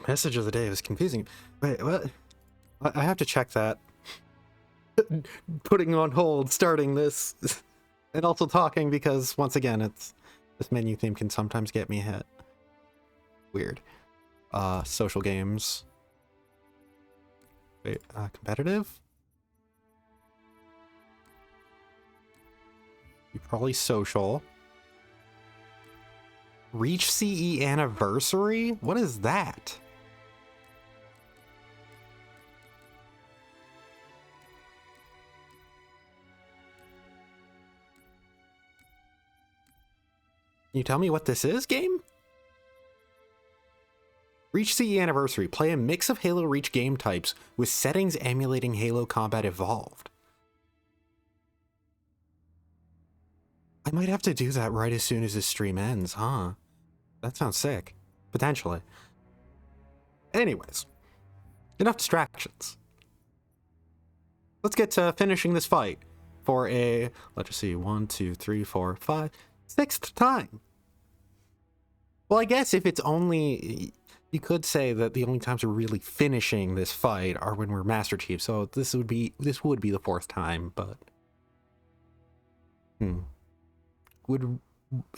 Message of the day was confusing. Wait, what? I have to check that. Putting on hold, starting this, and also talking because, once again, it's this menu theme can sometimes get me hit. Weird. Social games. Wait, competitive? You're probably social. Reach CE anniversary? What is that? Can you tell me what this is, game? Reach CE Anniversary. Play a mix of Halo Reach game types with settings emulating Halo Combat Evolved. I might have to do that right as soon as this stream ends, huh? That sounds sick. Potentially. Anyways. Enough distractions. Let's get to finishing this fight for a, let's just see, 1, 2, 3, 4, 5, 6th time. Well, I guess if it's only, you could say that the only times we're really finishing this fight are when we're Master Chief, so this would be the 4th time, but... Would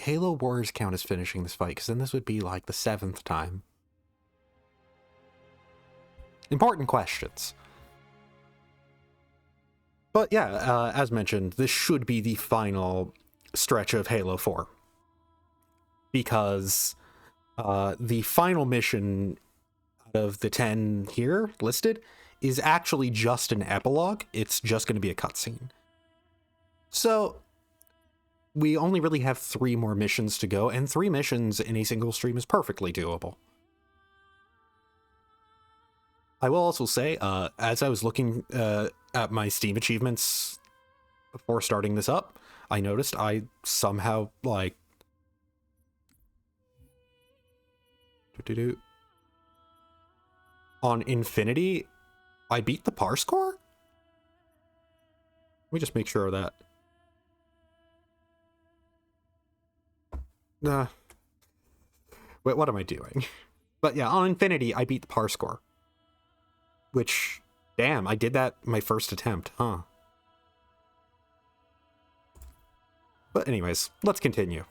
Halo Wars count as finishing this fight? Because then this would be like the 7th time. Important questions. But yeah, as mentioned, this should be the final stretch of Halo 4. Because the final mission out of the 10 here listed is actually just an epilogue. It's just going to be a cutscene. So we only really have 3 more missions to go, and 3 missions in a single stream is perfectly doable. I will also say, as I was looking at my Steam achievements before starting this up, I noticed I somehow, like, on Infinity, I beat the par score? Let me just make sure of that. Wait, what am I doing? But yeah, on Infinity, I beat the par score. Which, damn, I did that my first attempt, huh? But anyways, let's continue.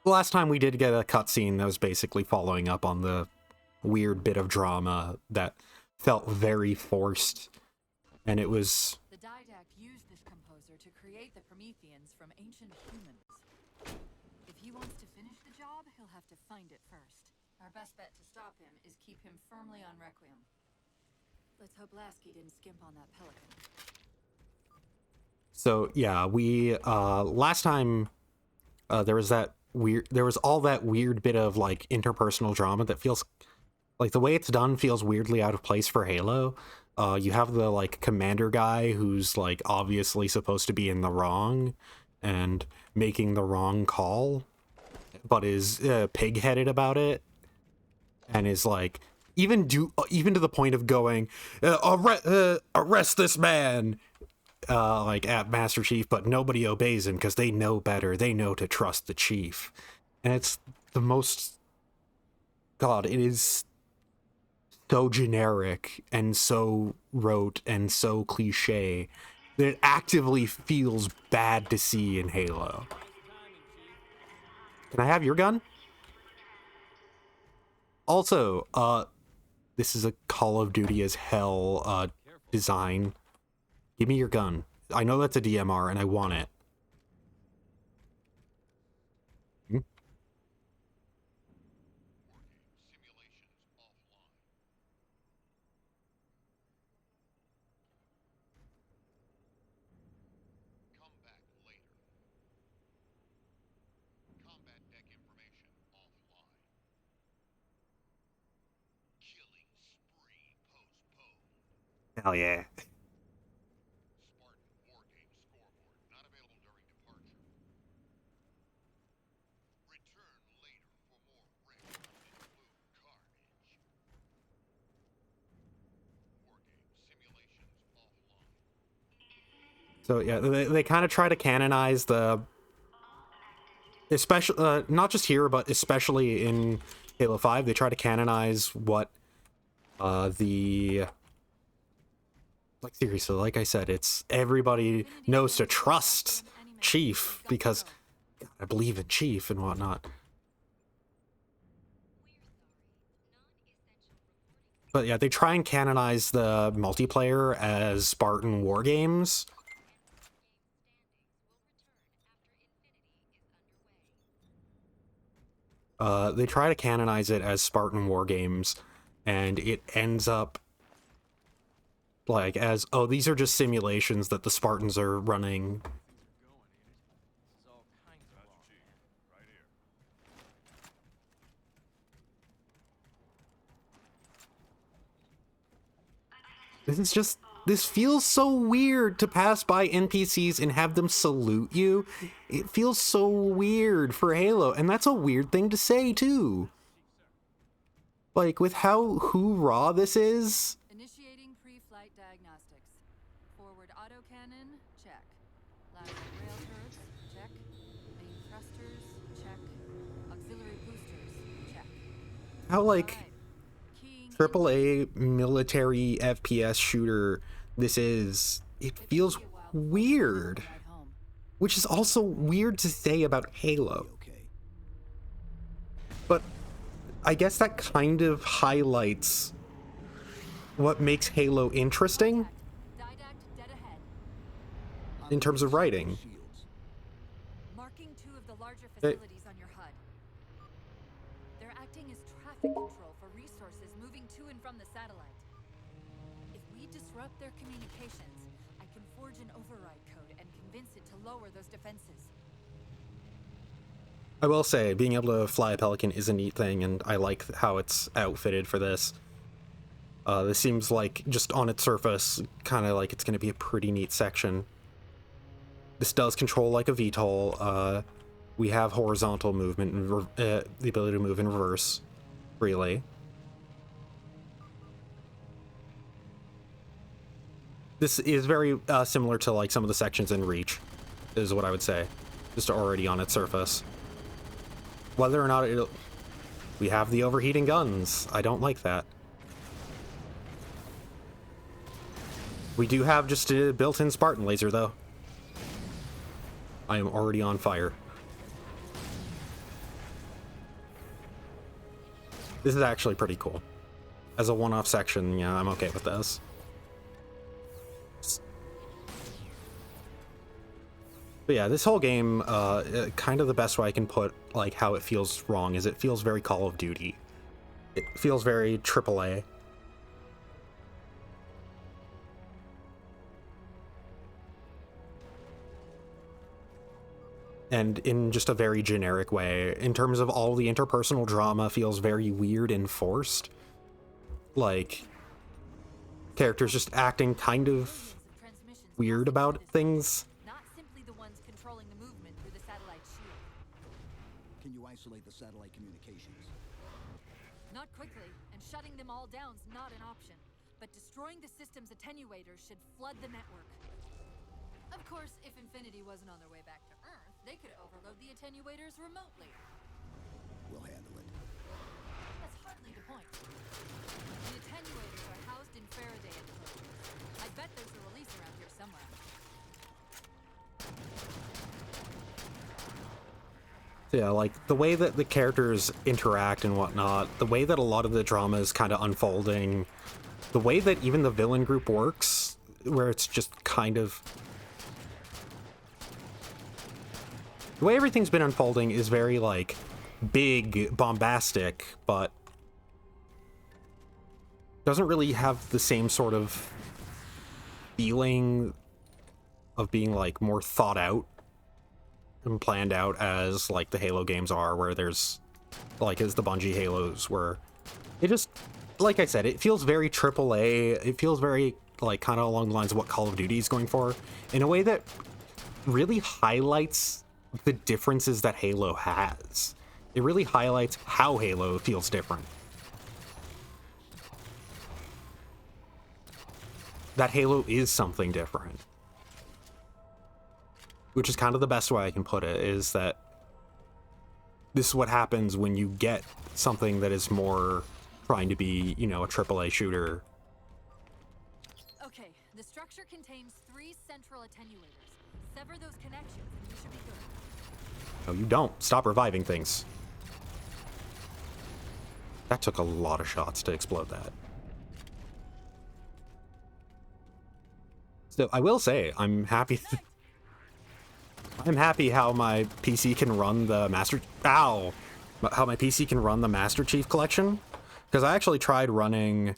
The last time we did get a cutscene that was basically following up on the weird bit of drama that felt very forced, and it was... The Didact used this composer to create the Prometheans from ancient humans. If he wants to finish the job, he'll have to find it first. Our best bet to stop him is keep him firmly on Requiem. Let's hope Lasky didn't skimp on that Pelican. So yeah, we last time there was all that weird bit of like interpersonal drama that feels like the way it's done feels weirdly out of place for Halo. You have the like commander guy who's like obviously supposed to be in the wrong and making the wrong call, but is pig-headed about it, and is like even to the point of going arrest this man. Like at Master Chief, but nobody obeys him because they know better. They know to trust the chief. And it's the most... God, it is so generic and so rote and so cliche that it actively feels bad to see in Halo. Can I have your gun? Also, this is a Call of Duty as hell design. Give me your gun. I know that's a DMR, and I want it. Hell yeah. So yeah, they kind of try to canonize the, especially not just here, but especially in Halo 5, they try to canonize what the like seriously, like I said, it's everybody knows to trust Chief because God, I believe in Chief and whatnot. But yeah, they try and canonize the multiplayer as Spartan War Games. They try to canonize it as Spartan War Games, and it ends up like as, oh, these are just simulations that the Spartans are running. This feels so weird to pass by NPCs and have them salute you. It feels so weird for Halo, and that's a weird thing to say too. Like, with how hoorah this is. Initiating pre-flight diagnostics. Forward autocannon, check. Lateral rail turrets, check. Main thrusters, check. Auxiliary boosters, check. How, like, Alright. Keying AAA military FPS shooter this is. It feels weird. ride home. Which is also weird to say about Halo. But I guess that kind of highlights what makes Halo interesting Didact dead ahead. in terms of writing. Marking 2 of the larger Hey. facilities on your HUD. They're acting as traffic control for resources moving to and from the satellite. If we disrupt their communications, I can forge an override code and convince it to lower those defenses. I will say, being able to fly a Pelican is a neat thing, and I like how it's outfitted for this. This seems like, just on its surface, kind of like it's going to be a pretty neat section. This does control like a VTOL. We have horizontal movement and the ability to move in reverse freely. This is very similar to like some of the sections in Reach, is what I would say, just already on its surface. Whether or not it'll... We have the overheating guns. I don't like that. We do have just a built-in Spartan laser, though. I am already on fire. This is actually pretty cool. As a one-off section, yeah, I'm okay with this. But yeah, this whole game, kind of the best way I can put like how it feels wrong is it feels very Call of Duty. It feels very AAA. And in just a very generic way, in terms of all the interpersonal drama, feels very weird and forced. Like, characters just acting kind of weird about things. Not simply the ones controlling the movement through the satellite shield. Can you isolate the satellite communications? Not quickly, and shutting them all down's not an option. But destroying the system's attenuators should flood the network. Of course, if Infinity wasn't on their way back to Earth, they could overload the attenuators remotely. We'll handle it. That's hardly the point. The attenuators are housed in Faraday enclosures. I bet there's a release around here somewhere. Yeah, like the way that the characters interact and whatnot, the way that a lot of the drama is kind of unfolding, the way that even the villain group works, where it's just kind of... The way everything's been unfolding is very, like, big, bombastic, but doesn't really have the same sort of feeling of being, like, more thought out and planned out as, like, the Halo games are, where there's, like, as the Bungie Halos, where it just, like I said, it feels very AAA. It feels very, like, kind of along the lines of what Call of Duty is going for, in a way that really highlights the differences that Halo has. It really highlights how Halo feels different. That Halo is something different. Which is kind of the best way I can put it, is that this is what happens when you get something that is more trying to be, you know, a AAA shooter. Okay, the structure contains 3 central attenuators. Sever those connections and you should be good. No, you don't. Stop reviving things. That took a lot of shots to explode that. So I will say, I'm happy. I'm happy how my PC can run the Master. Ow! How my PC can run the Master Chief Collection, because I actually tried running.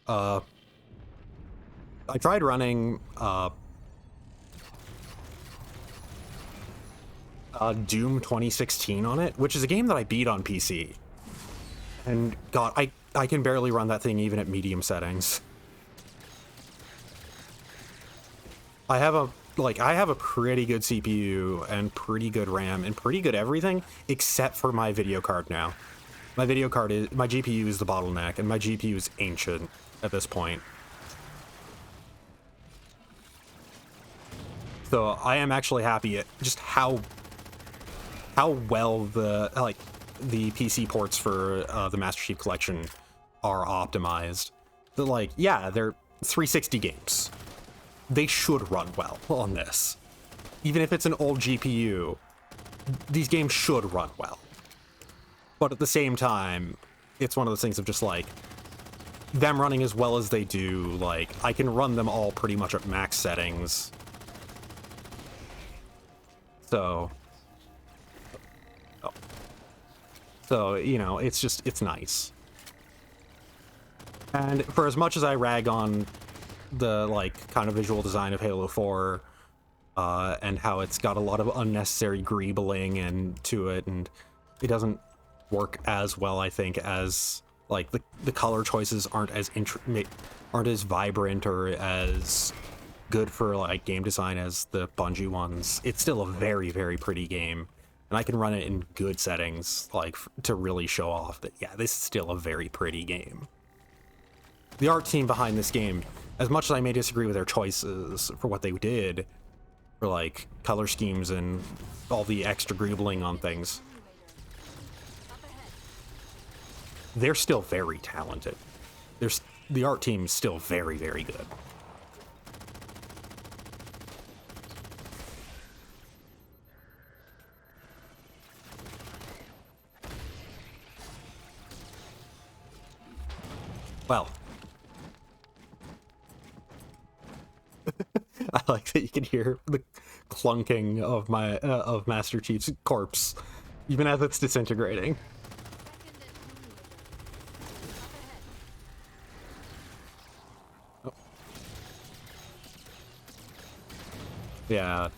I tried running. Doom 2016 on it, which is a game that I beat on PC. And God, I can barely run that thing even at medium settings. I have a pretty good CPU and pretty good RAM and pretty good everything except for my video card now. My GPU is the bottleneck, and my GPU is ancient at this point. So I am actually happy at just how well the PC ports for the Master Chief Collection are optimized. Yeah, they're 360 games. They should run well on this. Even if it's an old GPU, these games should run well. But at the same time, it's one of those things of just like, them running as well as they do, like, I can run them all pretty much at max settings. So, you know, it's nice. And for as much as I rag on the, like, kind of visual design of Halo 4, and how it's got a lot of unnecessary greebling and to it, and it doesn't work as well, I think, as, like, the color choices aren't as vibrant or as good for, like, game design as the Bungie ones. It's still a very, very pretty game. And I can run it in good settings, like, to really show off that, yeah, this is still a very pretty game. The art team behind this game, as much as I may disagree with their choices for what they did, for, like, color schemes and all the extra greebling on things, they're still very talented. The art team's still very, very good. Well, I like that you can hear the clunking of of Master Chief's corpse, even as it's disintegrating. Oh. Yeah,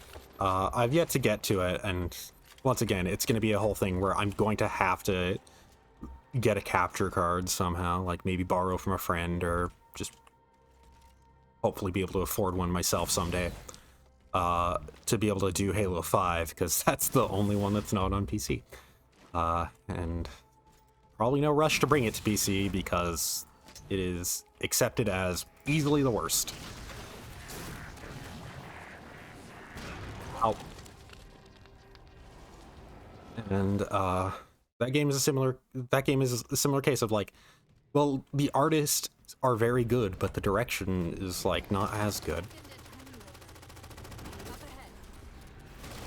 I've yet to get to it, and once again, it's going to be a whole thing where I'm going to have to get a capture card somehow, like maybe borrow from a friend or just hopefully be able to afford one myself someday, to be able to do Halo 5, because that's the only one that's not on PC. And probably no rush to bring it to PC because it is accepted as easily the worst. Ow. And that game is a similar case of, like, well, the artists are very good, but the direction is, like, not as good.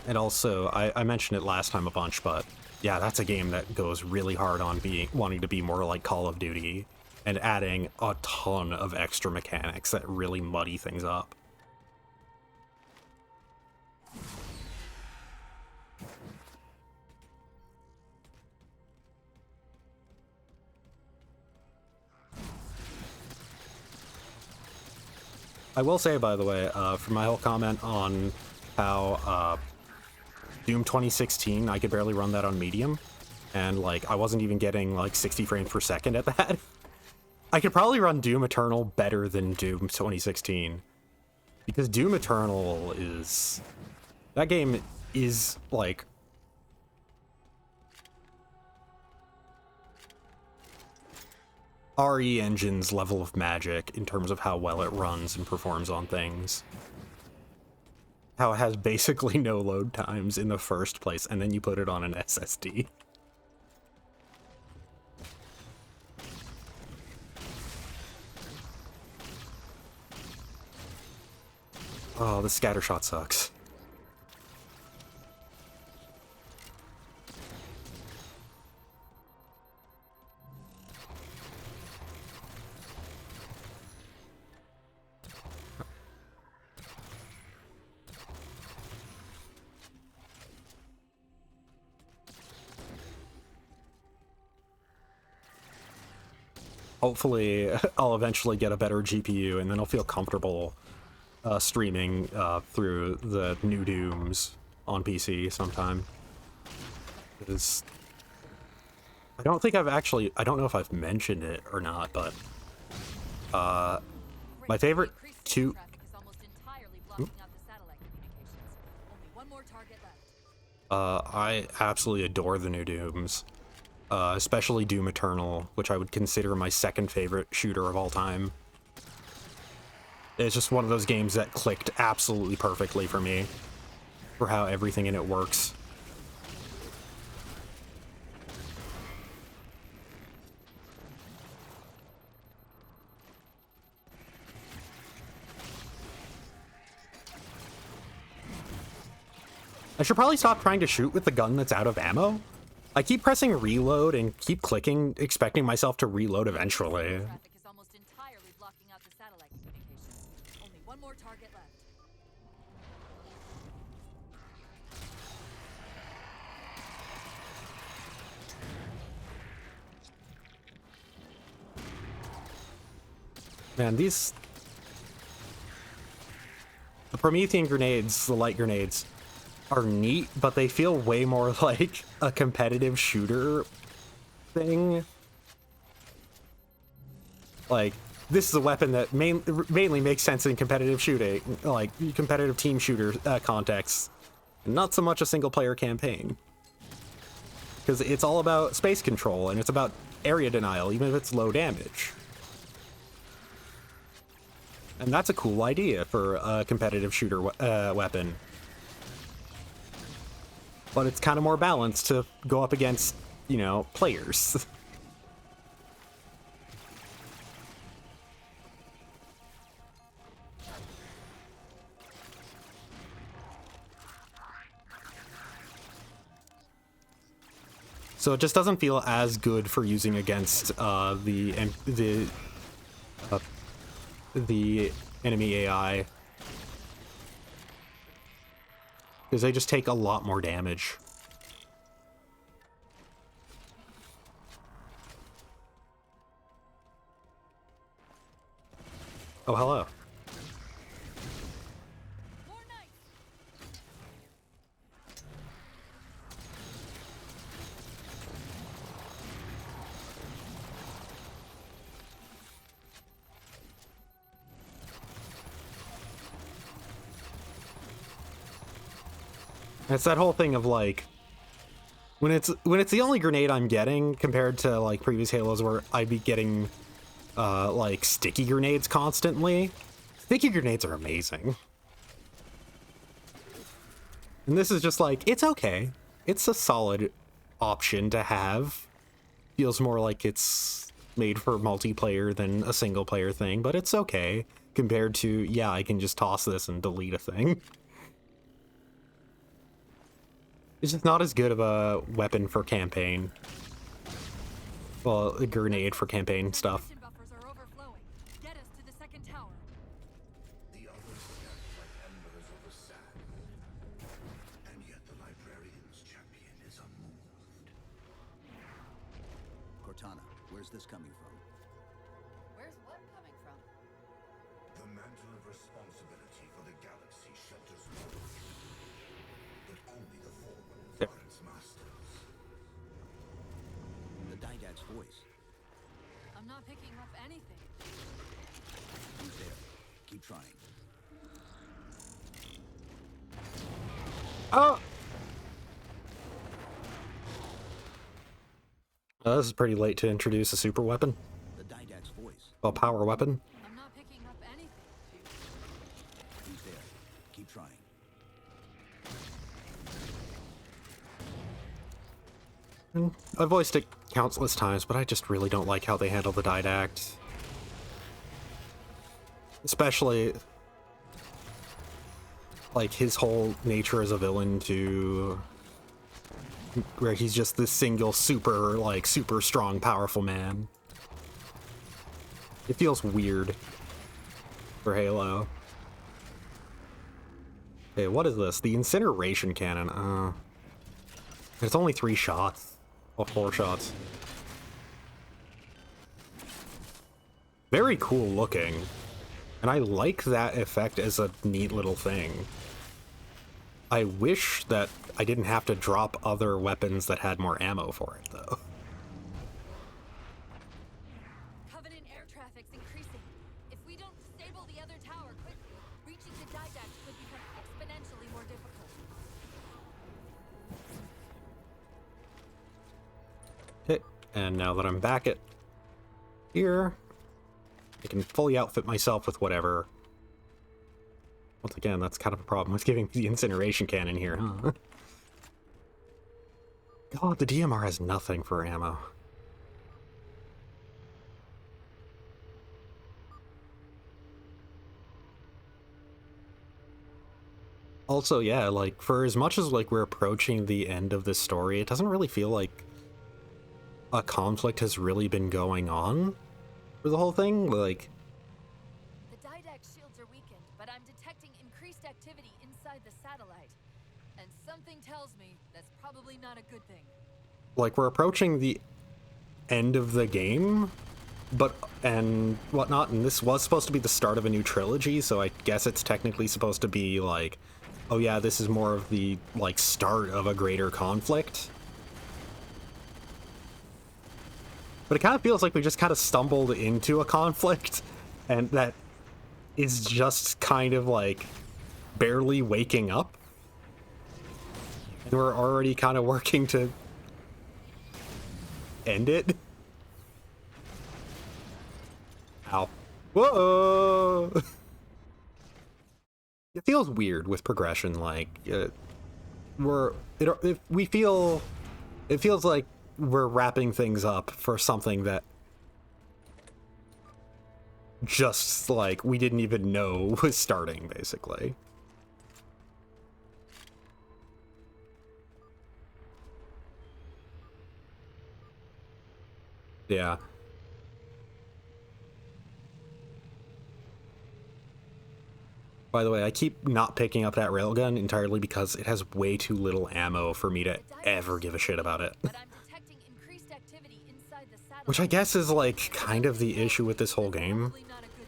And also, I mentioned it last time a bunch, but yeah, that's a game that goes really hard on wanting to be more like Call of Duty and adding a ton of extra mechanics that really muddy things up. I will say, by the way, for my whole comment on how Doom 2016, I could barely run that on medium, and, like, I wasn't even getting, like, 60 frames per second at that. I could probably run Doom Eternal better than Doom 2016, because Doom Eternal is... that game is, like... RE Engine's level of magic in terms of how well it runs and performs on things. how it has basically no load times in the first place, and then you put it on an SSD. Oh, the scatter shot sucks. Hopefully, I'll eventually get a better GPU, and then I'll feel comfortable streaming through the new Dooms on PC sometime. 'Cause I don't think I've actually, I don't know if I've mentioned it or not, but my favorite two... Traffic is almost entirely blocking out the satellite communications. Only one more target left. I absolutely adore the new Dooms. Especially Doom Eternal, which I would consider my second favorite shooter of all time. It's just one of those games that clicked absolutely perfectly for me, for how everything in it works. I should probably stop trying to shoot with the gun that's out of ammo. I keep pressing reload and keep clicking, expecting myself to reload eventually. Traffic is almost entirely blocking out the satellite communications. Only one more target left. Man, these... The Promethean grenades, the light grenades, are neat, but they feel way more like a competitive shooter thing. Like, this is a weapon that mainly makes sense in competitive shooting, like competitive team shooter contexts, not so much a single player campaign. Because it's all about space control, and it's about area denial, even if it's low damage. And that's a cool idea for a competitive shooter weapon. But it's kind of more balanced to go up against, you know, players. So it just doesn't feel as good for using against the enemy AI. Because they just take a lot more damage. Oh, hello. More knights! It's that whole thing of like, when it's the only grenade I'm getting compared to like previous Halos where I'd be getting like sticky grenades constantly. Sticky grenades are amazing. And this is just like, it's okay. It's a solid option to have. Feels more like it's made for multiplayer than a single player thing, but it's okay compared to, yeah, I can just toss this and delete a thing. It's just not as good of a weapon for campaign. Well, a grenade for campaign stuff. Mission buffers are overflowing. Get us to the second tower. The others stand like embers over sand, and yet the librarian's champion is unmoved. Cortana, where's this coming from? Where's what coming from? The mantle of responsibility for the galaxy shelters most, but only the Forward are its masters. The Didact's voice. I'm not picking up anything. He's there. Keep trying. Oh! This is pretty late to introduce a super weapon. The Didact's voice. Well, power weapon. I'm not picking up anything. He's there. Keep trying. I've voiced it countless times, but I just really don't like how they handle the Didact. Especially, like, his whole nature as a villain to... where he's just this single super strong, powerful man. It feels weird for Halo. Okay, what is this? The incineration cannon. It's only 3 shots. Oh, 4 shots. Very cool looking. And I like that effect as a neat little thing. I wish that I didn't have to drop other weapons that had more ammo for it, though. Covenant air traffic's increasing. If we don't disable the other tower quickly, reaching the Didact could become exponentially more difficult. Okay, and now that I'm back at here, I can fully outfit myself with whatever. Once again, that's kind of a problem with giving me the incineration cannon here, huh? God, the DMR has nothing for ammo. Also, yeah, like, for as much as, like, we're approaching the end of this story, it doesn't really feel like a conflict has really been going on for the whole thing. Like, The Didact shields are weakened, but I'm detecting increased activity inside the satellite. And something tells me that's probably not a good thing. like we're approaching the end of the game, and whatnot, and this was supposed to be the start of a new trilogy, so I guess it's technically supposed to be like, oh yeah, this is more of the, like, start of a greater conflict. But it kind of feels like we just kind of stumbled into a conflict, and that is just kind of, like, barely waking up. And we're already kind of working to end it. Ow. Whoa! It feels weird with progression, like, it feels like we're wrapping things up for something that just, like, we didn't even know was starting, basically. Yeah. By the way, I keep not picking up that railgun entirely because it has way too little ammo for me to ever give a shit about it. But I'm detecting increased activity inside the satellite. Which I guess is, like, kind of the issue with this whole game, Probably not a good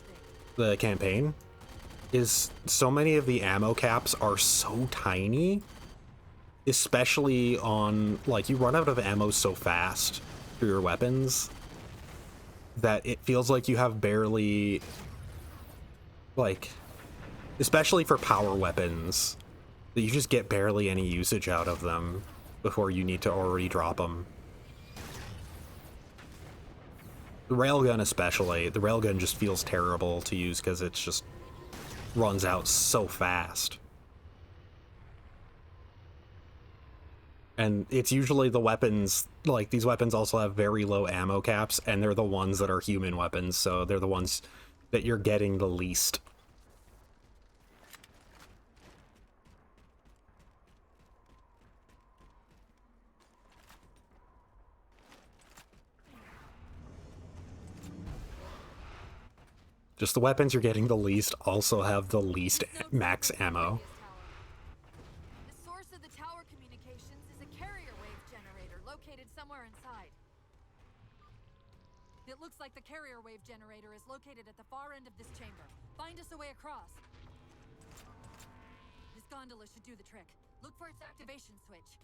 thing. the campaign, is so many of the ammo caps are so tiny, especially on, like, you run out of ammo so fast for your weapons that it feels like you have barely, like, especially for power weapons, that you just get barely any usage out of them before you need to already drop them. The railgun especially, the railgun just feels terrible to use because it just runs out so fast. And it's usually the weapons, like, these weapons also have very low ammo caps, and they're the ones that are human weapons, so they're the ones that you're getting the least. Just the weapons you're getting the least also have the least max ammo. The source of the tower communications is a carrier wave generator located somewhere inside. It looks like the carrier wave generator is located at the far end of this chamber. Find us a way across. This gondola should do the trick. Look for its activation switch.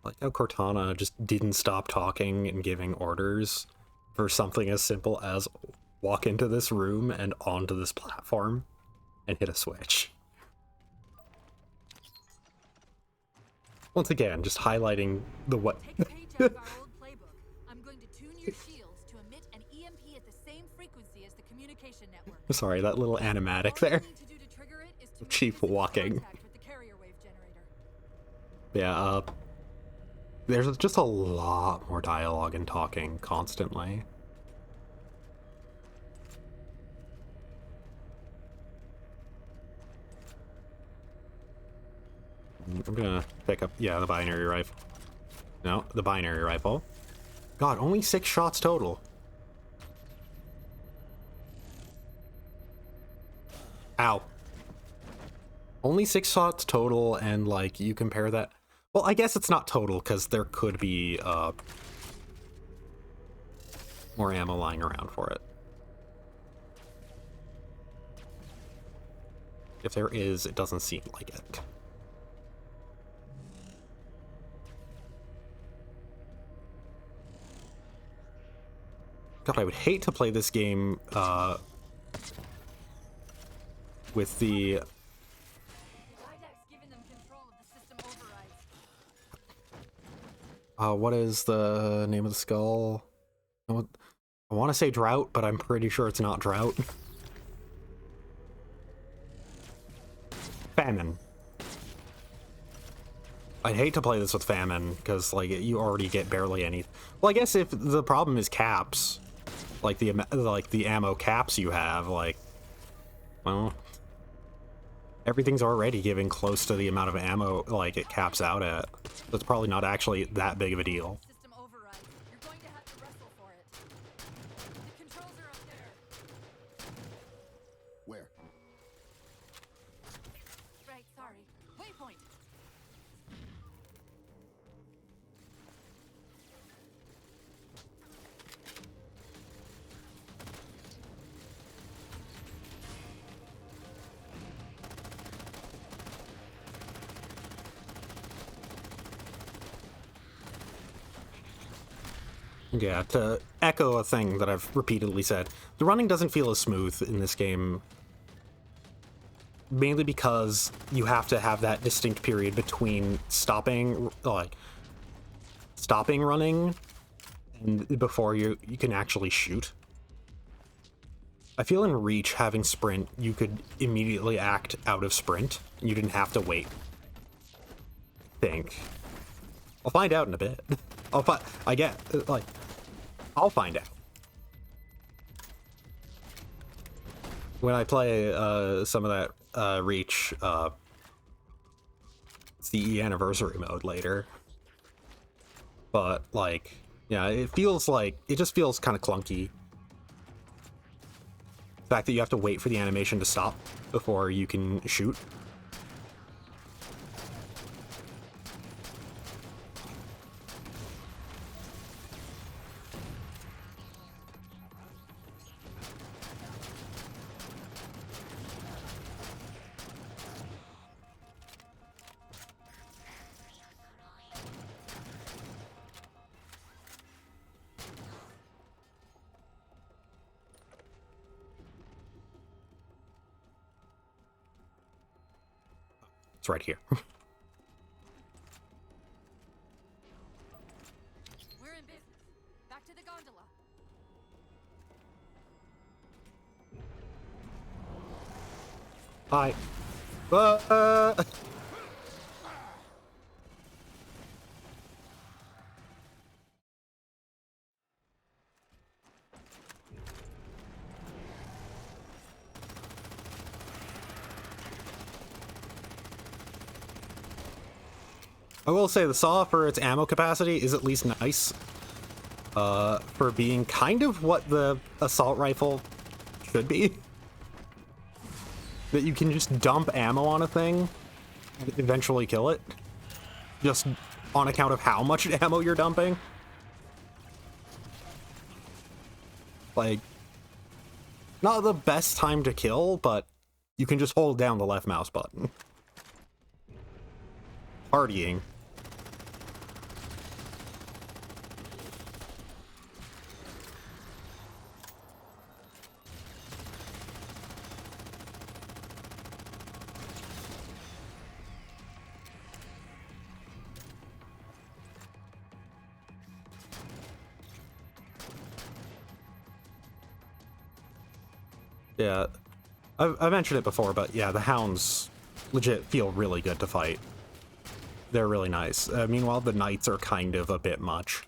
Like how Cortana just didn't stop talking and giving orders for something as simple as walk into this room and onto this platform and hit a switch. Once again, just highlighting the what. Take a page out of our old playbook. I'm going to tune your shields to emit an EMP at the same frequency as the communication network. Sorry, that little animatic All you there. need to do to trigger it is to Chief make physical walking. contact with the carrier wave generator. Yeah, there's just a lot more dialogue and talking constantly. I'm gonna pick up, yeah, the binary rifle. No, the binary rifle. God, only 6 shots total. Ow. Only 6 shots total, and like you compare that. Well, I guess it's not total because there could be more ammo lying around for it. If there is, it doesn't seem like it. God, I would hate to play this game with the... Rydek's given them control of the system overrides. what is the name of the skull? I want to say Drought, but I'm pretty sure it's not Drought. Famine. I'd hate to play this with Famine, because, like, you already get barely any... Well, I guess if the problem is caps, like the ammo caps you have, like, well, everything's already giving close to the amount of ammo, like, it caps out at. That's probably not actually that big of a deal. System overrides. You're going to have to wrestle for it. The controls are up there. Where? Right, sorry. Waypoint. Yeah, to echo a thing that I've repeatedly said, the running doesn't feel as smooth in this game. Mainly because you have to have that distinct period between stopping running and before you can actually shoot. I feel in Reach, having sprint, you could immediately act out of sprint. You didn't have to wait. Think. I'll find out in a bit. I'll find out. When I play some of that Reach CE anniversary mode later. But, like, yeah, it just feels kind of clunky. The fact that you have to wait for the animation to stop before you can shoot. It's right here. We're in business. Back to the gondola. Hi. I will say the saw for its ammo capacity is at least nice. For being kind of what the assault rifle should be. That you can just dump ammo on a thing and eventually kill it. Just on account of how much ammo you're dumping. Like, not the best time to kill, but you can just hold down the left mouse button. Partying. Yeah, I've mentioned it before, but yeah, the hounds legit feel really good to fight. They're really nice. Meanwhile, the knights are kind of a bit much.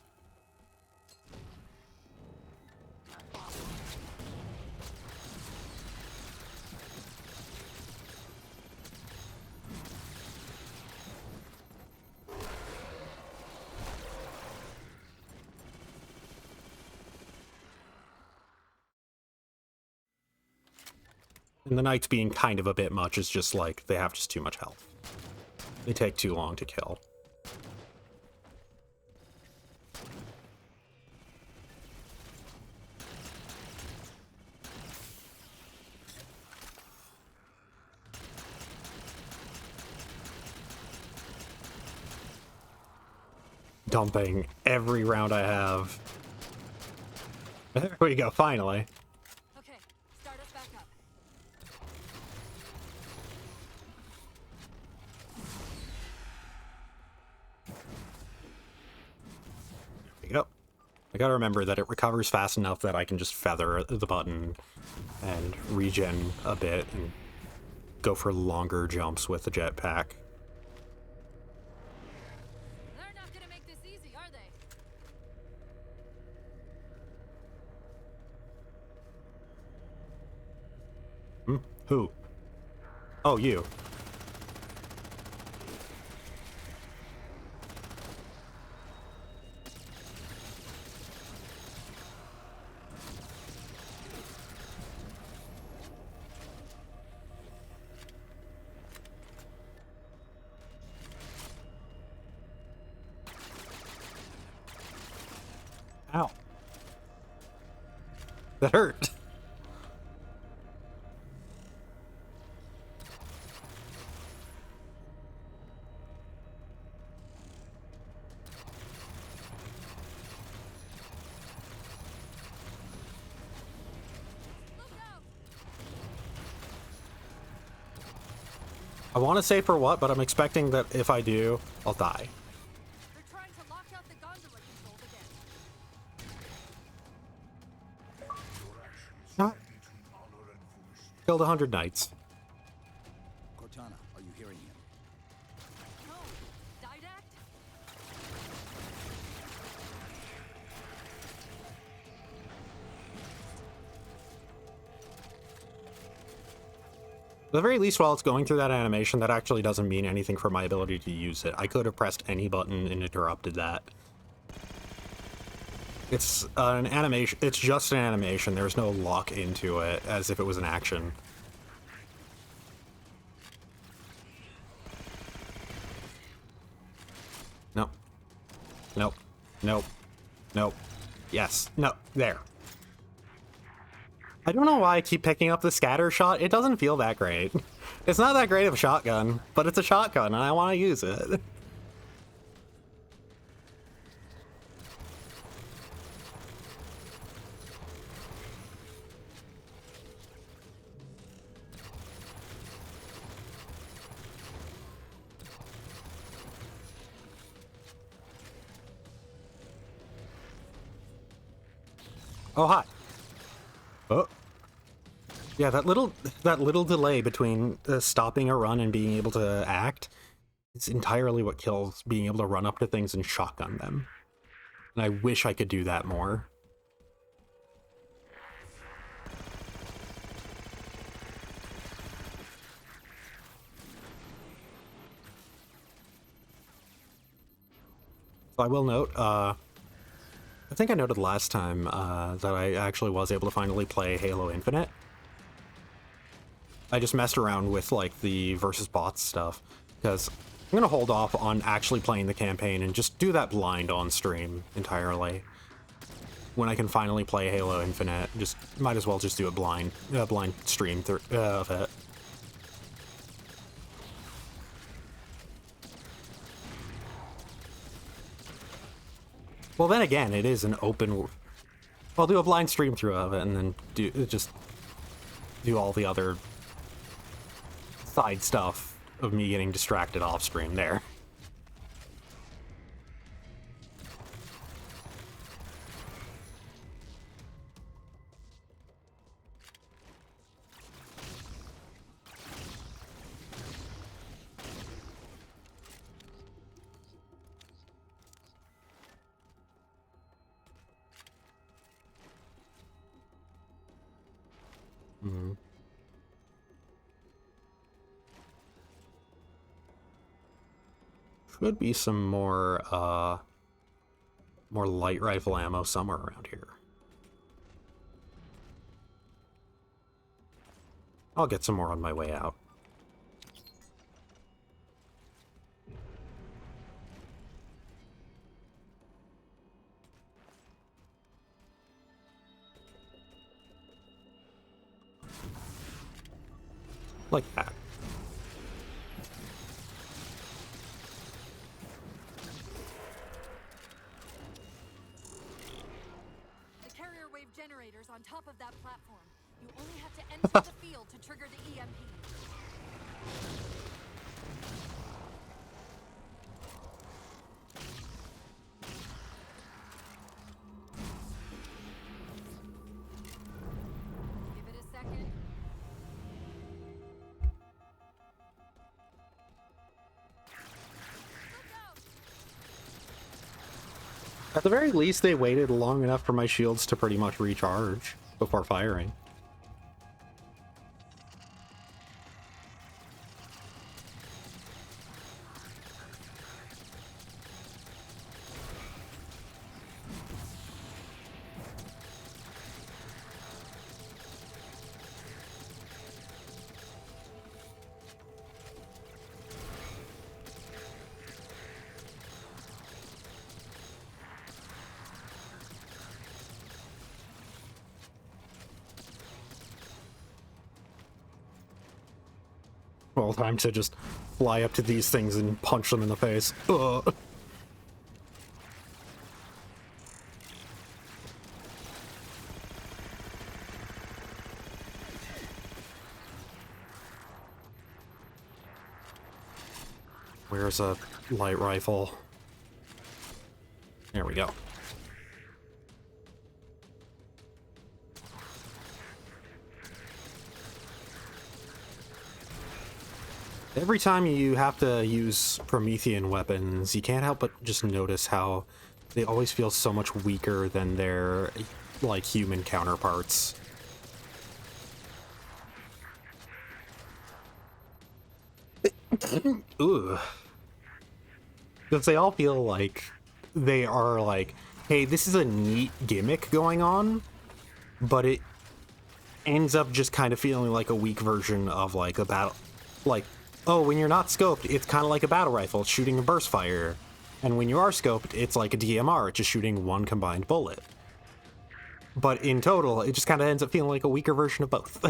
And the knights being kind of a bit much is just like, they have just too much health. They take too long to kill. Dumping every round I have. There we go, finally. Okay, start us back up. There we go. I gotta remember that it recovers fast enough that I can just feather the button and regen a bit and go for longer jumps with the jetpack. They're not gonna make this easy, are they? Who? Oh, you. Ow. That hurt. I want to say for what, but I'm expecting that if I do, I'll die. They're trying to lock out the gondola controls again. Ah. Killed 100 knights. Cortana, are you hearing him? No, Didact? At the very least, while it's going through that animation, that actually doesn't mean anything for my ability to use it. I could have pressed any button and interrupted that. It's an animation. It's just an animation. There's no lock into it as if it was an action. Nope. Nope. Nope. Nope. Yes. No. There. I don't know why I keep picking up the scatter shot. It doesn't feel that great. It's not that great of a shotgun, but it's a shotgun and I want to use it. Oh, hi. Oh. Yeah, that little delay between stopping a run and being able to act is entirely what kills being able to run up to things and shotgun them. And I wish I could do that more. So I will note, I think I noted last time that I actually was able to finally play Halo Infinite. I just messed around with like the versus bots stuff because I'm gonna hold off on actually playing the campaign and just do that blind on stream entirely. When I can finally play Halo Infinite, just might as well just do it blind stream of it. Well, then again, it is an open. I'll do a blind stream through of it, and then do all the other side stuff of me getting distracted off stream there. Should be some more light rifle ammo somewhere around here. I'll get some more on my way out. Like that. The carrier wave generator's on top of that platform. You only have to enter the field to trigger the EMP. Give it a second. Look out! At the very least, they waited long enough for my shields to pretty much recharge before firing. Well, time to just fly up to these things and punch them in the face. Ugh. Where's a light rifle? There we go. Every time you have to use Promethean weapons, you can't help but just notice how they always feel so much weaker than their, like, human counterparts. Ugh. Because they all feel like they are like, hey, this is a neat gimmick going on, but it ends up just kind of feeling like a weak version of, like, a battle. Like, oh, when you're not scoped, it's kind of like a battle rifle, it's shooting a burst fire. And when you are scoped, it's like a DMR, it's just shooting one combined bullet. But in total, it just kind of ends up feeling like a weaker version of both.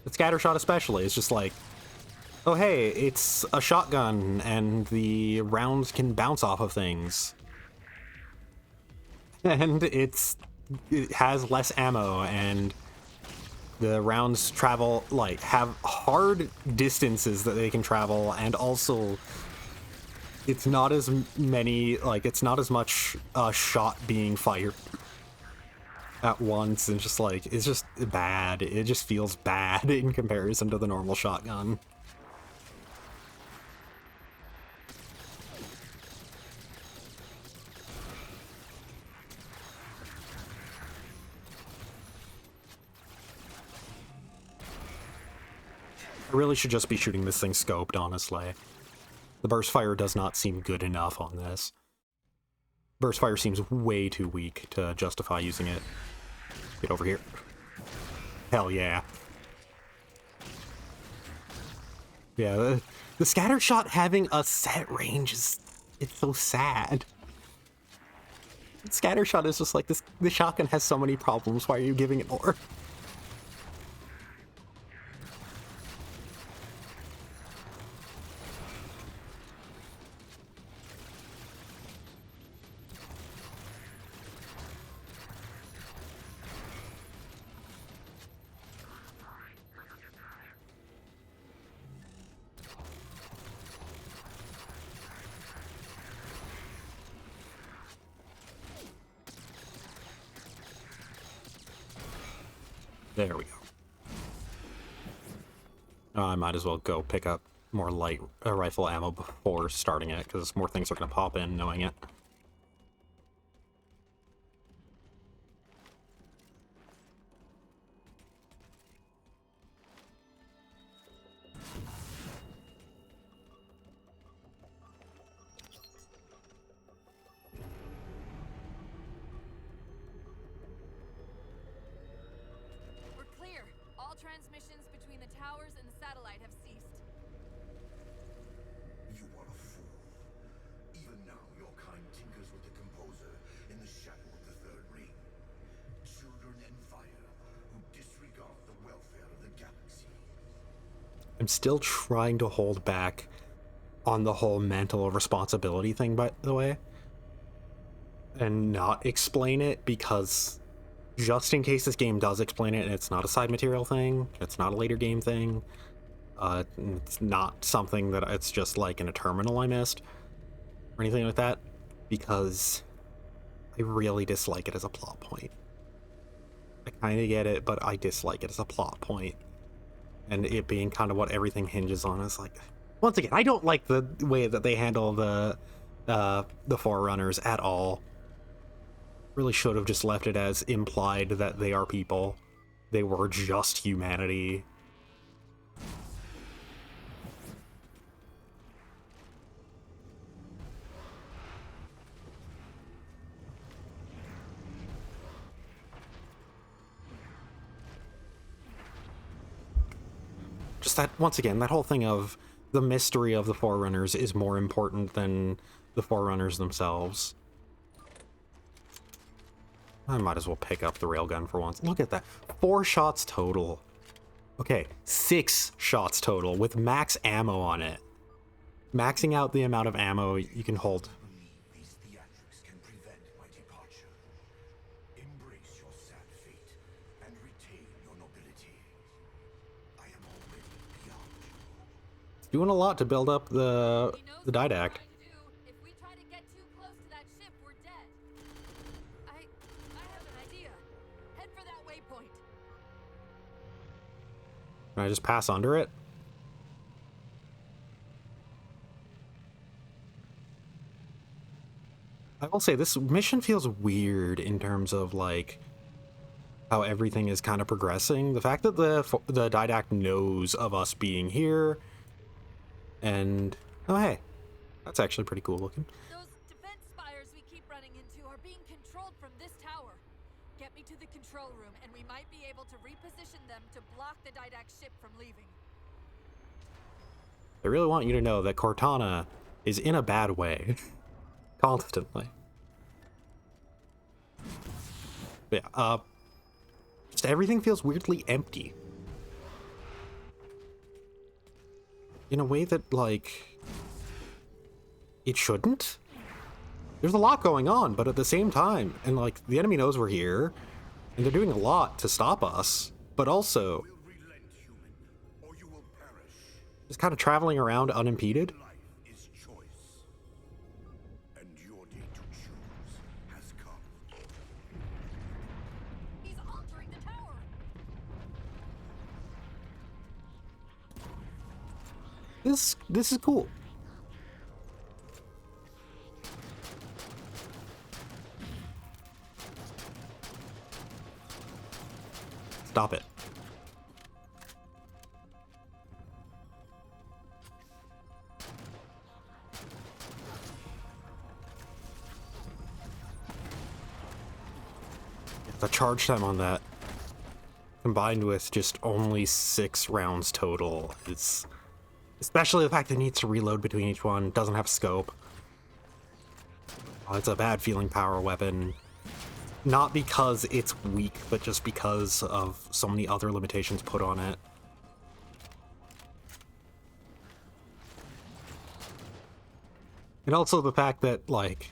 The scattershot especially is just like, oh hey, it's a shotgun and the rounds can bounce off of things. And it has less ammo and the rounds travel, like, have hard distances that they can travel, and also it's not as many, like, it's not as much shot being fired at once, and just like, it's just bad. It just feels bad in comparison to the normal shotgun. I really should just be shooting this thing scoped, honestly. The burst fire does not seem good enough on this. Burst fire seems way too weak to justify using it. Get over here. Hell yeah. Yeah, the scatter shot having a set range is, it's so sad. Scatter shot is just like, this shotgun has so many problems, why are you giving it more? There we go. I might as well go pick up more light rifle ammo before starting it, because more things are going to pop in knowing it. towers and the satellite have ceased. You are a fool. Even now, your kind tinkers with the composer in the shadow of the third ring. Children in fire who disregard the welfare of the galaxy. I'm still trying to hold back on the whole mental responsibility thing, by the way, and not explain it, because just in case this game does explain it and it's not a side material thing, it's not a later game thing, it's not something that it's just like in a terminal I missed or anything like that, because I really dislike it as a plot point. I kind of get it, but I dislike it as a plot point, and it being kind of what everything hinges on is like, once again, I don't like the way that they handle the Forerunners at all. Really should have just left it as implied that they are people. They were just humanity. Just that, once again, that whole thing of the mystery of the Forerunners is more important than the Forerunners themselves. I might as well pick up the railgun for once. Look at that. 4 shots total. Okay, 6 shots total with max ammo on it. Maxing out the amount of ammo you can hold. Believe these theatrics can prevent my departure. Embrace your sad fate and retain your nobility. I am already beyond you. Doing a lot to build up the He knows the what we're didact. trying to do. If we try to get too close to that ship, we're dead. I have an idea. Head for that waypoint. Can I just pass under it? I will say this mission feels weird in terms of like how everything is kind of progressing. The fact that the didact knows of us being here, and oh hey, that's actually pretty cool looking. Those defense spires we keep running into are being controlled from this tower. Get me to the control room, and we might be able to reposition them to block the didact ship from leaving. I really want you to know that Cortana is in a bad way. Constantly. But yeah, just everything feels weirdly empty. In a way that, like, it shouldn't. There's a lot going on, but at the same time, and like, the enemy knows we're here, and they're doing a lot to stop us, but also Will relent, human, or you will perish. just kind of traveling around unimpeded. Life is choice. And your day to choose has come. He's altering the tower. This is cool. Stop it. The charge time on that, combined with just only 6 rounds total, is... Especially the fact that it needs to reload between each one, doesn't have scope. Oh, it's a bad feeling power weapon. Not because it's weak, but just because of so many other limitations put on it. And also the fact that, like,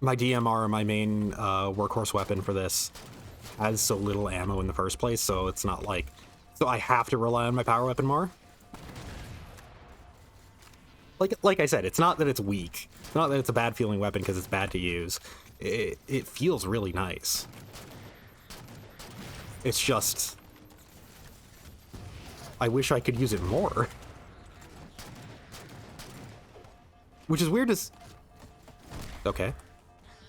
my DMR, my main workhorse weapon for this, has so little ammo in the first place, so it's not like... So I have to rely on my power weapon more. Like I said, it's not that it's weak. It's not that it's a bad feeling weapon because it's bad to use. It feels really nice. It's just... I wish I could use it more. Which is weird to... Okay.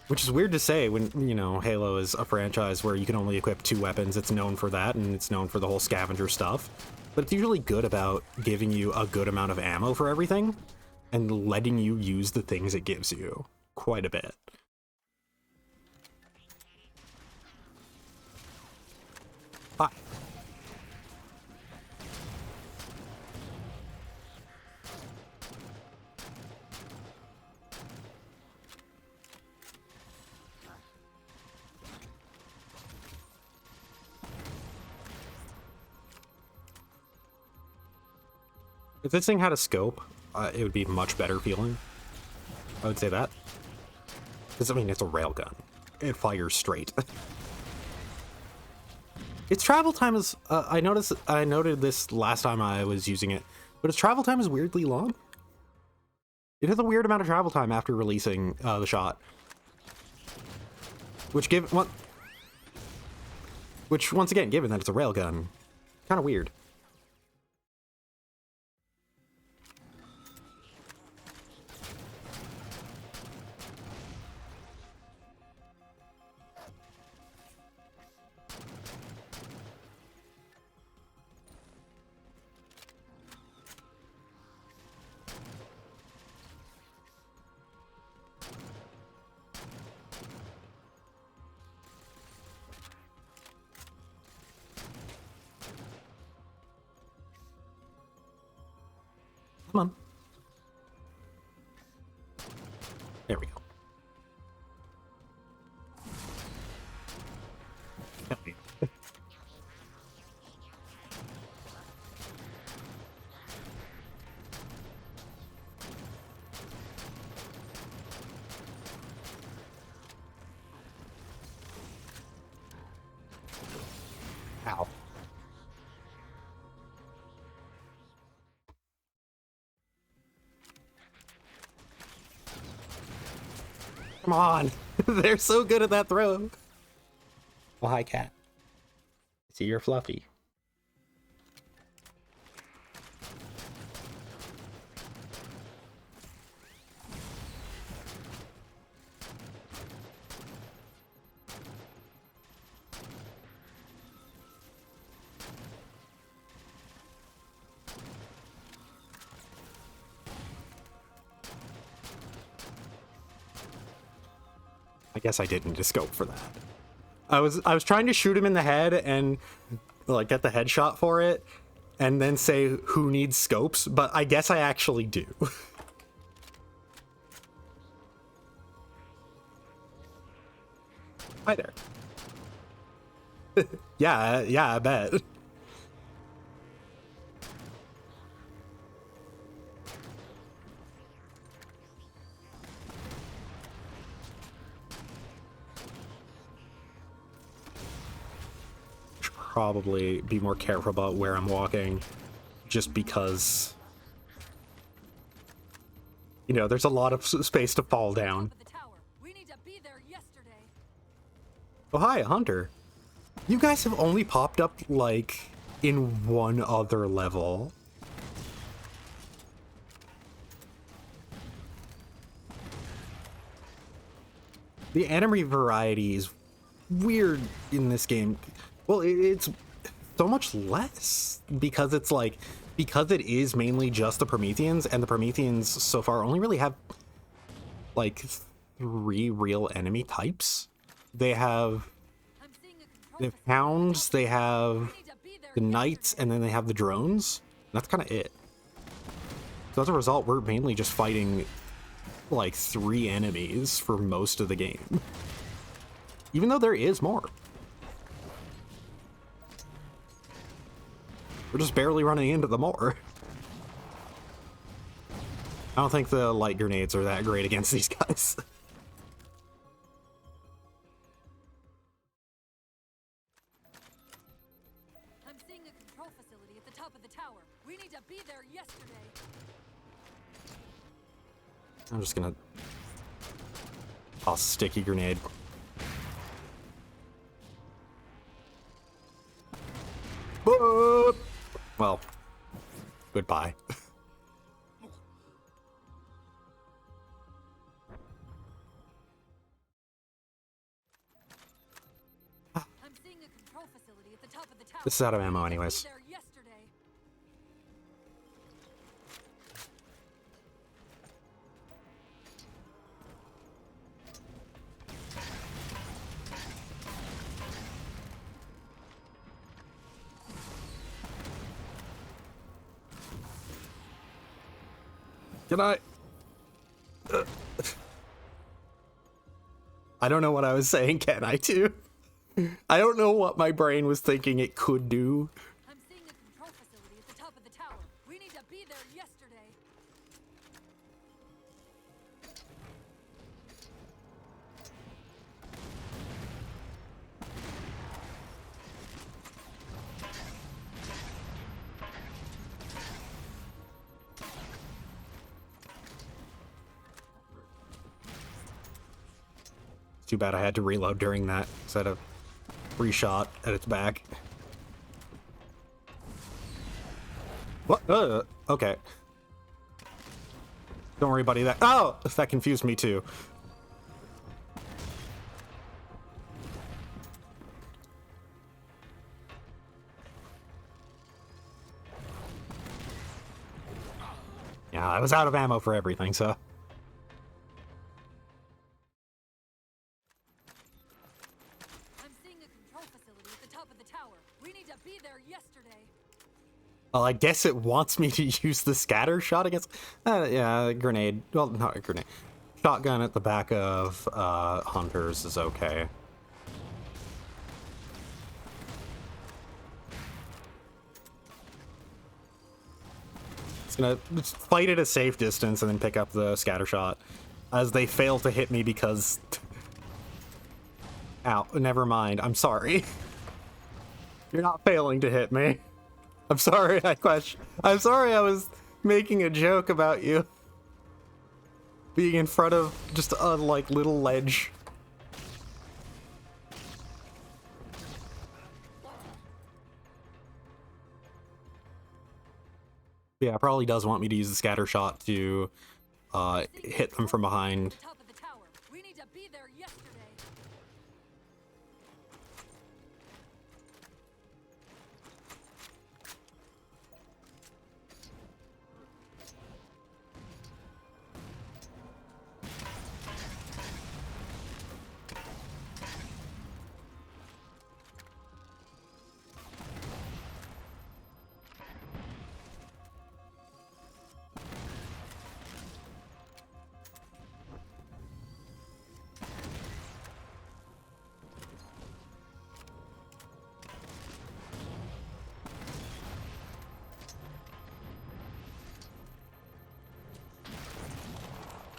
Which is weird to say when, you know, Halo is a franchise where you can only equip 2 weapons. It's known for that, and it's known for the whole scavenger stuff. But it's usually good about giving you a good amount of ammo for everything, and letting you use the things it gives you quite a bit. Hi. If this thing had a scope, it would be much better feeling. I would say that. Because, I mean, it's a railgun. It fires straight. Its travel time is, I noted this last time I was using it, but its travel time is weirdly long. It has a weird amount of travel time after releasing the shot. Which once again, given that it's a railgun, kind of weird. Come on. There we go. Ow. Come on. They're so good at that throw. Well, hi, cat. See, you're fluffy. I guess I didn't need a scope for that. I was trying to shoot him in the head and like get the headshot for it and then say who needs scopes, but I guess I actually do. Hi there. Yeah, I bet. Probably be more careful about where I'm walking, just because, you know, there's a lot of space to fall down. Oh, hi, a hunter. You guys have only popped up, like, in one other level. The enemy variety is weird in this game. Well, it's so much less because it's like, because it is mainly just the Prometheans, and the Prometheans so far only really have like 3 real enemy types. They have hounds, they have the knights, and then they have the drones. That's kind of it. So as a result, we're mainly just fighting like 3 enemies for most of the game. Even though there is more. We're just barely running into them more. I don't think the light grenades are that great against these guys. I'm seeing a control facility at the top of the tower. We need to be there yesterday. I'm just gonna toss a sticky grenade. Boop! Well, goodbye. I'm seeing a control facility at the top of the tower. This is out of ammo anyways. There yesterday. Can I? I don't know what I was saying, can I too? I don't know what my brain was thinking it could do. I'm seeing a control facility at the top of the tower. We need to be there yesterday. Too bad I had to reload during that instead of reshot at its back. What? Okay. Don't worry, buddy. Oh, that confused me too. Yeah, I was out of ammo for everything, so. Well, I guess it wants me to use the scatter shot against... yeah, grenade. Well, not a grenade. Shotgun at the back of hunters is okay. It's gonna fight at a safe distance and then pick up the scatter shot as they fail to hit me because... Ow, never mind. I'm sorry. You're not failing to hit me. I'm sorry, I'm sorry I was making a joke about you being in front of just a, like, little ledge. Yeah, probably does want me to use the scatter shot to hit them from behind.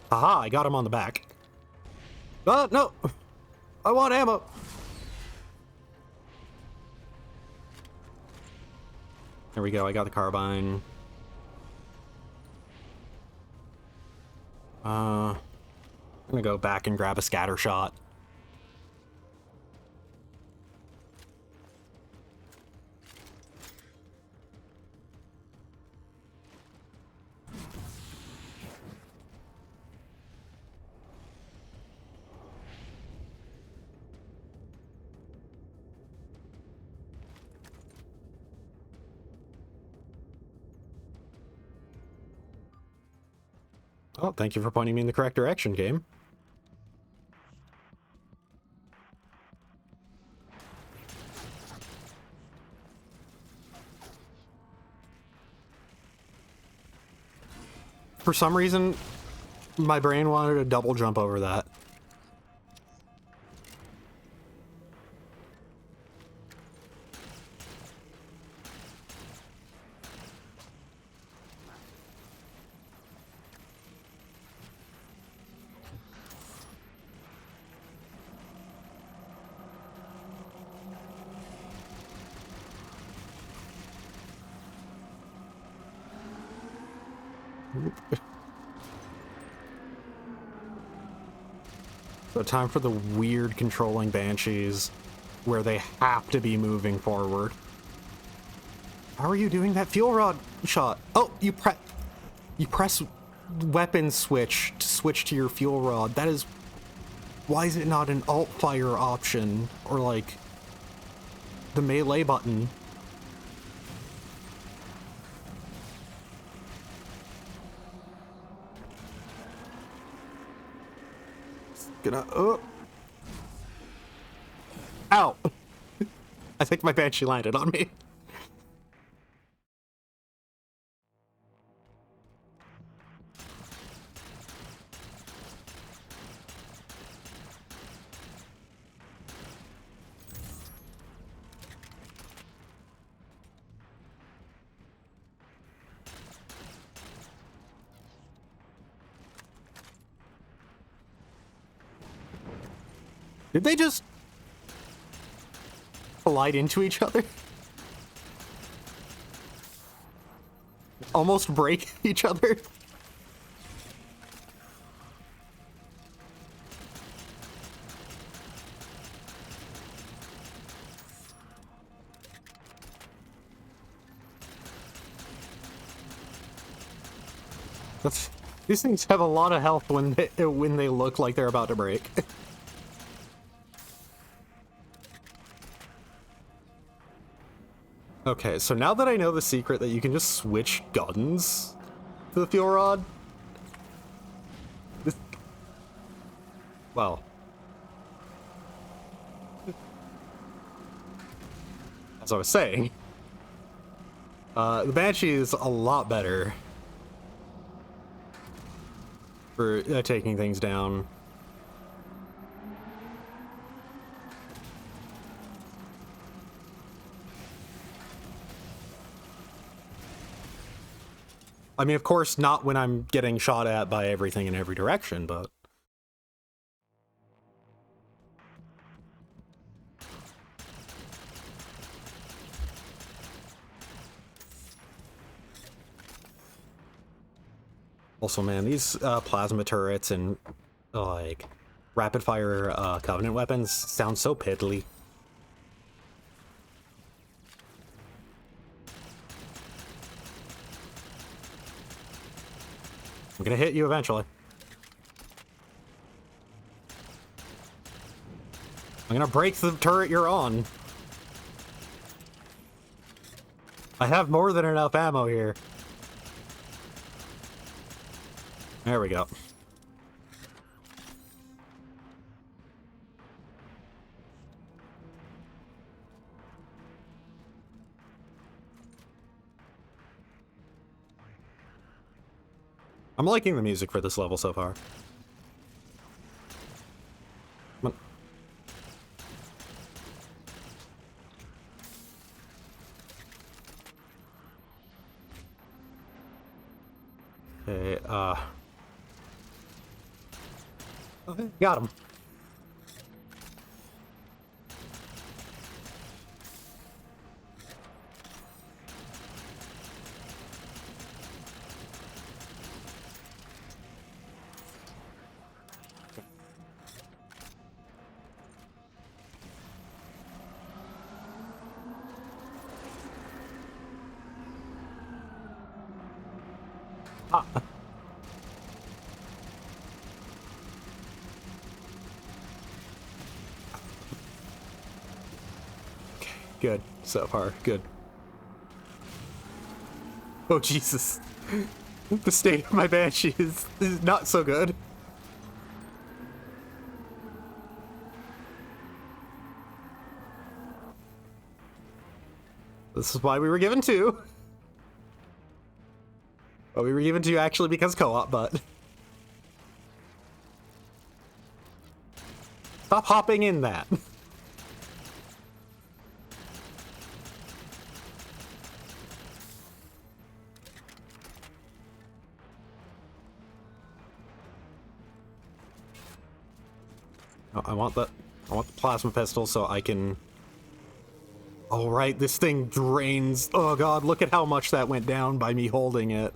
Aha, I got him on the back. No! I want ammo! There we go, I got the carbine. I'm gonna go back and grab a scatter shot. Oh, thank you for pointing me in the correct direction, game. For some reason, my brain wanted to double jump over that. So time for the weird controlling banshees where they have to be moving forward. How are you doing that fuel rod shot? Oh, you press weapon switch to switch to your fuel rod. That is... Why is it not an alt fire option or like the melee button? Ow! I think my banshee landed on me. Did they just collide into each other? Almost break each other? These things have a lot of health when they look like they're about to break. Okay, so now that I know the secret that you can just switch guns to the fuel rod, well, as I was saying, the Banshee is a lot better for taking things down. I mean, of course, not when I'm getting shot at by everything in every direction, but... Also, man, these plasma turrets and, like, rapid-fire Covenant weapons sound so piddly. I'm gonna hit you eventually. I'm gonna break the turret you're on. I have more than enough ammo here. There we go. I'm liking the music for this level so far. Come on. Okay, okay, got him. Ah. Okay, good. So far, good. Oh, Jesus. The state of my Banshee is not so good. This is why we were given two. Well, we were given two actually because co-op, but... Stop hopping in that. Oh, I want the plasma pistol so I can... Oh, right, this thing drains... Oh god, look at how much that went down by me holding it.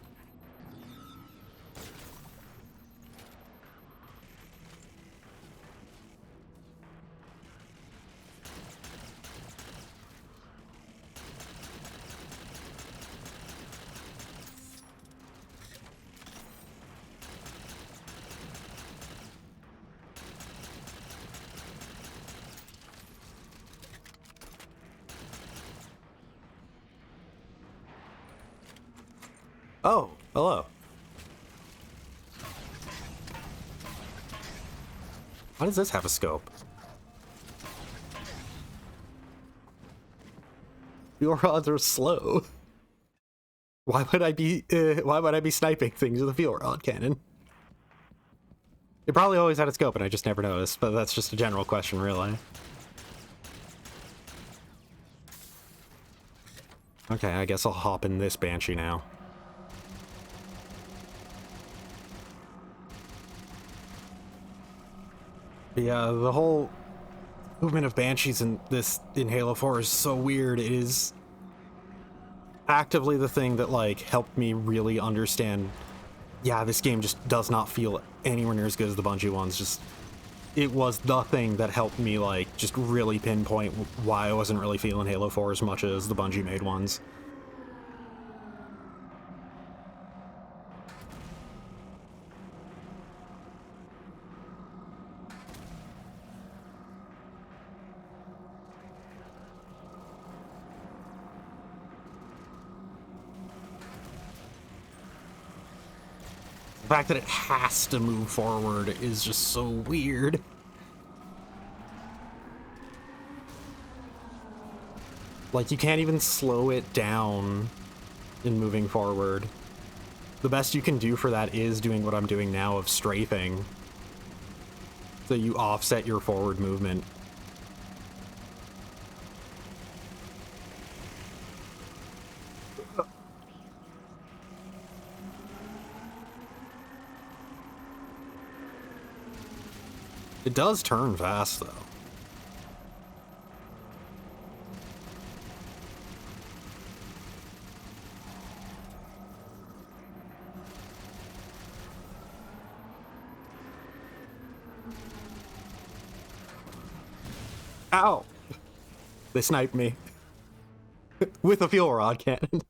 Oh, hello. Why does this have a scope? Your rods are slow. Why would I be sniping things with a fuel rod cannon? It probably always had a scope and I just never noticed, but that's just a general question, really. Okay, I guess I'll hop in this Banshee now. Yeah, the whole movement of Banshees in Halo 4 is so weird. It is actively the thing that like helped me really understand, yeah, this game just does not feel anywhere near as good as the Bungie ones. Just it was the thing that helped me like just really pinpoint why I wasn't really feeling Halo 4 as much as the Bungie made ones. The fact that it has to move forward is just so weird. Like, you can't even slow it down in moving forward. The best you can do for that is doing what I'm doing now of strafing. So you offset your forward movement. It does turn fast, though. Ow! They sniped me. With a fuel rod cannon.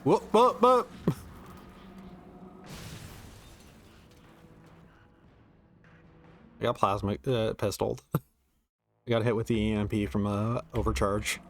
Whoop, whoop, whoop. I got plasma pistoled. I got hit with the EMP from overcharge.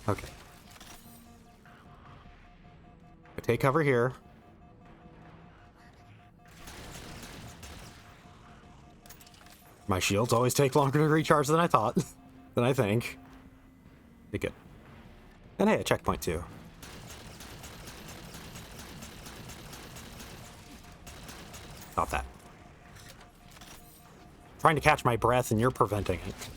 Okay. I take cover here. My shields always take longer to recharge than I thought. Than I think. Be good. And hey, a checkpoint too. Stop that. Trying to catch my breath and you're preventing it.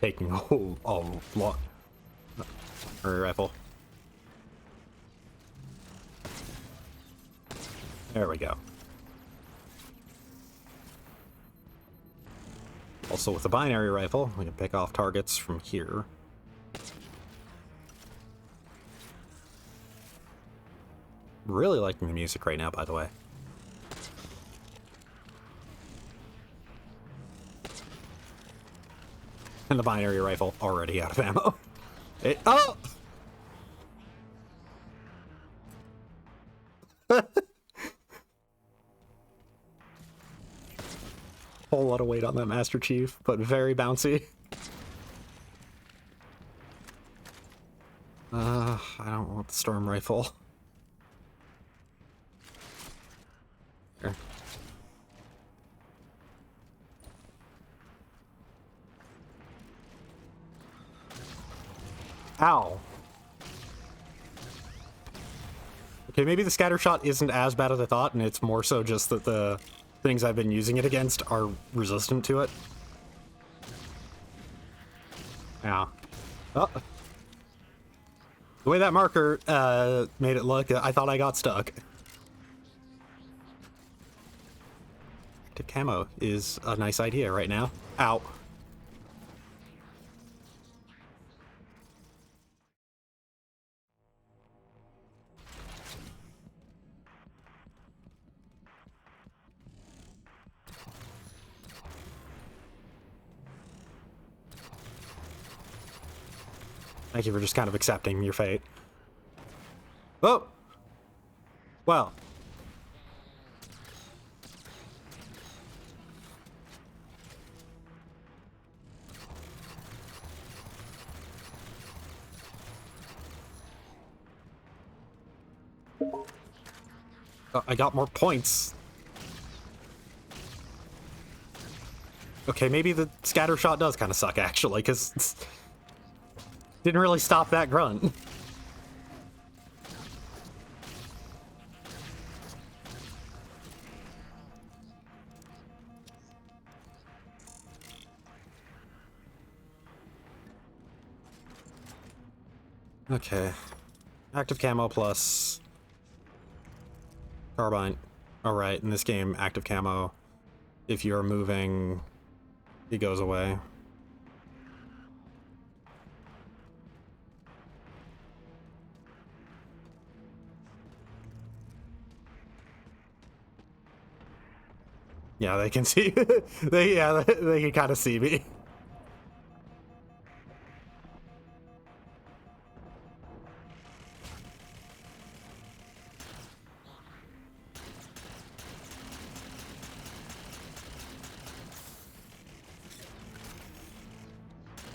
Taking a whole lot. Or rifle. There we go. Also with the binary rifle, we can pick off targets from here. Really liking the music right now, by the way. And the binary rifle already out of ammo. Oh! Whole lot of weight on that Master Chief, but very bouncy. I don't want the storm rifle. Here. Ow. Okay, maybe the scatter shot isn't as bad as I thought, and it's more so just that the things I've been using it against are resistant to it. Yeah. Oh. The way that marker made it look, I thought I got stuck. Active camo is a nice idea right now. Ow. Thank you for just kind of accepting your fate. Oh! Well. I got more points. Okay, maybe the scatter shot does kind of suck, actually, because didn't really stop that grunt. Okay. Active camo plus carbine. Alright, in this game, active camo, if you're moving, it goes away. Yeah, they can see. they can kind of see me.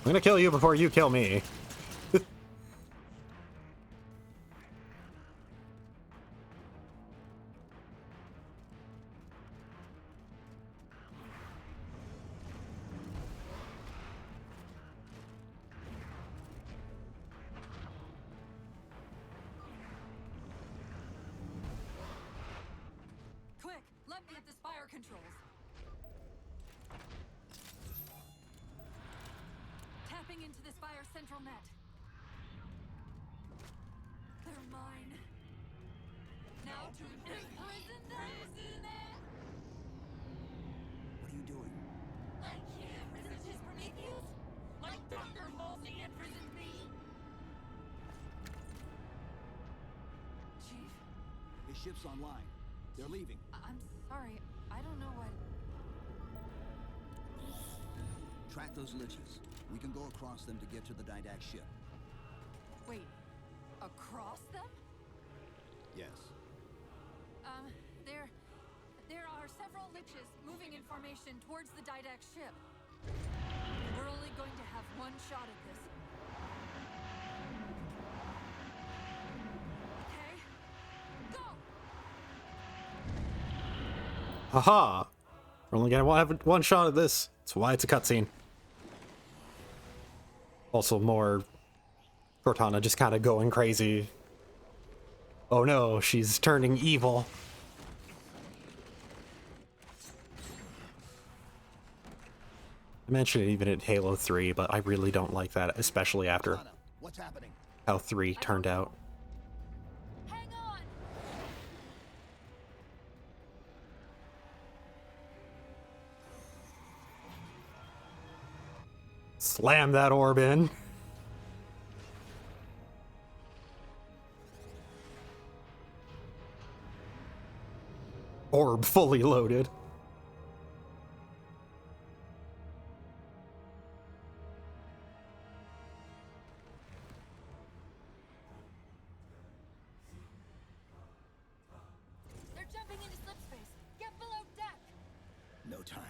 I'm gonna kill you before you kill me. Quick, let me at the spire controls. Tapping into the spire central net. They're mine. Now to imprison them. What are you doing? I can't resist his Prometheus. Like thunder molds he imprisons me. Chief, His ship's online. They're leaving. I'm sorry. I don't know what. Track those liches. We can go across them to get to the Didact ship. Wait, across them? Yes. There are several liches moving in formation towards the Didact ship. We're only going to have one shot at this. Okay, go! Haha! We're only gonna have one shot at this. That's why it's a cutscene. Also, more Cortana just kind of going crazy. Oh no, she's turning evil. I mentioned it even in Halo 3, but I really don't like that, especially after Cortana, what's happening? how 3 turned out. Hang on! Slam that orb in. Orb fully loaded. They're jumping into slip space. Get below deck! No time.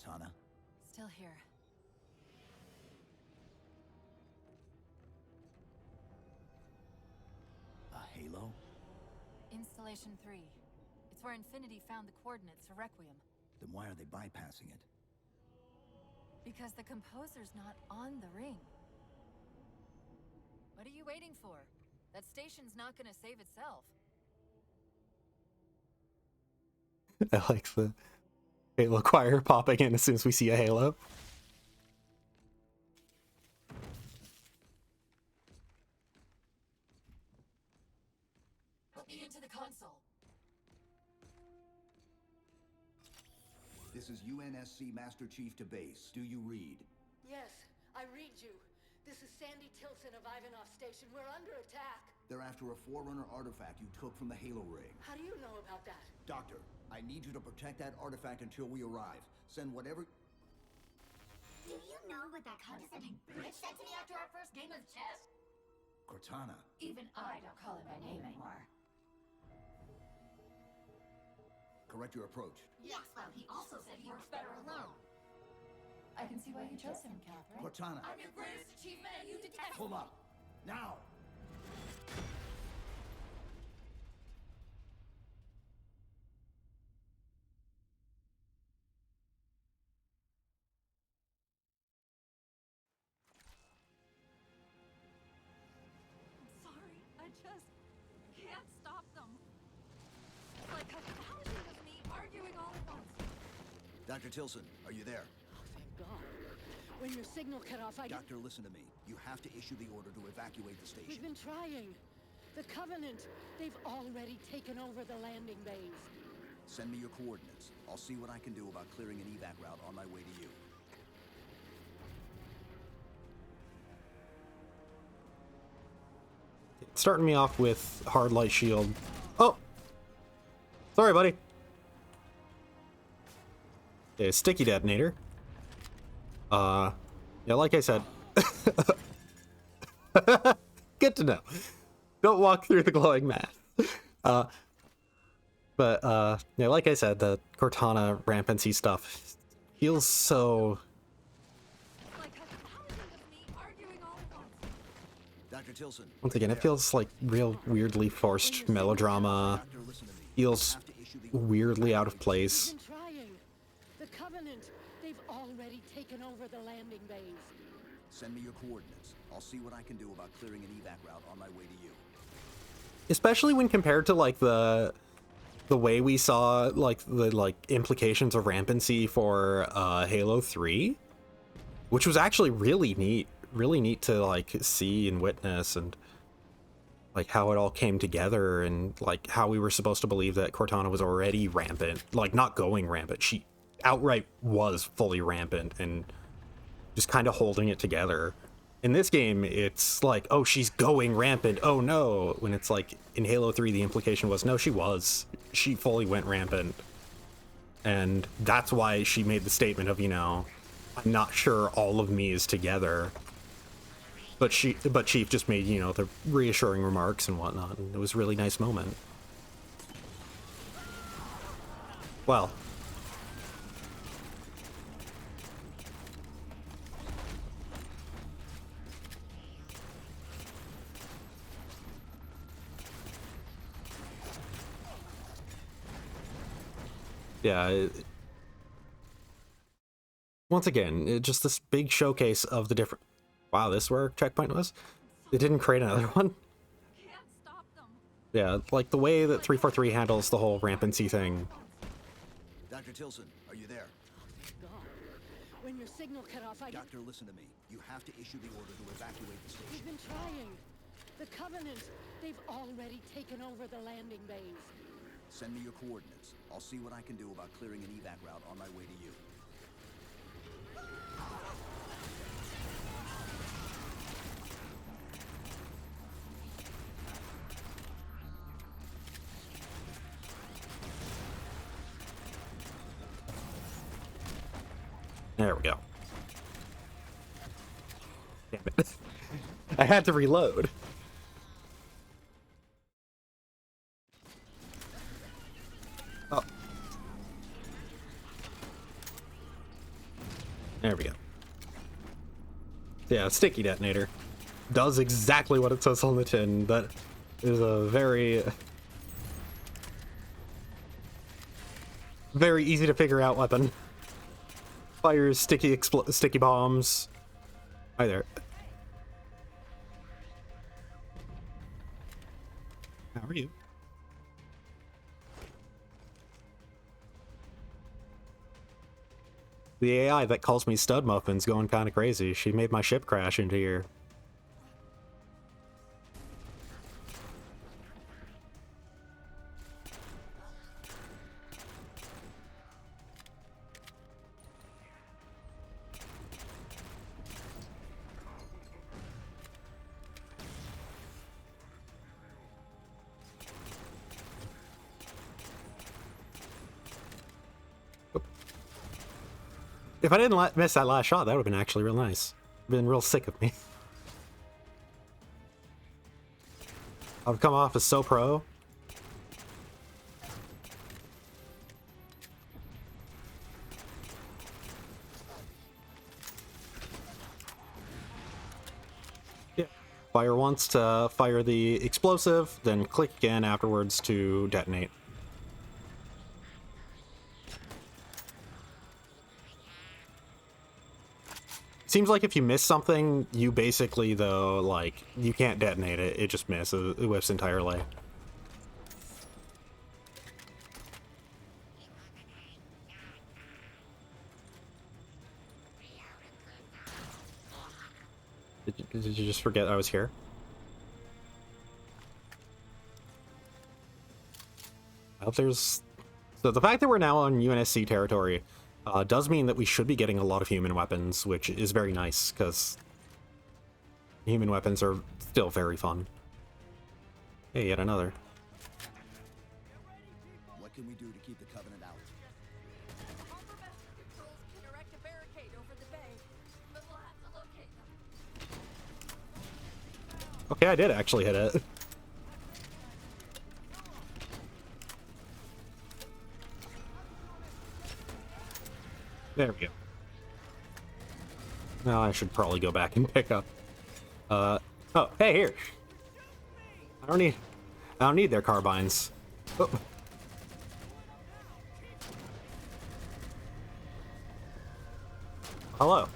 Cortana? Still here. A Halo? Installation 3. It's where Infinity found the coordinates for Requiem. Then why are they bypassing it? Because the composer's not on the ring. What are you waiting for? That station's not gonna save itself. I like the Halo choir popping in as soon as we see a Halo. Put me into the console. This is UNSC Master Chief to base. Do you read? Yes, I read you. This is Sandy Tilson of Ivanov Station. We're under attack. They're after a Forerunner artifact you took from the Halo ring. How do you know about that? Doctor, I need you to protect that artifact until we arrive. Send whatever... Do you know what that condescending bitch said to me after our first game of chess? Cortana. Even I don't call him by name anymore. Correct your approach. Yes, well, he also said he works better alone. I can see why you chose him, Catherine. Cortana, I'm your greatest achievement and you detest pull up. Now! I'm sorry. I just can't stop them. It's like a thousand of me arguing all at once. Dr. Tilson, are you there? Oh, thank God. When your signal cut off, I Doctor, listen to me. You have to issue the order to evacuate the We've station. been trying. The Covenant, they've already taken over the landing bays. Send me your coordinates. I'll see what I can do about clearing an evac route on my way to you. Starting me off with hard light shield. Oh! Sorry, buddy. Okay, sticky detonator. Yeah, like I said. Good to know. Don't walk through the glowing math. Yeah, like I said, the Cortana rampancy stuff feels so... It's like a thousand of me arguing all at once. Dr. Tilson. Once again, it feels like real weirdly forced melodrama. Doctor, listen to me. Feels You have to issue the order to weirdly out of evacuate place. We've been trying. The Covenant, they've already taken over the landing bays. Send me your coordinates. I'll see what I can do about clearing an evac route on my way to you. Especially when compared to like the way we saw like the implications of rampancy for Halo 3, which was actually really neat to like see and witness, and like how it all came together, and like how we were supposed to believe that Cortana was already rampant, like not going rampant. She outright was fully rampant and just kind of holding it together. In this game, it's like, oh, she's going rampant. Oh no. When it's like in Halo 3, the implication was, no, she fully went rampant. And that's why she made the statement of, you know, I'm not sure all of me is together. But Chief just made, you know, the reassuring remarks and whatnot. And it was a really nice moment. Well. Yeah. Once again, just this big showcase of the different... Wow, this is where checkpoint was? It didn't create another one? Can't stop them. Yeah, like the way that 343 handles the whole rampancy thing. Dr. Tilson, are you there? Thank God. When your signal cut off, Doctor, listen to me. You have to issue the order to evacuate the We've station. been trying. The Covenant, they've already taken over the landing bays. Send me your coordinates. I'll see what I can do about clearing an evac route on my way to you. There we go. Damn it. I had to reload. Oh. Yeah, sticky detonator. Does exactly what it says on the tin. That is a very easy to figure out weapon. Fires sticky bombs. Hi there. How are you? The AI that calls me Stud Muffin's going kind of crazy. She made my ship crash into here. If I didn't miss that last shot, that would have been actually real nice. Been real sick of me. I've come off as so pro. Yeah. Fire once to fire the explosive, then click again afterwards to detonate. Seems like if you miss something, you basically, though, like, you can't detonate it. It just misses. It whiffs entirely. Did you just forget I was here? I hope there's... So the fact that we're now on UNSC territory does mean that we should be getting a lot of human weapons, which is very nice, because human weapons are still very fun. Hey, yet another. What can we do to keep the Covenant out? Harbor master controls can erect a barricade over the bay, but we'll have to locate them. Okay, I did actually hit it. There we go. Now I should probably go back and pick up. Oh, hey, here. I don't need their carbines. Oh. Hello.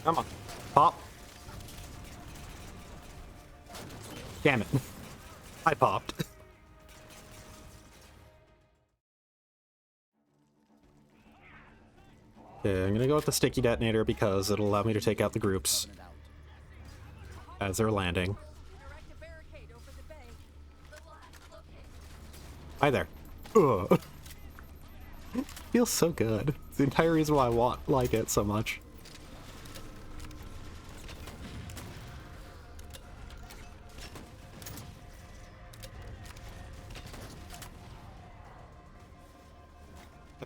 Come on. Pop. Damn it. I popped. Okay, I'm gonna go with the sticky detonator because it'll allow me to take out the groups as they're landing. Erect a barricade over the bay, but we'll have to locate them. Hi there. Ugh. Feels so good. It's the entire reason why I like it so much.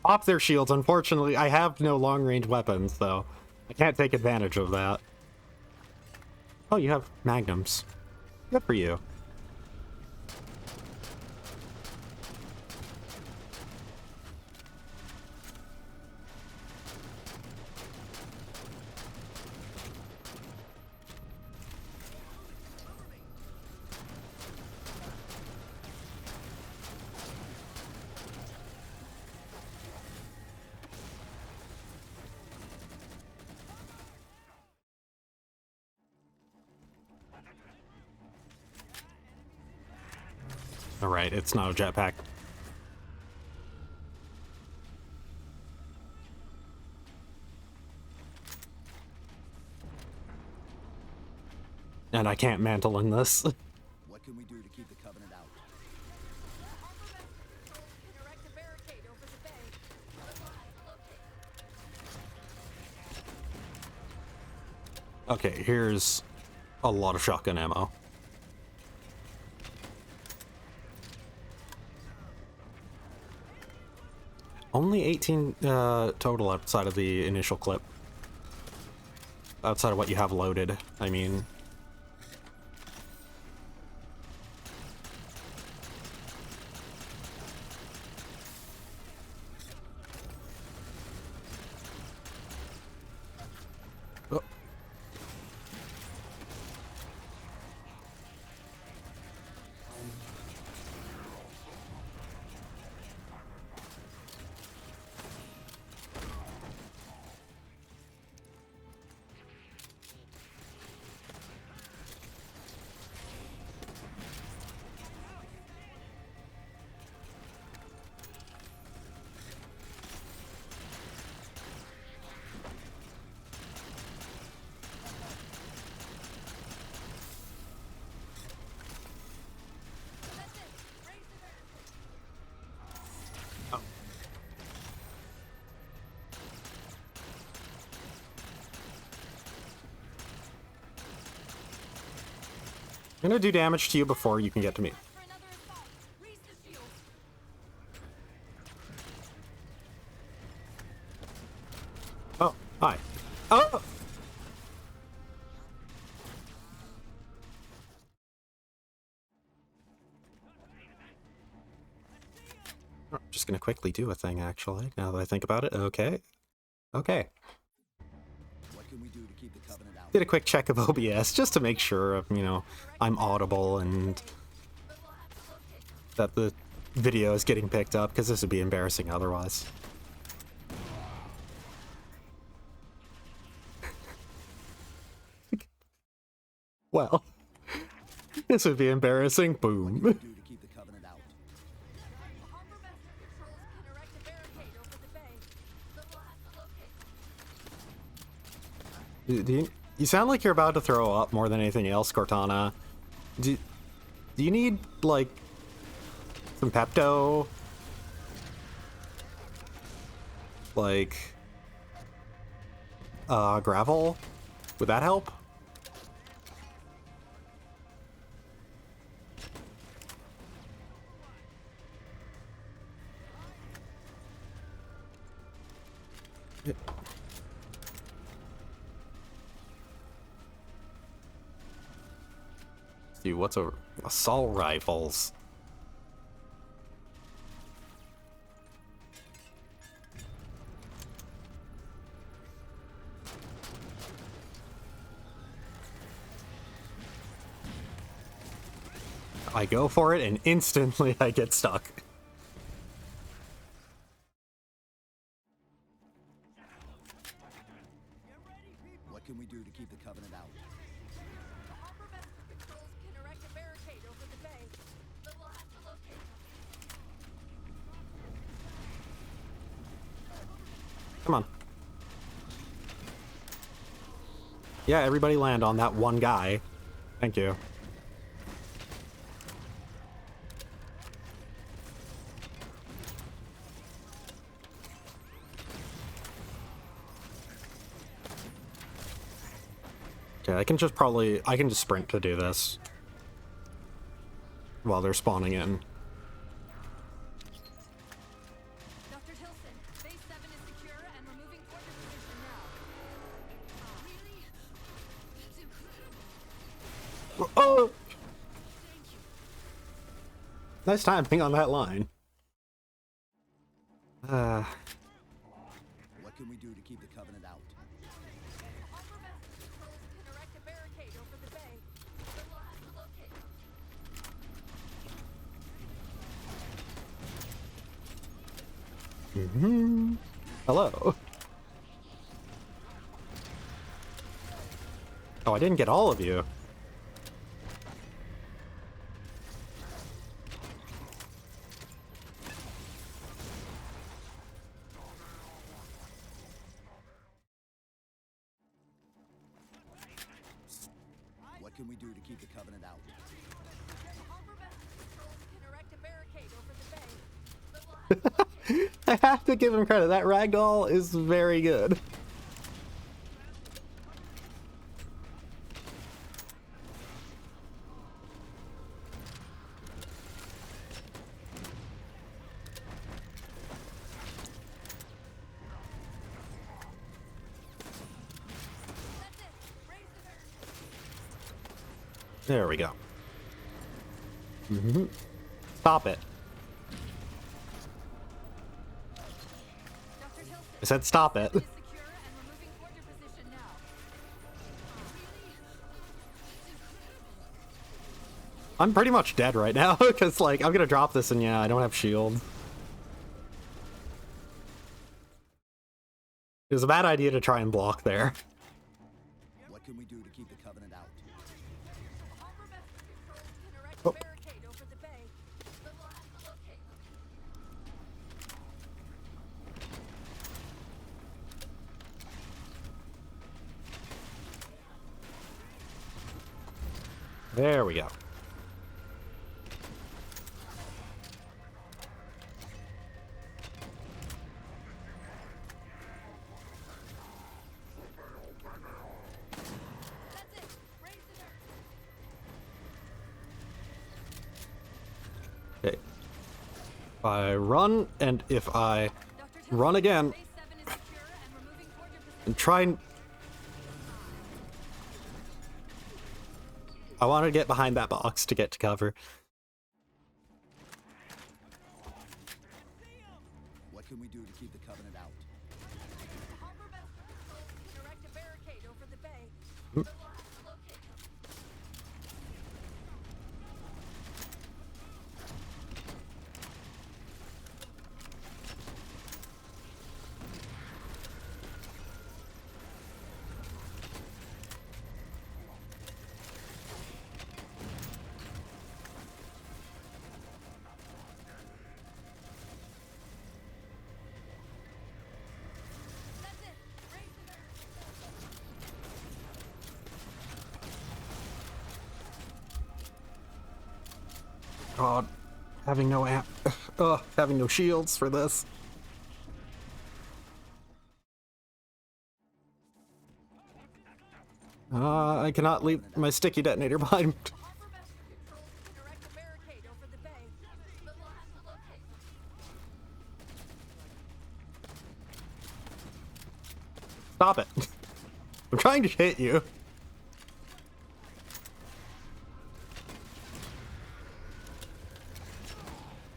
Pop their shields. Unfortunately, I have no long-range weapons, so I can't take advantage of that. Oh, you have magnums. Good for you. Alright, it's not a jetpack. And I can't mantle in this. What can we do to keep the Covenant out? Harbor master controls can erect a barricade over the bay, but we'll have to locate them. Okay, here's a lot of shotgun ammo. Only 18 total outside of the initial clip. Outside of what you have loaded, I mean. Oh. I'm gonna do damage to you before you can get to me. For another assault. Raise the shield. Oh, hi. Oh! I'm just gonna quickly do a thing, actually, now that I think about it. Okay. Okay. What can we do to keep the Covenant out? Did a quick check of OBS just to make sure, you know, I'm audible and that the video is getting picked up, because this would be embarrassing otherwise. Well, this would be embarrassing. Boom. Do to keep the Covenant out. Harbor master patrols can erect a barricade over the bay, but we'll have to locate. You sound like you're about to throw up more than anything else, Cortana. Do you need, like, some Pepto? Like, gravel? Would that help? See, what's a assault rifles? I go for it and instantly I get stuck. What can we do to keep the Covenant out? Harbor master patrols can erect a barricade over the bay, but we'll have to locate. Come on. Yeah, everybody land on that one guy. Thank you. Okay, I can just sprint to do this while they're spawning in. Dr. Tilson, base 7 is secure and we're moving toward your position now. Really? That's incredible. Oh! Thank you. Nice timing on that line. What can we do to keep the Covenant out? Harbor master patrols can erect a barricade over the bay, but we'll have to locate. Hello. Oh, I didn't get all of you. What can we do to keep the Covenant out? Harbor master patrols can erect a barricade over the bay, but we'll have to locate. I have to give him credit. That ragdoll is very good. There we go. Stop it. Dr. Tilson, I said stop it. is secure and removing toward your position now. I'm pretty much dead right now, because, like, I'm gonna drop this and yeah, I don't have shield. It was a bad idea to try and block there. What can we do to keep the Covenant out? Harbor vessel controls can erect Oh. a barricade over the bay, but we'll have to locate them. There we go. That's it. Raise the Okay. If I run, and if I Dr. Tilson, run again, Base 7 is secure and removing toward your position. and try and... I want to get behind that box to get to cover. What can we do to keep the Covenant out? Harbor vessel controls can erect a barricade over the bay, but we'll have to locate them. That's it. Raise the God, having no having no shields for this. I cannot leave my sticky detonator behind. harbor vessel controls can erect a barricade over the bay, but we'll have to locate them. Stop it. I'm trying to hit you.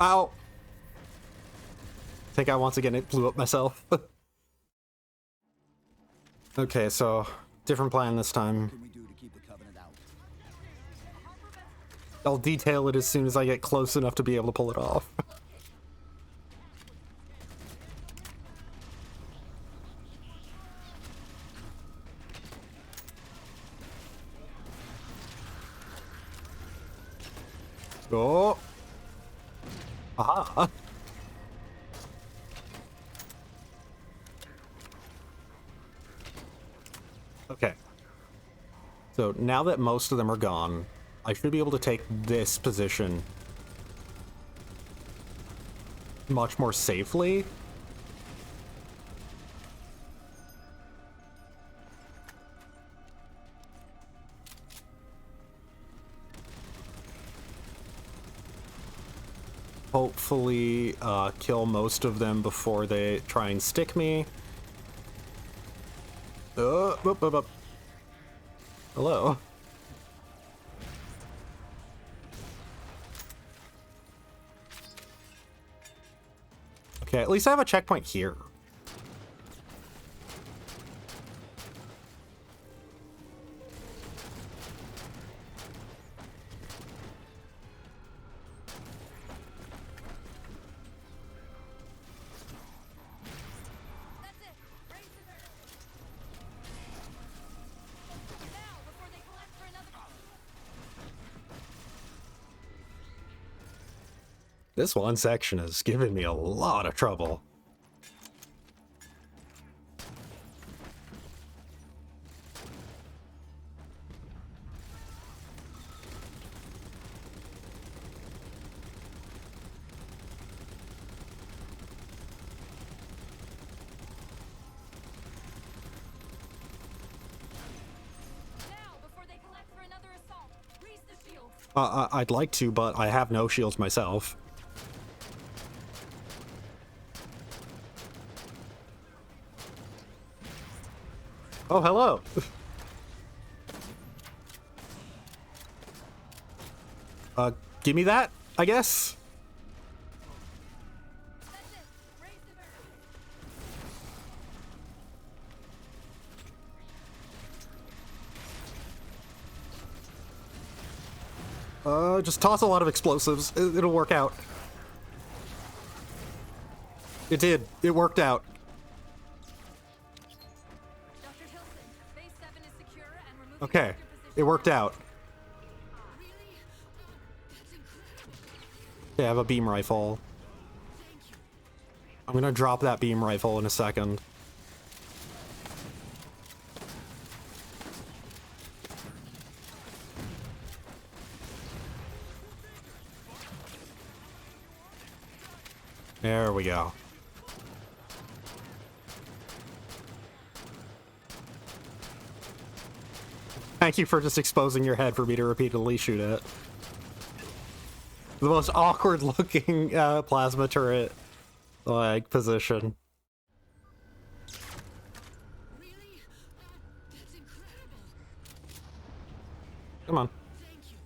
Ow. I think I once again it blew up myself. Okay, so different plan this time. What can we do to keep the Covenant out? I'll detail it as soon as I get close enough to be able to pull it off. Oh. Aha. Okay. So now that most of them are gone, I should be able to take this position much more safely. Hopefully, kill most of them before they try and stick me. Whoop, whoop, whoop. Hello. Okay, at least I have a checkpoint here. That's it. Raise the barricade. Now, before they collect for another. This one section has given me a lot of trouble. Now, before they collect for another assault, raise the shields. I'd like to, but I have no shields myself. Oh, hello. Give me that, I guess. Just toss a lot of explosives. It'll work out. It did. It worked out. Dr. Hilson, base 7 is secure and removing Okay. sector position. It worked out. Really? That's incredible. Okay, I have a beam rifle. Thank you. I'm gonna drop that beam rifle in a second. There we go. Thank you for just exposing your head for me to repeatedly shoot it. The most awkward looking plasma turret like position. Really? That's incredible. Come on. Thank you.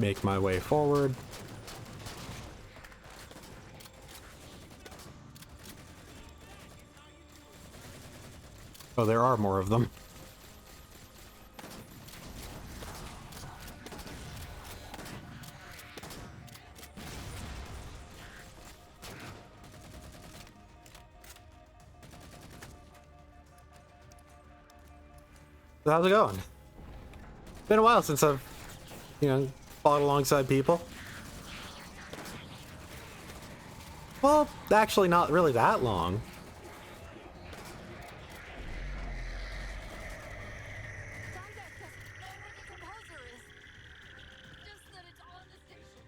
Make my way forward. Oh, there are more of them. So how's it going? Been a while since I've, fought alongside people. Well, actually not really that long. Didek doesn't know where the composer is. Just that it's on the station.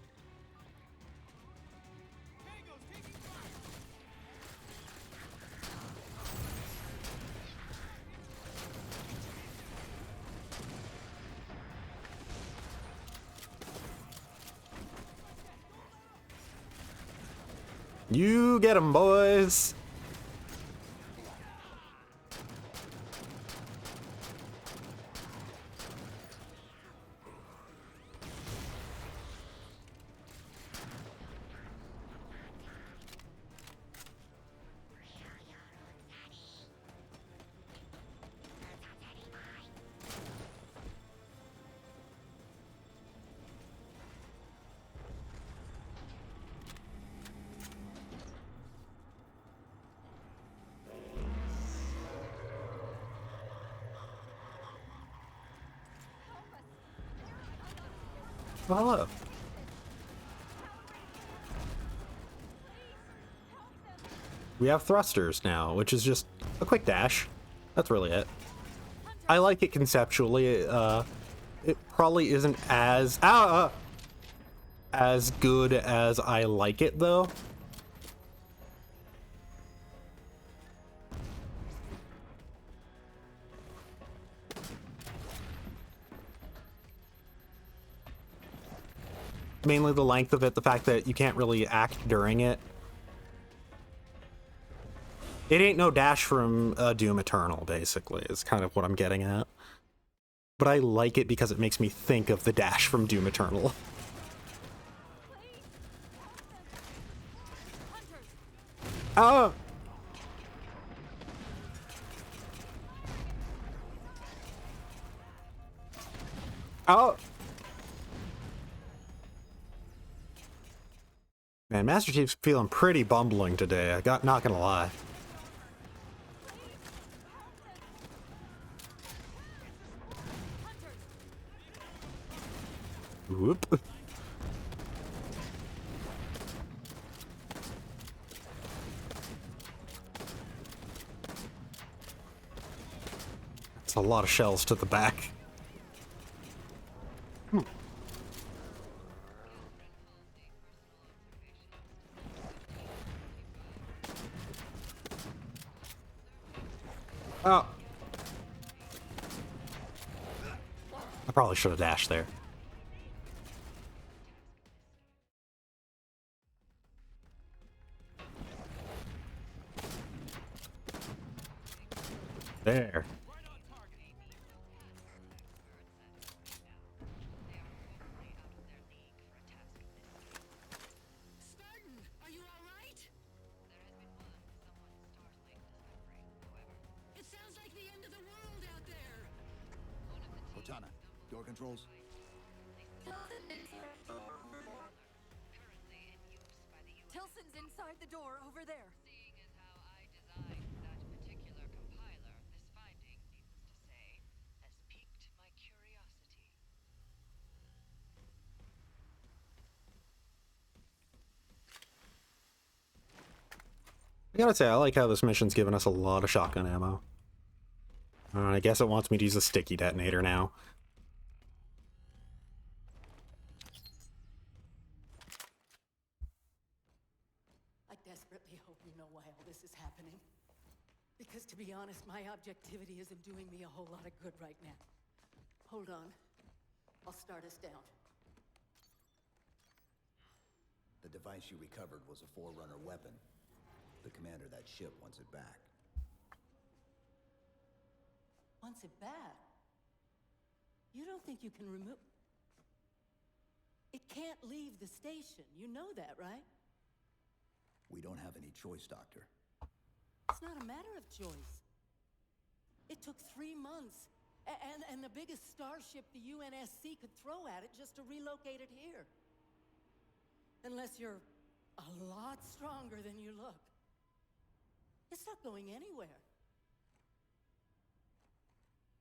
You get 'em, boys. Well, hello. We have thrusters now, which is just a quick dash. That's really it. I like it conceptually. It probably isn't as good as I like it, though. Mainly the length of it, the fact that you can't really act during it. It ain't no dash from Doom Eternal, basically, is kind of what I'm getting at. But I like it because it makes me think of the dash from Doom Eternal. Oh! Oh! Man, Master Chief's feeling pretty bumbling today, not gonna lie. Whoop. That's a lot of shells to the back. Oh. I probably should have dashed there. There. Spartan, are you all right? It sounds like the end of the world out there. Cortana, door controls. Tilson's inside the door over there. Seeing as how I designed that particular compiler, this finding, needless to say, has piqued my curiosity. I gotta say, I like how this mission's given us a lot of shotgun ammo. I guess it wants me to use a sticky detonator now. I desperately hope you know why all this is happening. Because to be honest, my objectivity isn't doing me a whole lot of good right now. Hold on. I'll start us down. The device you recovered was a Forerunner weapon. The commander of that ship wants it back. Wants it back? You don't think you can remove... It can't leave the station. You know that, right? We don't have any choice, Doctor. It's not a matter of choice. It took 3 months. And the biggest starship the UNSC could throw at it just to relocate it here. Unless you're a lot stronger than you look. It's not going anywhere.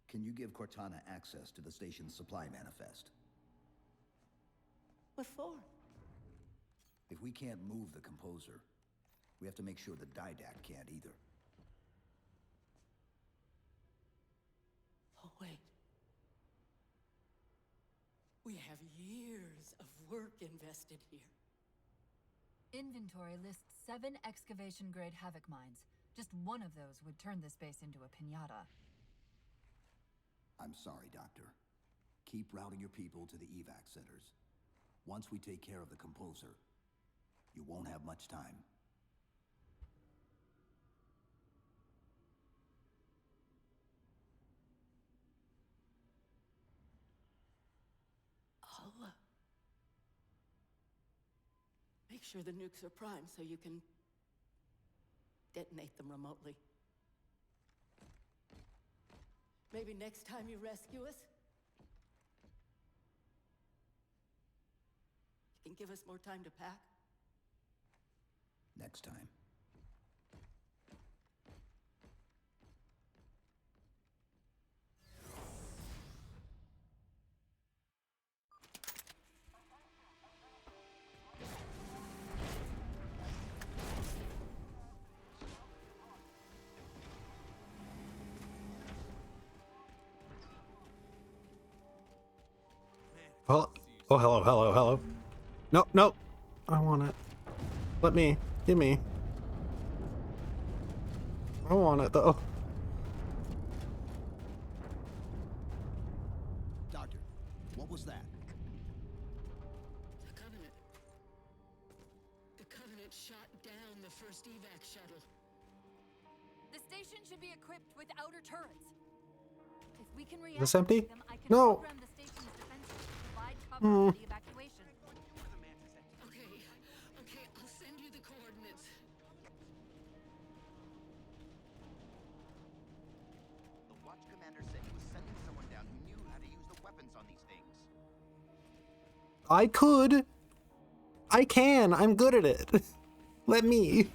Can you give Cortana access to the station's supply manifest? What for? If we can't move the composer, we have to make sure the Didact can't either. Oh, wait. We have years of work invested here. Inventory lists 7 excavation-grade Havoc mines. Just one of those would turn this base into a piñata. I'm sorry, Doctor. Keep routing your people to the evac centers. Once we take care of the composer, you won't have much time. I'll, make sure the nukes are primed so you can detonate them remotely. Maybe next time you rescue us, you can give us more time to pack. Next time. Oh, hello. No. I want it. Let me. Give me. I want it, though. Doctor, what was that? The Covenant. The Covenant shot down the first evac shuttle. The station should be equipped with outer turrets. If we can Is this empty? them, I can No. program the station's defenses to provide cover for the evacuation. Okay, I'll send you the coordinates. The Watch Commander said he was sending someone down who knew how to use the weapons on these things. I could. I can. I'm good at it. Let me.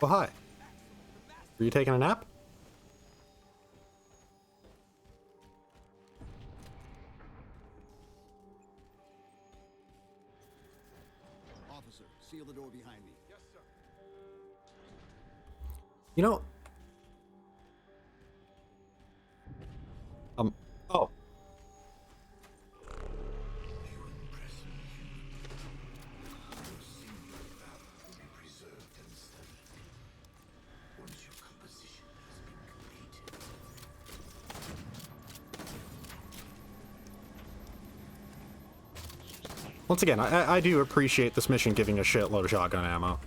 Well, hi. Were you taking a nap? Officer, seal the door behind me. Yes, sir. You know. Oh. Once again, I do appreciate this mission giving a shitload of shotgun ammo.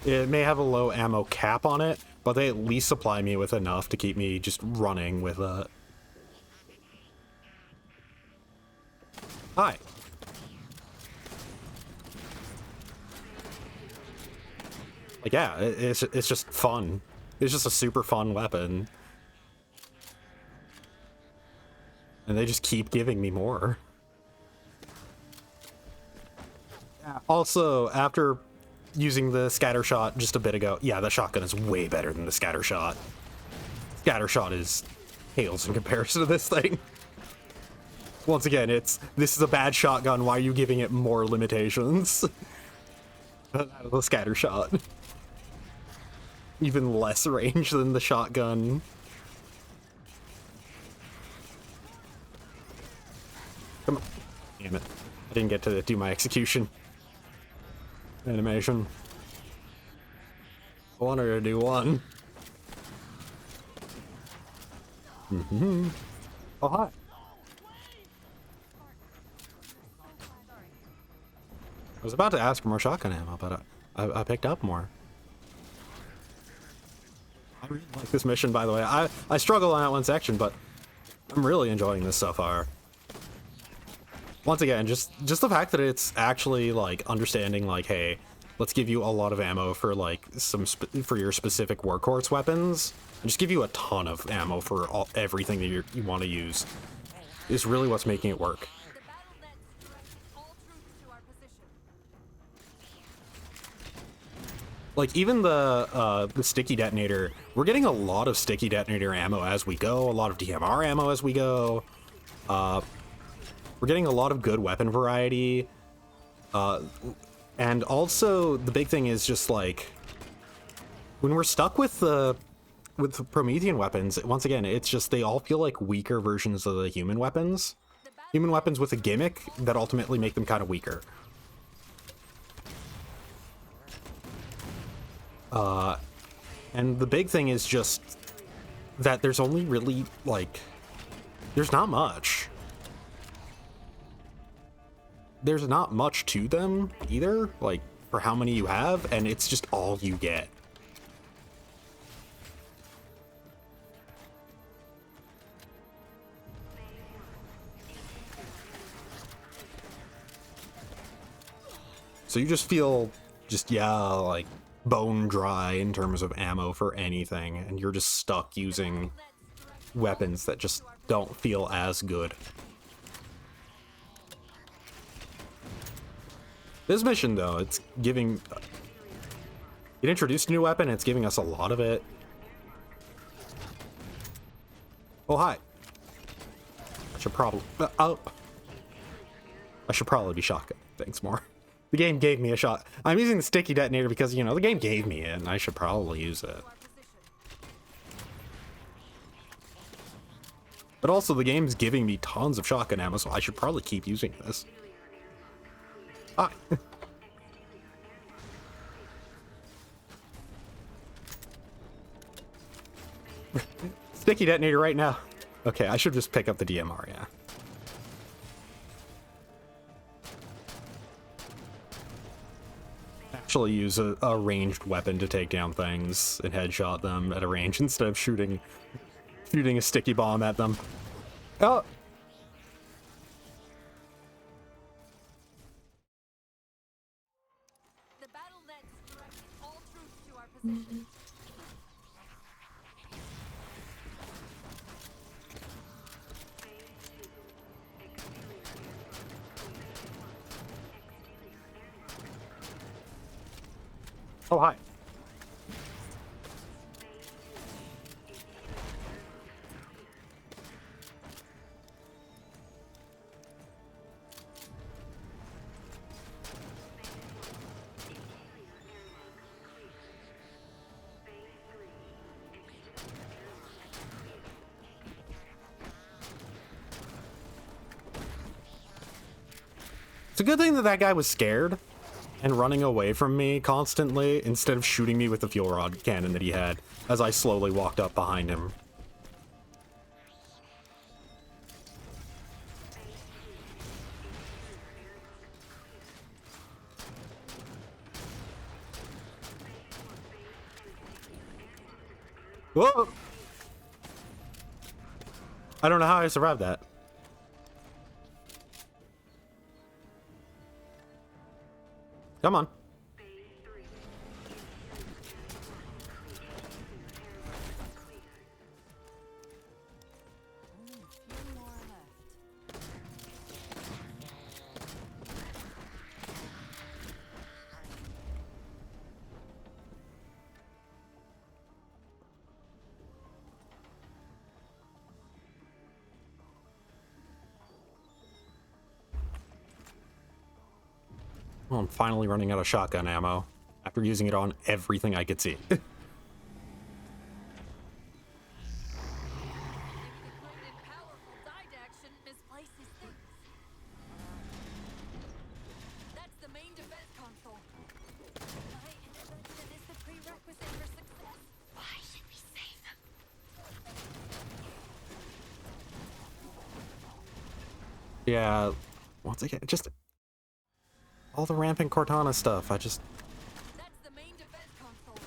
It may have a low ammo cap on it, but they at least supply me with enough to keep me just running with it. Hi. Like, yeah, it's just fun. It's just a super fun weapon. And they just keep giving me more. Also, after using the scatter shot just a bit ago, yeah, the shotgun is way better than the scatter shot. Scatter shot is pales in comparison to this thing. Once again, this is a bad shotgun, why are you giving it more limitations? The scatter shot. Even less range than the shotgun. Come on. Damn it. I didn't get to do my execution animation. I wanted to do one. Oh, hi. I was about to ask for more shotgun ammo, but I picked up more. I really like this mission, by the way. I struggle on that one section, but I'm really enjoying this so far. Once again, just the fact that it's actually like understanding, like, hey, let's give you a lot of ammo for like for your specific workhorse weapons, and just give you a ton of ammo for everything that you want to use, is really what's making it work. Like, even the sticky detonator, we're getting a lot of sticky detonator ammo as we go, a lot of DMR ammo as we go. We're getting a lot of good weapon variety. And also, the big thing is just, like, when we're stuck with the Promethean weapons, once again, it's just they all feel like weaker versions of the human weapons. Human weapons with a gimmick that ultimately make them kind of weaker. And the big thing is just that there's only really, like, there's not much. There's not much to them either, like, for how many you have, and it's just all you get. So you just feel like bone dry in terms of ammo for anything, and you're just stuck using weapons that just don't feel as good. This mission, though, it introduced a new weapon, and it's giving us a lot of it. Oh, hi. I should probably be shotgun. Thanks more. The game gave me a shot. I'm using the sticky detonator because, you know, the game gave me it, and I should probably use it. But also, the game's giving me tons of shotgun ammo, so I should probably keep using this. Hi. Sticky detonator right now. Okay, I should just pick up the DMR, yeah. Actually use a ranged weapon to take down things and headshot them at a range instead of shooting a sticky bomb at them. Oh! The battle nets directed all troops to our position. Oh, hi. It's a good thing that that guy was scared and running away from me constantly instead of shooting me with the fuel rod cannon that he had as I slowly walked up behind him. Whoa! I don't know how I survived that. Come on. Only a few more left. Well, I'm finally running out of shotgun ammo after using it on everything I could see. If the kind and powerful Didac shouldn't misplace his things. That's the main defense console. My intervention is the prerequisite for success. Why should we save them? Yeah, once again, just all the rampant Cortana stuff. That's the main defense console.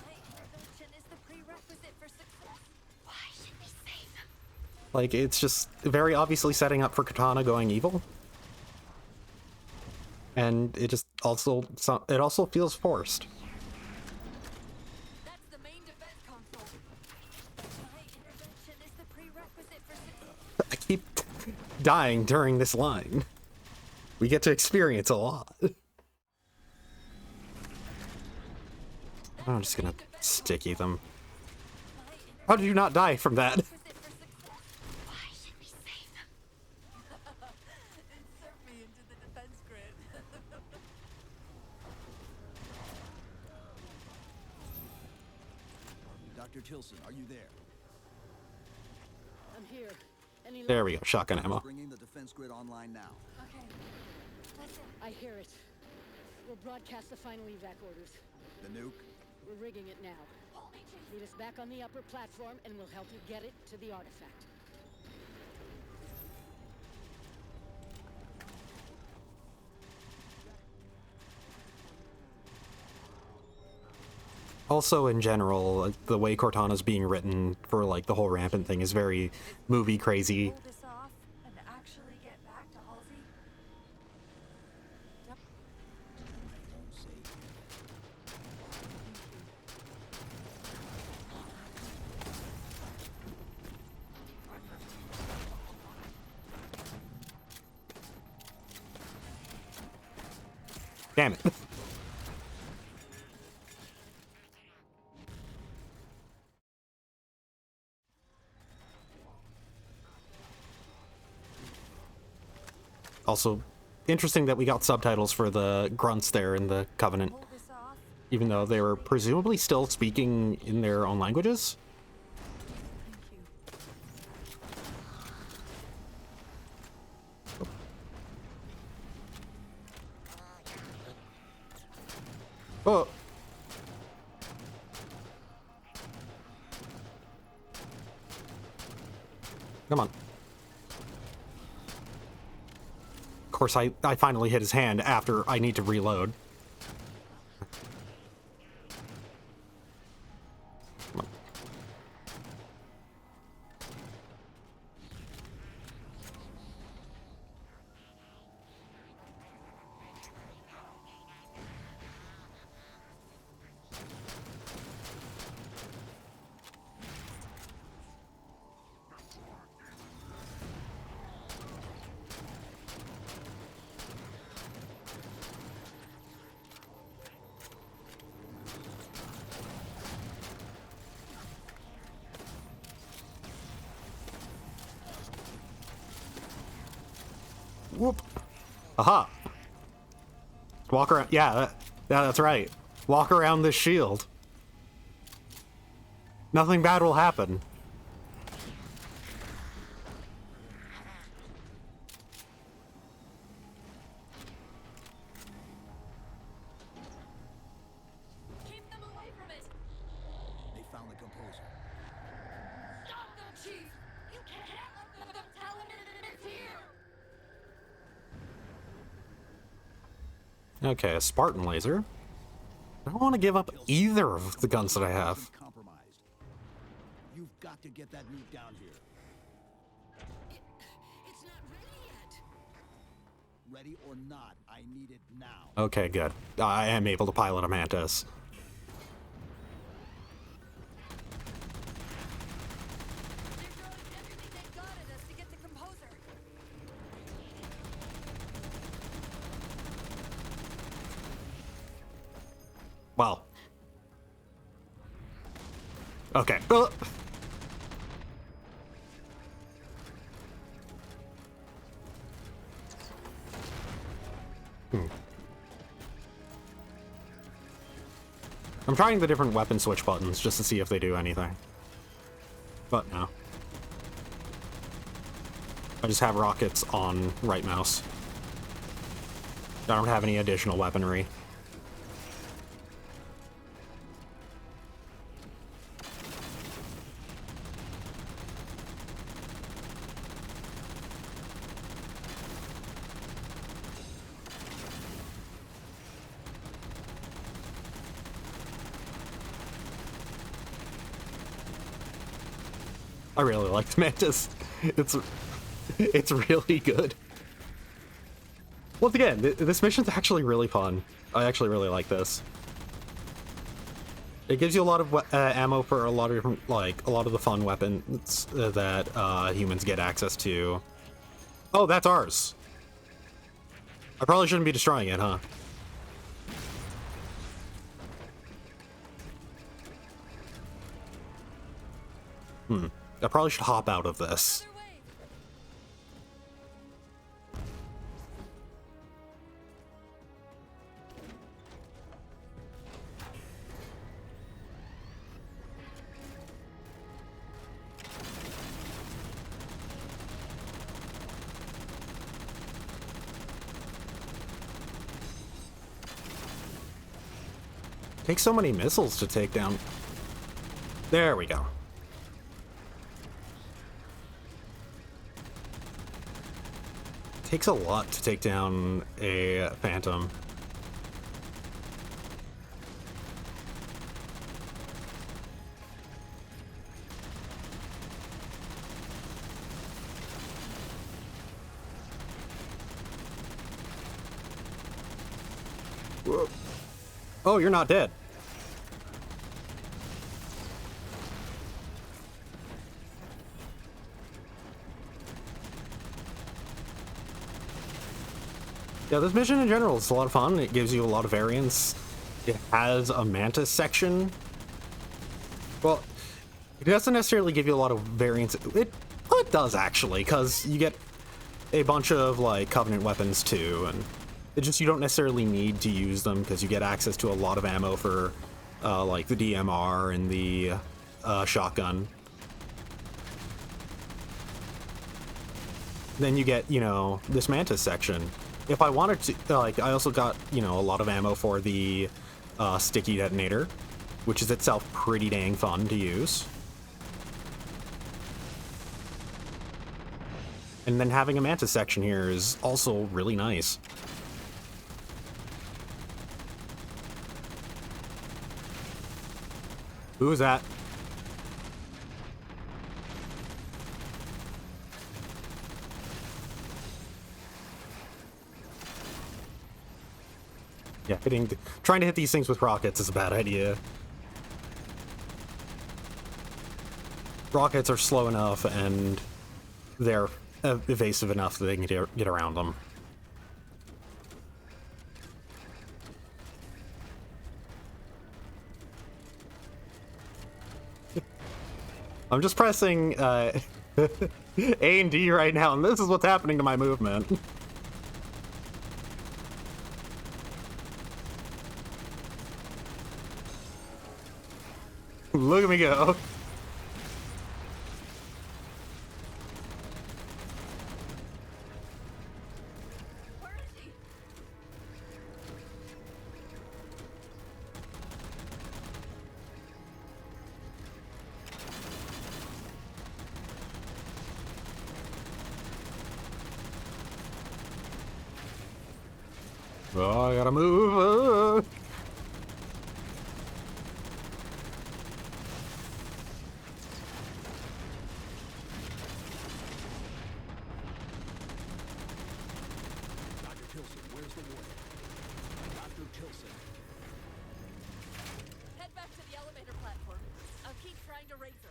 My intervention is the prerequisite for success. Why should we save them? Like, it's just very obviously setting up for Cortana going evil. And it just also, it also feels forced. That's the main defense console. My intervention is the prerequisite for success. I keep dying during this line. We get to experience a lot. I'm just gonna sticky them. How did you not die from that? Why should we save them? Insert me into the defense grid. Dr. Tilson, are you there? I'm here. Any There we go, shotgun ammo. Bringing the defense grid online now. Okay. That's it. I hear it. We'll broadcast the final evac orders. The nuke? We're rigging it now. Meet us back on the upper platform, and we'll help you get it to the artifact. Also, in general, like, the way Cortana's being written for like the whole rampant thing is very movie crazy. Pull this off and actually get back to Halsey. Yep. Damn it. Also, interesting that we got subtitles for the grunts there in the Covenant, Pull this off. even though they were presumably still speaking in their own languages. Thank you. Oh. Come on. Of course, I finally hit his hand after I need to reload. Come on. Whoop. Aha. Walk around. Yeah, that's right. Walk around this shield. Nothing bad will happen. Keep them away from it. They found the composer. Stop them, Chief. You can't let them tell him it's here. Okay, a Spartan laser. I don't want to give up either of the guns that I have. Compromised. You've got to get that meat down here. It's not ready yet. Ready or not, I need it now. Okay, good. I am able to pilot a Mantis. They're throwing everything they've got at us to get the composer. Well. Okay. I'm trying the different weapon switch buttons just to see if they do anything. But no. I just have rockets on right mouse. I don't have any additional weaponry. I really like the Mantis. It's really good. Once again, this mission's actually really fun. I actually really like this. It gives you a lot of ammo for a lot of different, like, a lot of the fun weapons that humans get access to. Oh, that's ours. I probably shouldn't be destroying it, huh? I probably should hop out of this. Other way. Takes so many missiles to take down. There we go. Takes a lot to take down a Phantom. Whoa. Oh, you're not dead. Yeah, this mission in general is a lot of fun. It gives you a lot of variance. It has a Mantis section. Well, it doesn't necessarily give you a lot of variance. It does actually, because you get a bunch of like Covenant weapons too, and it just you don't necessarily need to use them because you get access to a lot of ammo for like the DMR and the shotgun. Then you get, you know, this Mantis section. If I wanted to, like, I also got, you know, a lot of ammo for the sticky detonator, which is itself pretty dang fun to use. And then having a Mantis section here is also really nice. Who is that? Yeah, trying to hit these things with rockets is a bad idea. Rockets are slow enough and they're evasive enough that they can get around them. I'm just pressing A and D right now, and this is what's happening to my movement. Look at me go. Where is he? Oh, I gotta move. the warning. Dr. Tilson. Head back to the elevator platform. I'll keep trying to raise her.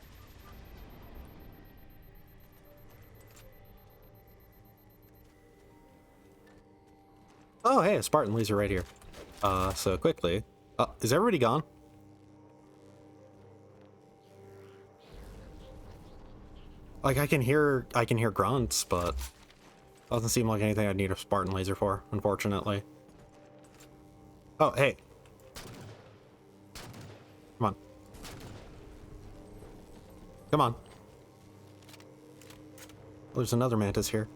Oh, hey, a Spartan laser right here. So quickly. Is everybody gone? Like, I can hear grunts, but doesn't seem like anything I'd need a Spartan laser for, unfortunately. Oh, hey. Come on. Come on. Oh, there's another mantis here.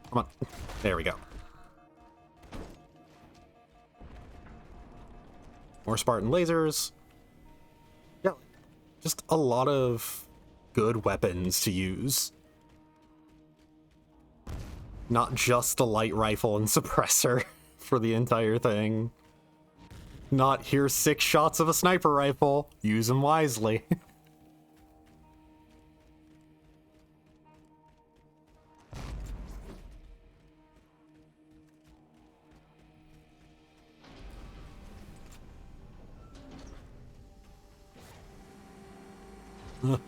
Come on. There we go. More Spartan lasers. Yeah. Just a lot of good weapons to use. Not just the light rifle and suppressor for the entire thing. Not here's 6 shots of a sniper rifle. Use them wisely. The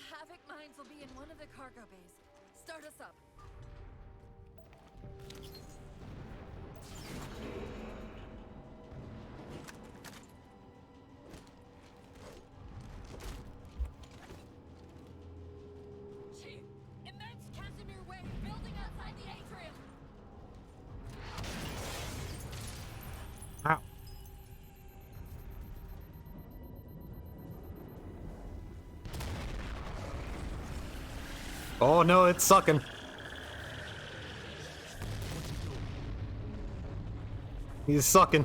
Havoc mines will be in one of the cargo bays. Start us up. Chief, immense Casimir wave building outside the atrium. Ow. Oh no, it's sucking. He's sucking.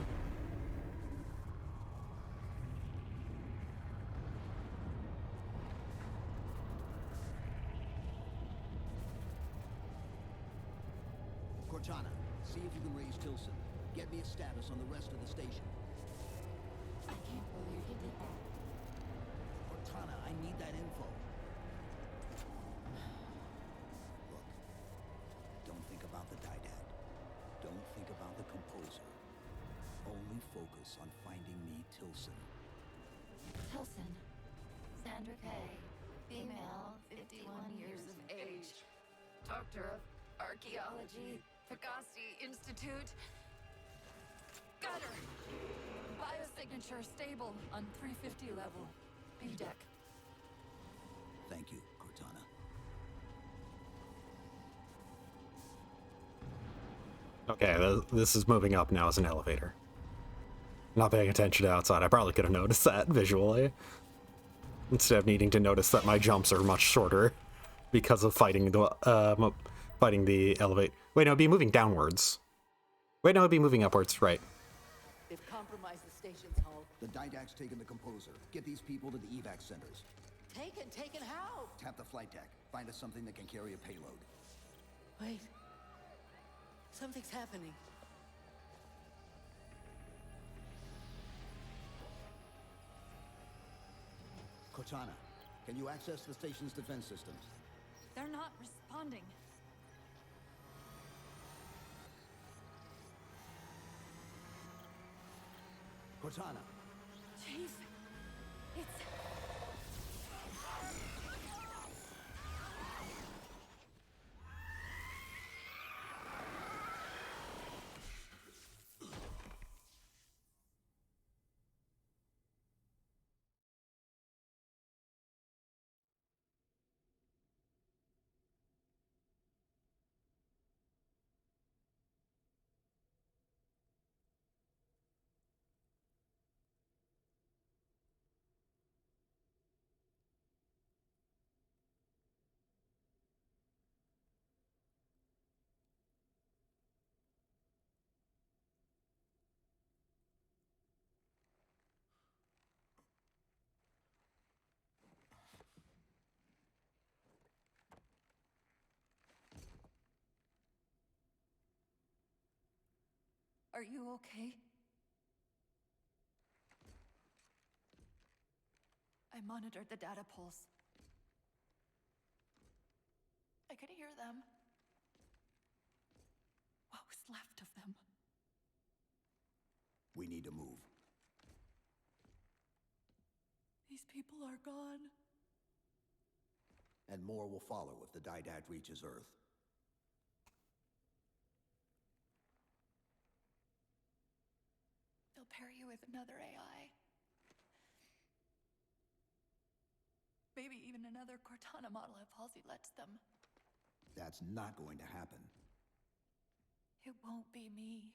Cortana, see if you can raise Tilson. Get me a status on the rest of the station. I can't believe you did that. Cortana, I need that info. Look, don't think about the Didact. Don't think about the Composer. Only focus on finding me Tilson. Tilson. Sandra Kay. Female, 51 years of age. Doctor of Archaeology. Pegasi Institute. Got her. Biosignature stable on 350 level. B deck. Thank you, Cortana. Okay, this is moving up now as an elevator. Not paying attention to outside. I probably could have noticed that visually. Instead of needing to notice that my jumps are much shorter because of fighting the elevate. Wait, no, it'd be moving downwards. Wait, no, it'd be moving upwards, right. They've compromised the station's hull. The Didact's taken the Composer. Get these people to the evac centers. Taken how? Tap the flight deck. Find us something that can carry a payload. Wait. Something's happening. Cortana, can you access the station's defense systems? They're not responding. Cortana, Chief, it's... Are you okay? I monitored the data pulse. I could hear them. What was left of them? We need to move. These people are gone. And more will follow if the Didad reaches Earth. They'll pair you with another AI. Maybe even another Cortana model if Halsey lets them. That's not going to happen. It won't be me.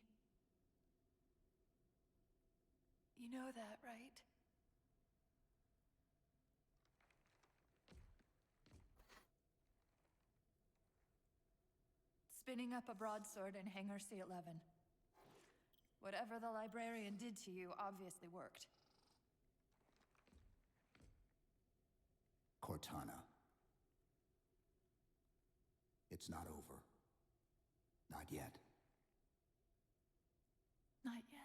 You know that, right? Spinning up a broadsword in Hangar C-11. Whatever the librarian did to you obviously worked. Cortana. It's not over. Not yet. Not yet.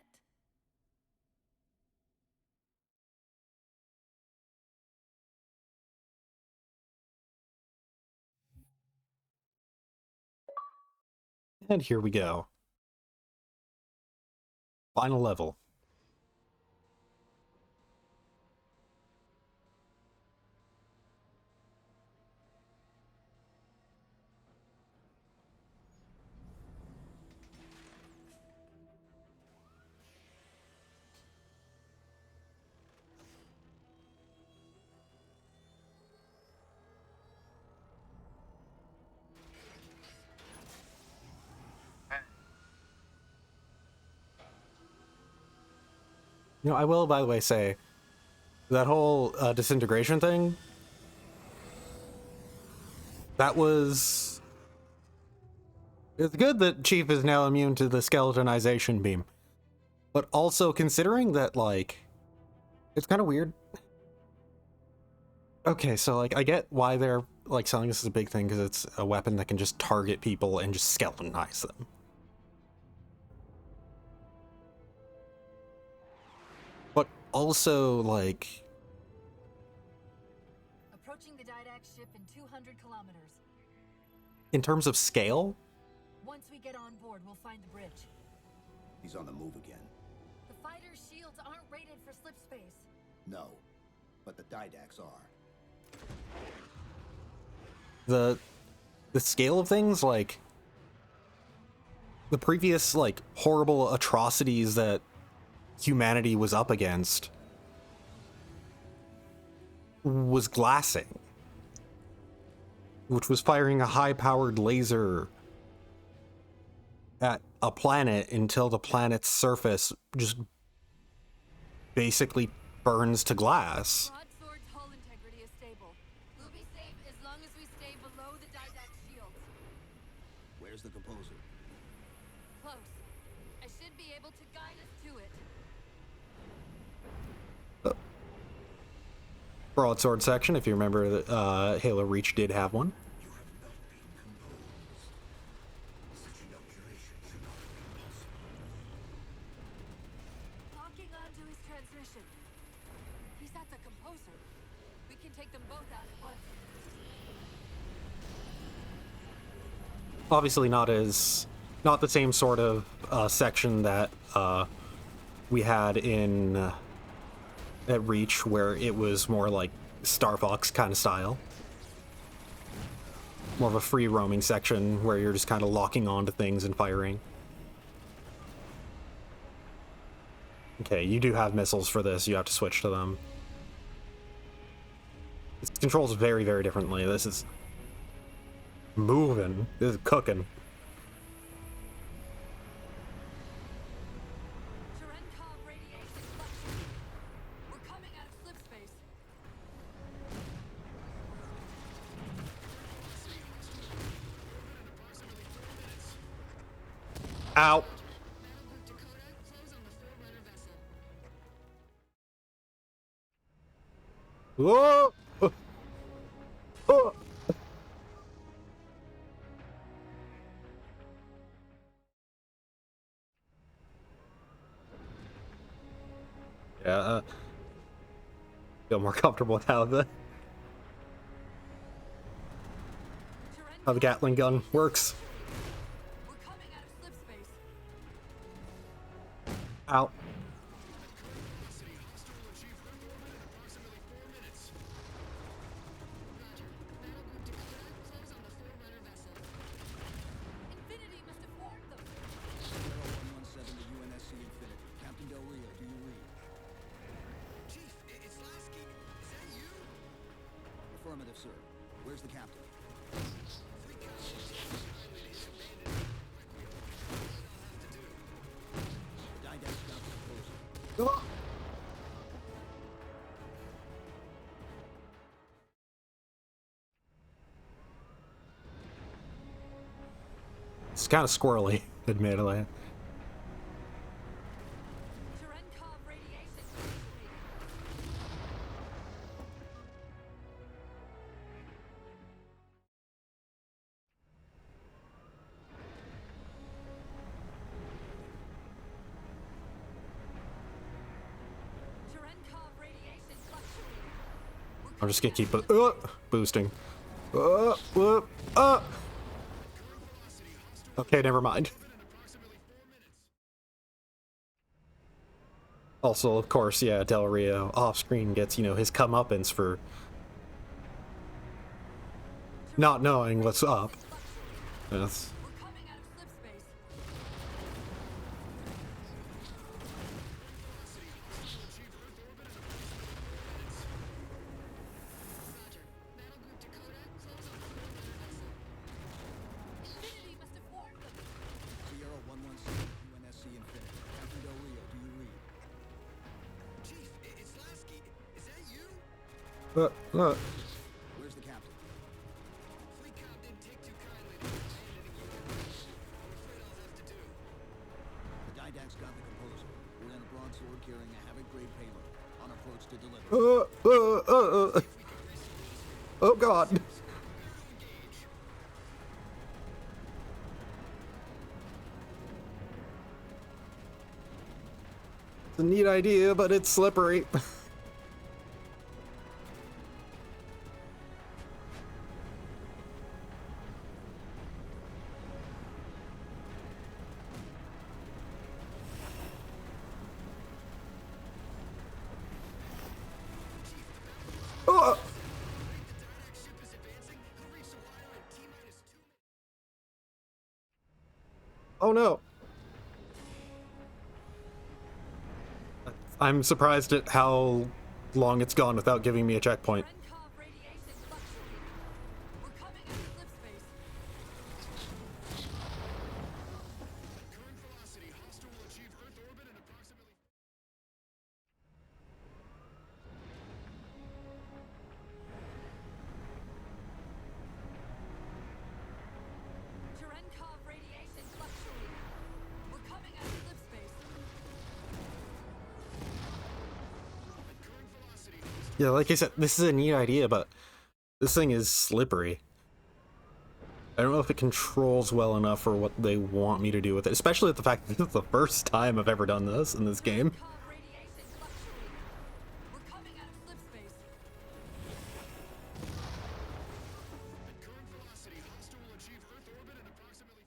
And here we go. Final level. You know, I will, by the way, say that whole disintegration thing, that was... It's good that Chief is now immune to the skeletonization beam. But also considering that, like, it's kind of weird. Okay, so, like, I get why they're, like, selling this as a big thing, because it's a weapon that can just target people and just skeletonize them. But also, like... Approaching the Didax ship in 200 kilometers. In terms of scale? Once we get on board, we'll find the bridge. He's on the move again. The fighter's shields aren't rated for slip space. No, but the Didax are. The scale of things, like... The previous, like, horrible atrocities that humanity was up against was glassing, which was firing a high-powered laser at a planet until the planet's surface just basically burns to glass. Broadsword's hull integrity is stable. We'll be safe as long as we stay below the Didax shields. Where's the composer? Close. I should be able to guide us to it. Broadsword section, if you remember that Halo Reach did have one. Such inoculation should not be possible. Locking onto his transmission. He's at the composer. We can take them both out at once. Obviously not the same sort of section that we had in at Reach, where it was more like Star Fox kind of style. More of a free roaming section where you're just kind of locking onto things and firing. Okay, you do have missiles for this, you have to switch to them. It controls very, very differently. This is moving. This is cooking. Cherenkov radiation fluxing. We're coming out of slip space. Ow. Whoa! Oh. Yeah, feel more comfortable with how how the Gatling gun works. We're coming out of slip space. Out. Infinity must have warned them. Sierra 117 to UNSC Infinity. Captain Del Rio, do you read? Chief, it's Lasky. Is that you? Affirmative, sir. Where's the captain? Three cops and James Island is abandoned. I'll have to do. The Didact's got the composer. It's kind of squirrely, admittedly. Cherenkov radiation. Cherenkov radiation fluctuating. I'm just gonna keep boosting. Okay, never mind. Also, of course, yeah, Del Rio off-screen gets, you know, his comeuppance for not knowing what's up. That's... We're coming out of slip space. Infinity must have warned them. Sierra 117 UNSC Infinity. Captain Del Rio, do you read? Chief, it's Lasky. Is that you? Where's the captain? Fleet Cop didn't take too kindly to abandoning you. I'm afraid I'll have to do. The Didact's got the composer. We're in a broadsword carrying a Havoc-grade payload. On approach to deliver. Oh god. It's a neat idea, but it's slippery. Oh! Ship is advancing. He'll reach the wire in T-minus 2 minutes. Oh no. I'm surprised at how long it's gone without giving me a checkpoint. Cherenkov radiation fluctuating. We're coming out of slip space. Current velocity. Hostile will achieve Earth orbit in approximately... Cherenkov radiation fluctuating. We're coming out of slip space. Current velocity. Hostile... Yeah, like I said, this is a neat idea, but this thing is slippery. I don't know if it controls well enough for what they want me to do with it, especially with the fact that this is the first time I've ever done this in this game. Cherenkov radiation fluctuating. We're coming out of slip space. Current velocity. Hostile will achieve Earth orbit in approximately...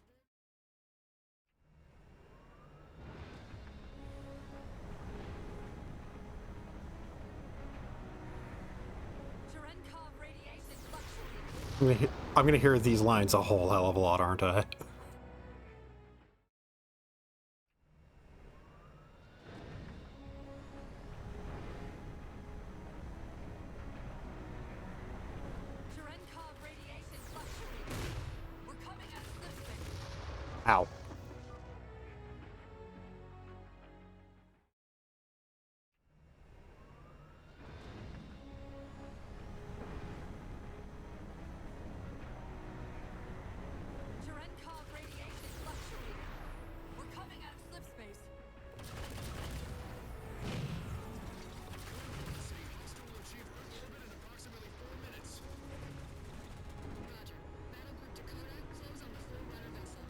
Cherenkov radiation fluctuating. I'm gonna hear these lines a whole hell of a lot, aren't I? Cherenkov radiation fluctuating. We're coming out of slip space. Ow. Cherenkov radiation fluctuating. We're coming out of slip space. Velocity. Hostile will achieve Earth orbit in approximately 4 minutes. Roger. Battle Group Dakota, close on the Forerunner vessel.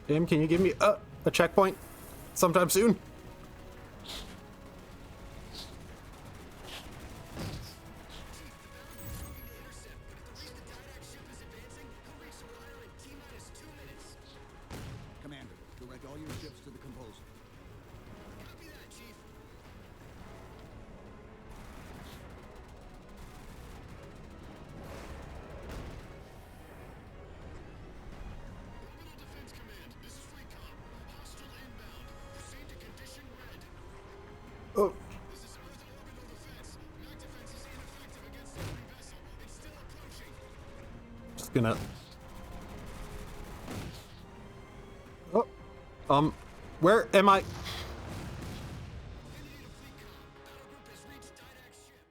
Tim, can you give me a checkpoint sometime soon? Commander, direct all your ships to the composer. Copy that, Chief. Orbital Defense Command, this is Recon. Hostile inbound. Proceed to condition red. Oh, This is Earth Orbital Defense. Mac defense is ineffective against enemy vessel. It's still approaching. just gonna. Oh, where am I? Indicator fleet com. Battle group has reached Didac's ship.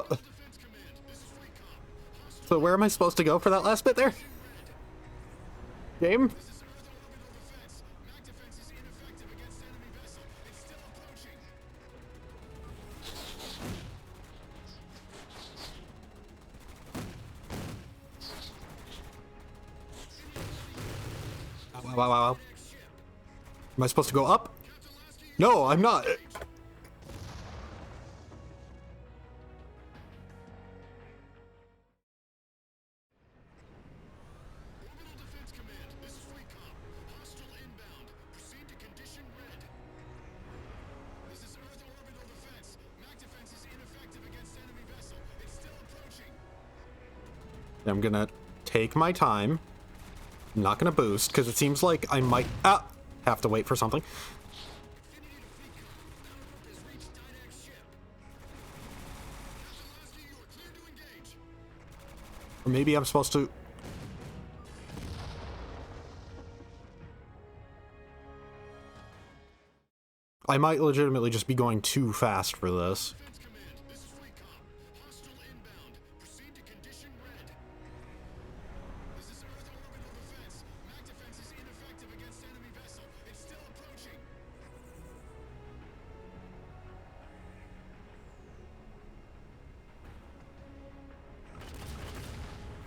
Defense Command, this is Recon. Hostile So where am I supposed to go for that last bit there? Game? This is Earth Orbital Defense. Mac defense is ineffective against enemy vessel. It's still approaching. Wow. Am I supposed to go up? No, I'm not. Orbital Defense Command, this is Recon. Hostile inbound. Proceed to condition red. This is Earth Orbital Defense. Mac defense is ineffective against enemy vessel. It's still approaching. I'm gonna take my time. I'm not gonna boost because it seems like I might have to wait for something. Infinity to fleet com. Battle group has reached Didac's ship. Captain Lasky, you are clear to engage. Or maybe I'm supposed to. I might legitimately just be going too fast for this. Defense Command, this is Recon. Hostile inbound. Proceed to condition red. This is Earth Orbital Defense. Mac defense is ineffective against enemy vessel. It's still approaching.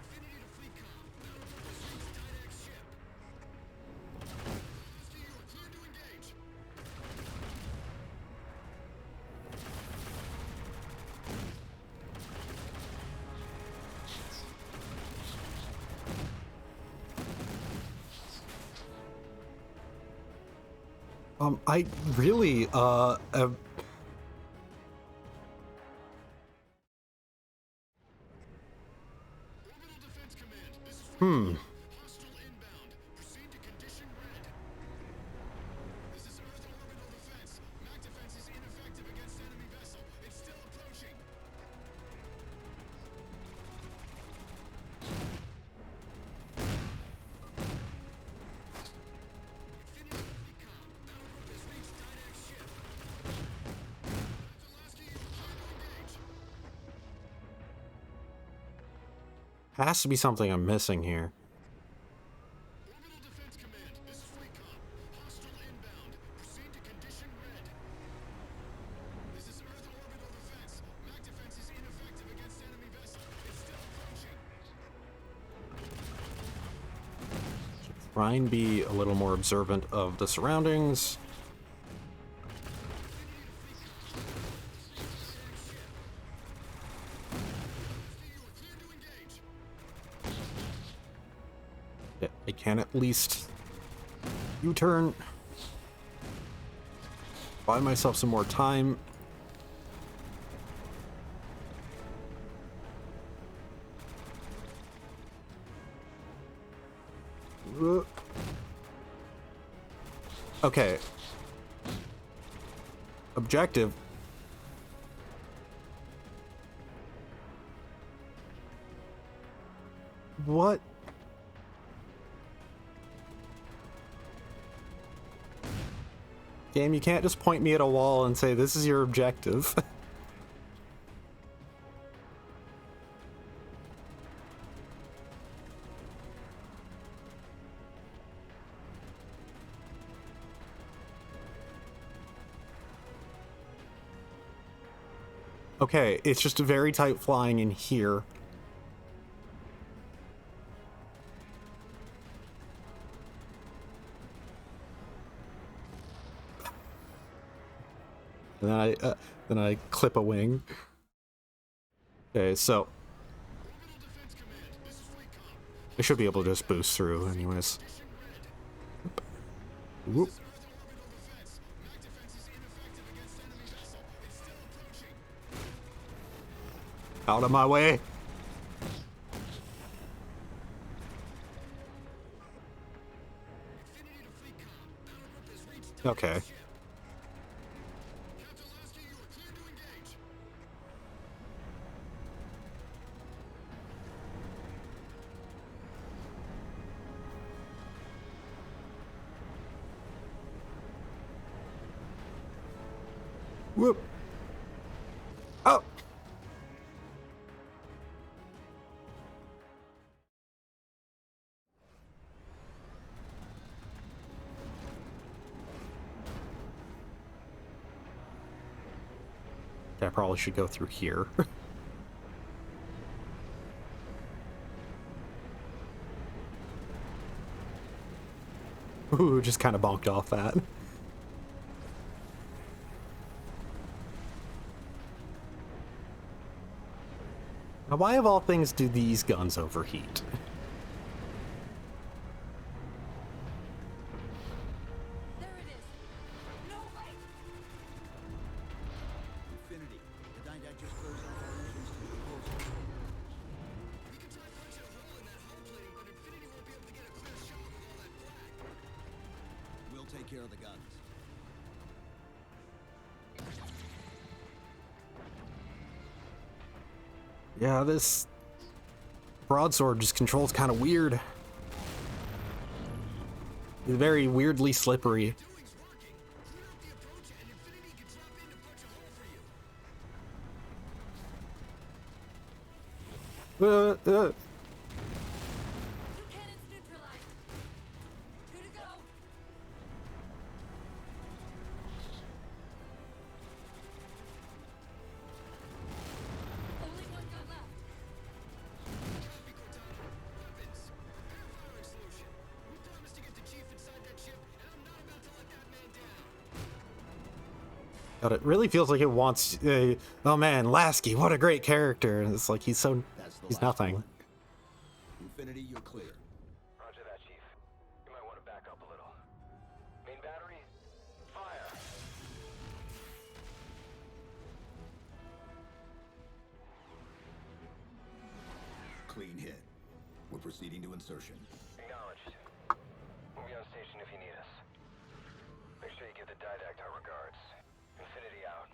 Infinity to fleet com. Battle group has reached Didac's ship. Lasky, you are clear to engage. I really, Orbital Defense Command, this is Recon. Hostile inbound. Proceed to condition red. This is Earth Orbital Defense. Mac defense is ineffective against enemy vessel. It's still approaching. Infinity to fleet com. Battle group has reached Didac's ship. Captain Lasky, you are clear to engage. has to be something I'm missing here. Orbital Defense Command, this is Recon. Hostile inbound. Proceed to condition red. This is Earth Orbital Defense. Mac defense is ineffective against enemy vessel. It's still approaching. Try and be a little more observant of the surroundings. Yeah, I can at least U-turn. Buy myself some more time. Okay. Objective. What? Game, you can't just point me at a wall and say this is your objective. Okay, it's just very tight flying in here. And then I clip a wing. Okay, so I should be able to just boost through, anyways. Whoop. Out of my way. Okay. Whoop. Oh. I probably should go through here. Ooh, just kind of bonked off that. Now, why of all things do these guns overheat? There it is. No way. Infinity, the Dyndack just closed off our entrance to the composer. We can try punching a hole in that hull plating, but Infinity won't be able to get a clear shot with all that black. We'll take care of the guns. Yeah, this broadsword just controls kind of weird. It's very weirdly slippery. Doing's working. Clear up the approach, and Infinity can drop in to punch a hole for you. Two cannons neutralized. Two to go. Only one gun left. Copy, Cortana. Weapons. Prepare a firing solution. We promised to get the Chief inside that ship, and I'm not about to let that man down. God, it really feels like it wants. Oh man, Lasky, what a great character! And it's like he's so. That's the He's last nothing. one. Infinity, you're clear. Roger that, Chief. You might want to back up a little. Main battery, fire. Clean hit. We're proceeding to insertion. Acknowledged. We'll be on station if you need us. Make sure you give the Didact our regards. Infinity out.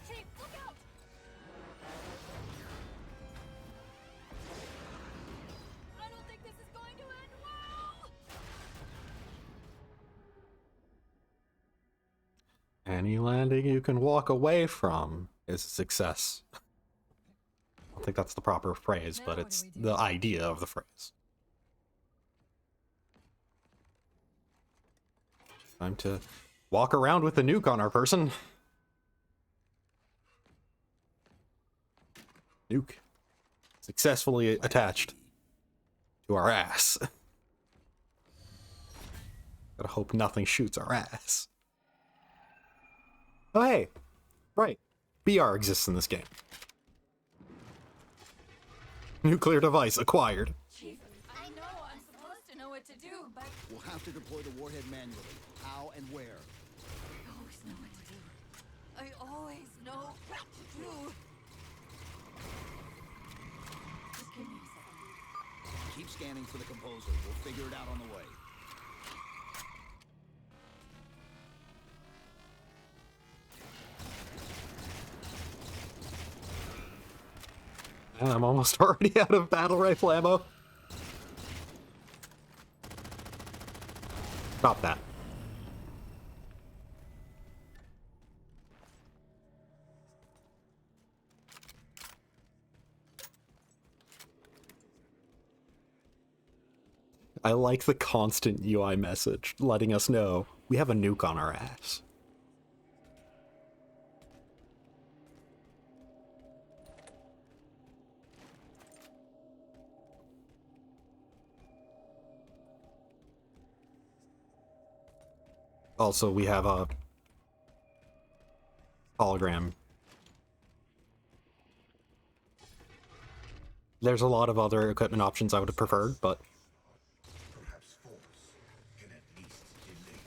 Chief, look out! I don't think this is going to end well! Any landing you can walk away from is a success. I don't think that's the proper phrase, but Now what it's do we do? the idea of the phrase. Time to walk around with the nuke on our person. Nuke. Successfully attached to our ass. Gotta hope nothing shoots our ass. Oh hey, right. BR exists in this game. Nuclear device acquired. Chief, I know I'm supposed to know what to do, but We'll have to deploy the warhead manually. How and where? I always know what to do. I always know what to do. Just give me a second. Keep scanning for the composer. We'll figure it out on the way. I'm almost already out of battle rifle ammo. Stop that. I like the constant UI message letting us know we have a nuke on our ass. Also, we have a hologram. There's a lot of other equipment options I would have preferred, but Perhaps force can at least delay.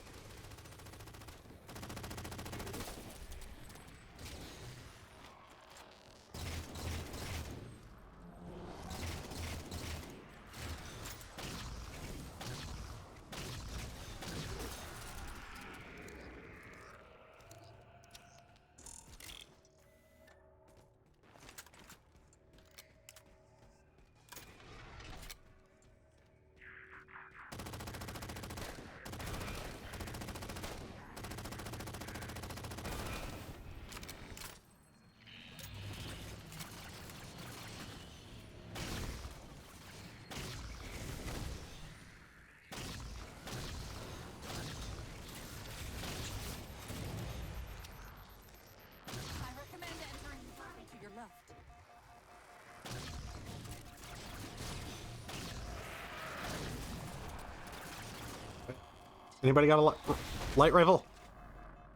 I recommend entering to your left. anybody got a light rifle?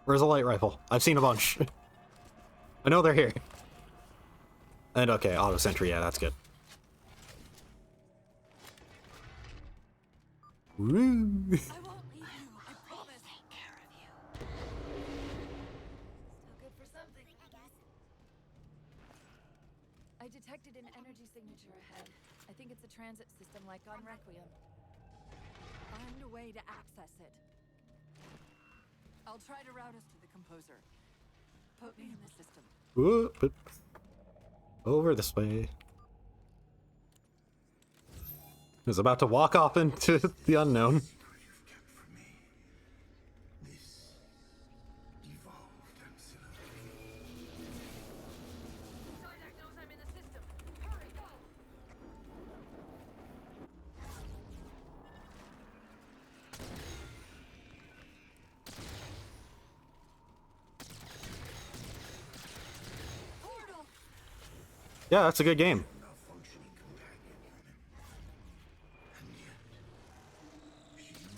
Where's a light rifle? I've seen a bunch. I know they're here. And okay, auto sentry, yeah, that's good. Woo! I won't leave you, I promise. Take care of you. Still good for something, I guess. I detected an energy signature ahead. I think it's a transit system like on Requiem. Find a way to access it. I'll try to route us to the composer. Put me in the system. Whoop. Over this way. I was about to walk off into the unknown. You've kept from me. This evolved ancillary. Didact knows I'm in the system. Hurry, go! Portal! Yeah, that's a good game. Malfunctioning companion human. And yet, she used me.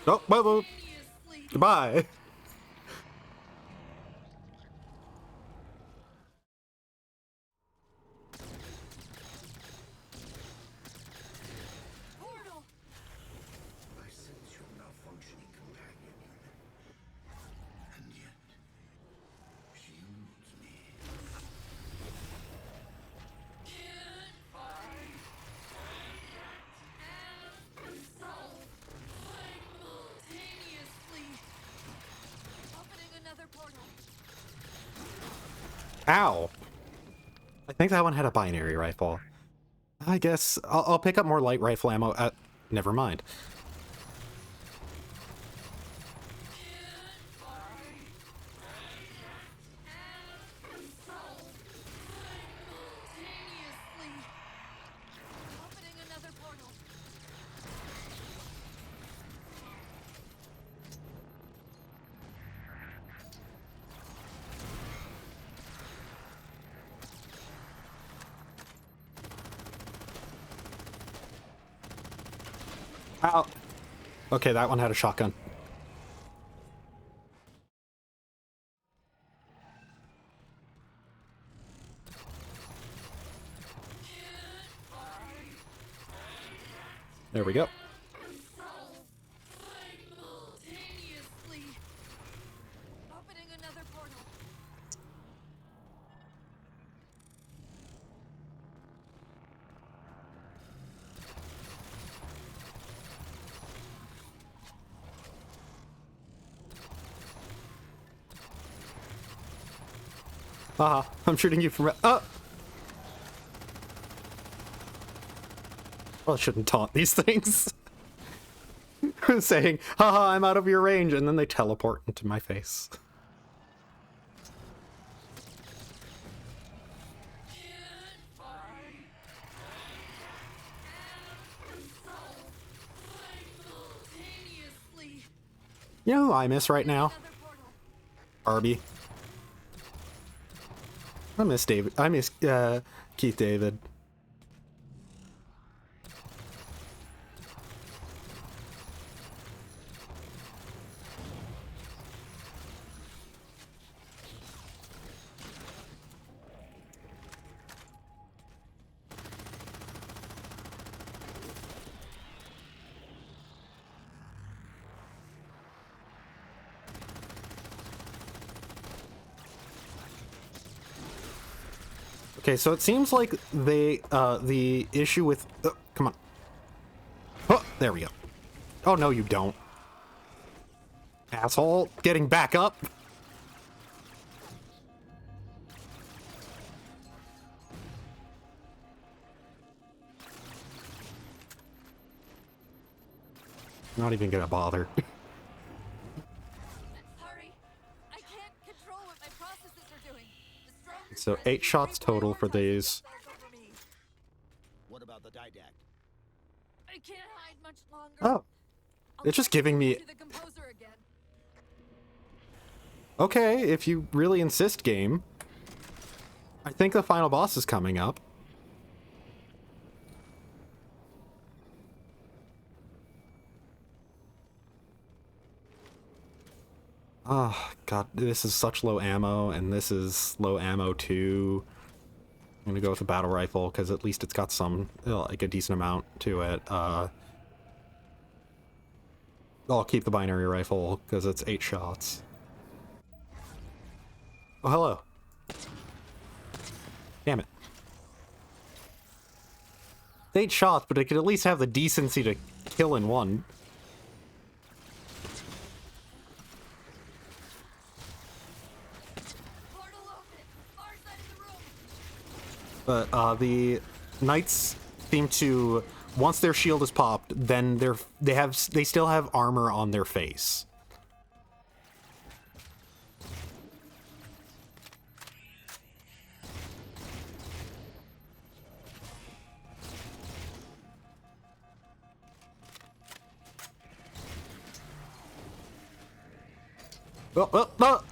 Oh, whoa. Goodbye. Portal! I sense your malfunctioning companion human. And yet, she used me. Simultaneously. Opening another portal. Ow. I think that one had a binary rifle. I guess I'll pick up more light rifle ammo at... Never mind. Simultaneously. Opening another portal. Ow. Okay, that one had a shotgun. There we go. Simultaneously. Opening another portal. Haha, I'm shooting you from... Oh! Well, I shouldn't taunt these things. Saying, haha, I'm out of your range, and then they teleport into my face. Simultaneously. You know who I miss right now? Another portal. Barbie. I miss David. I miss Keith David. Okay, so it seems like they, the issue with... come on. Oh, there we go. Oh, no, you don't. Asshole. Getting back up. Not even gonna bother. Hurry! I can't control what my processes are doing. The stronger So 8 shots total for these. What about the didact? I can't hide much longer. Oh. It's just giving me... To the composer again. Okay, if you really insist, game. I think the final boss is coming up. Oh, God, this is such low ammo, and this is low ammo too. I'm gonna go with the battle rifle, because at least it's got some, like, a decent amount to it. I'll keep the binary rifle, because it's 8 shots. Oh, hello. Damn it. 8 shots, but it could at least have the decency to kill in one. But the knights seem to, once their shield is popped, then they still have armor on their face. Oh, oh, oh.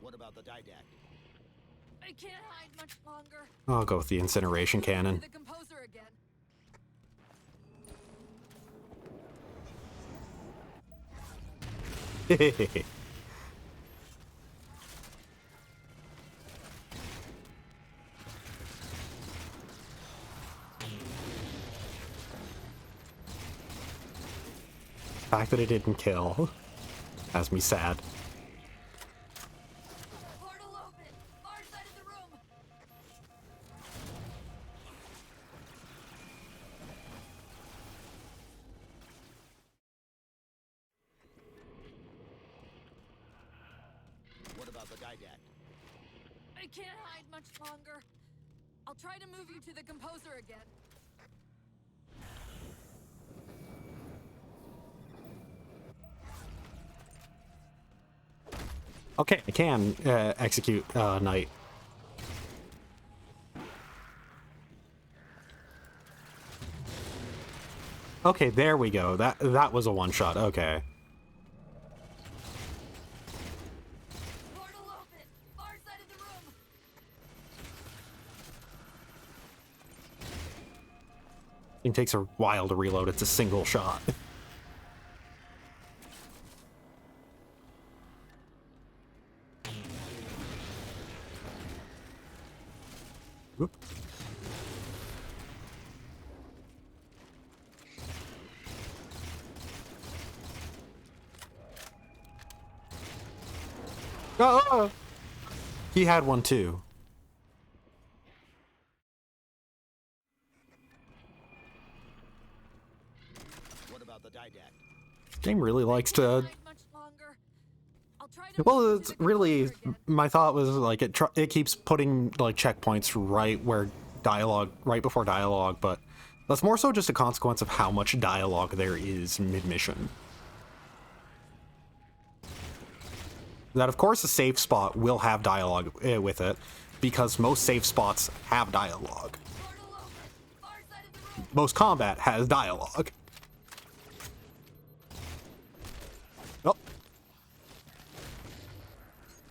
What about the didact? I can't hide much longer. I'll go with the incineration cannon. The composer again. The fact that it didn't kill has me sad. Portal open. Far side of the room. What about the didact? I can't hide much longer. I'll try to move you to the composer again. Okay, I can execute Knight. Okay, there we go. That was a one-shot. Okay. Portal open. Far side of the room. It takes a while to reload. It's a single shot. Whoop. Oh! He had one too. What about the didact? Game really likes to. Hide much longer. I'll try to Well, move you it's to the really, composer again. my thought was like it keeps putting like checkpoints right before dialogue, but that's more so just a consequence of how much dialogue there is mid-mission. That of course a safe spot will have dialogue with it, because most safe spots have dialogue. Portal open. Far side of the room. Most combat has dialogue.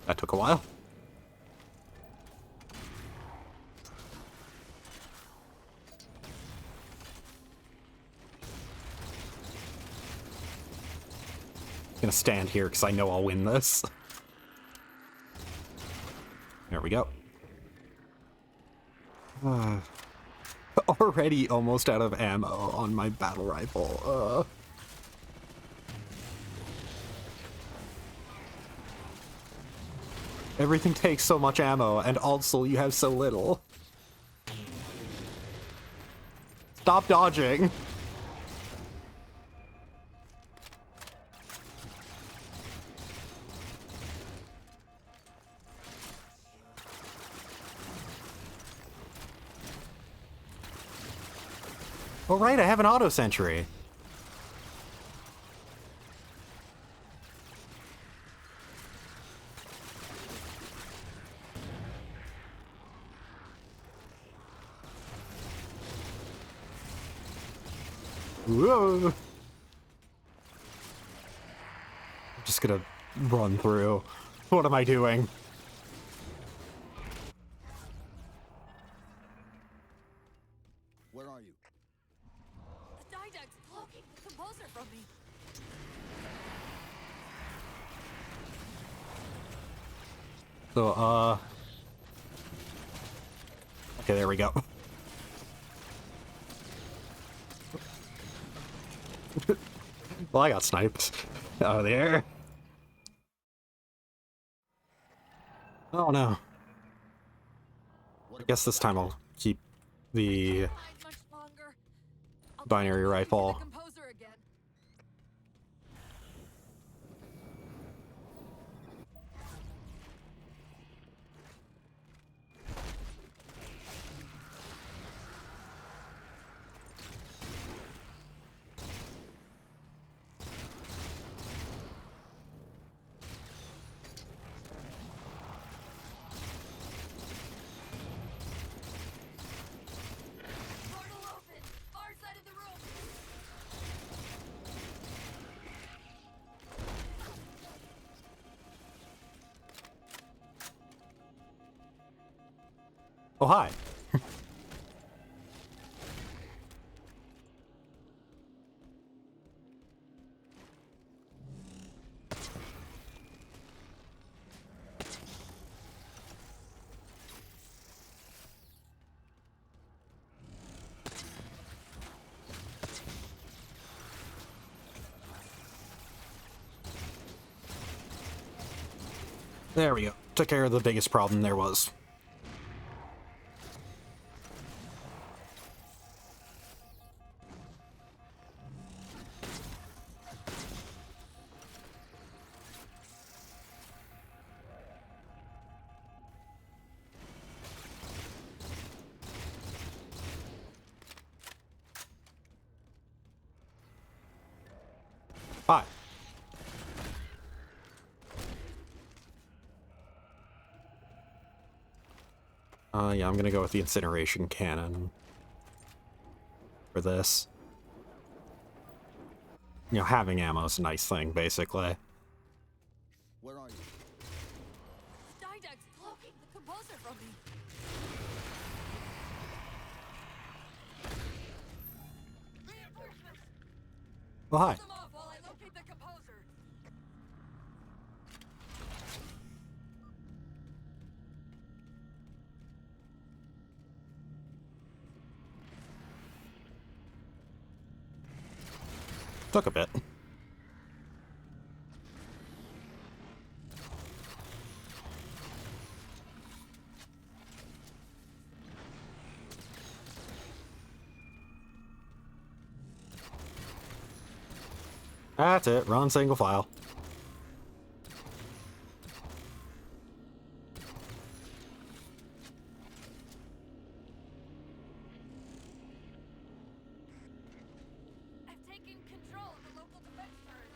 That took a while. Gonna stand here because I know I'll win this. There we go. Already almost out of ammo on my battle rifle. Everything takes so much ammo, and also you have so little. Stop dodging! Oh right, I have an auto sentry. Whoa. I'm just gonna run through. What am I doing? Where are you? The Didact's blocking the composer from me. So, okay, there we go. Well, I got sniped out of the air. Oh no. I guess this time I'll keep the Hide much longer. I'll binary try to find rifle. the composer again. Portal open! Far side of the room! Oh, hi. There we go. Took care of the biggest problem there was. Hi. Yeah, I'm gonna go with the incineration cannon for this. You know, having ammo is a nice thing, basically. Where are you? Didact's blocking the composer from me. Reinforcements! Oh, hi. Them off while I locate the composer. Took a bit. That's it. Run single file. I've taken control of the local defense turret.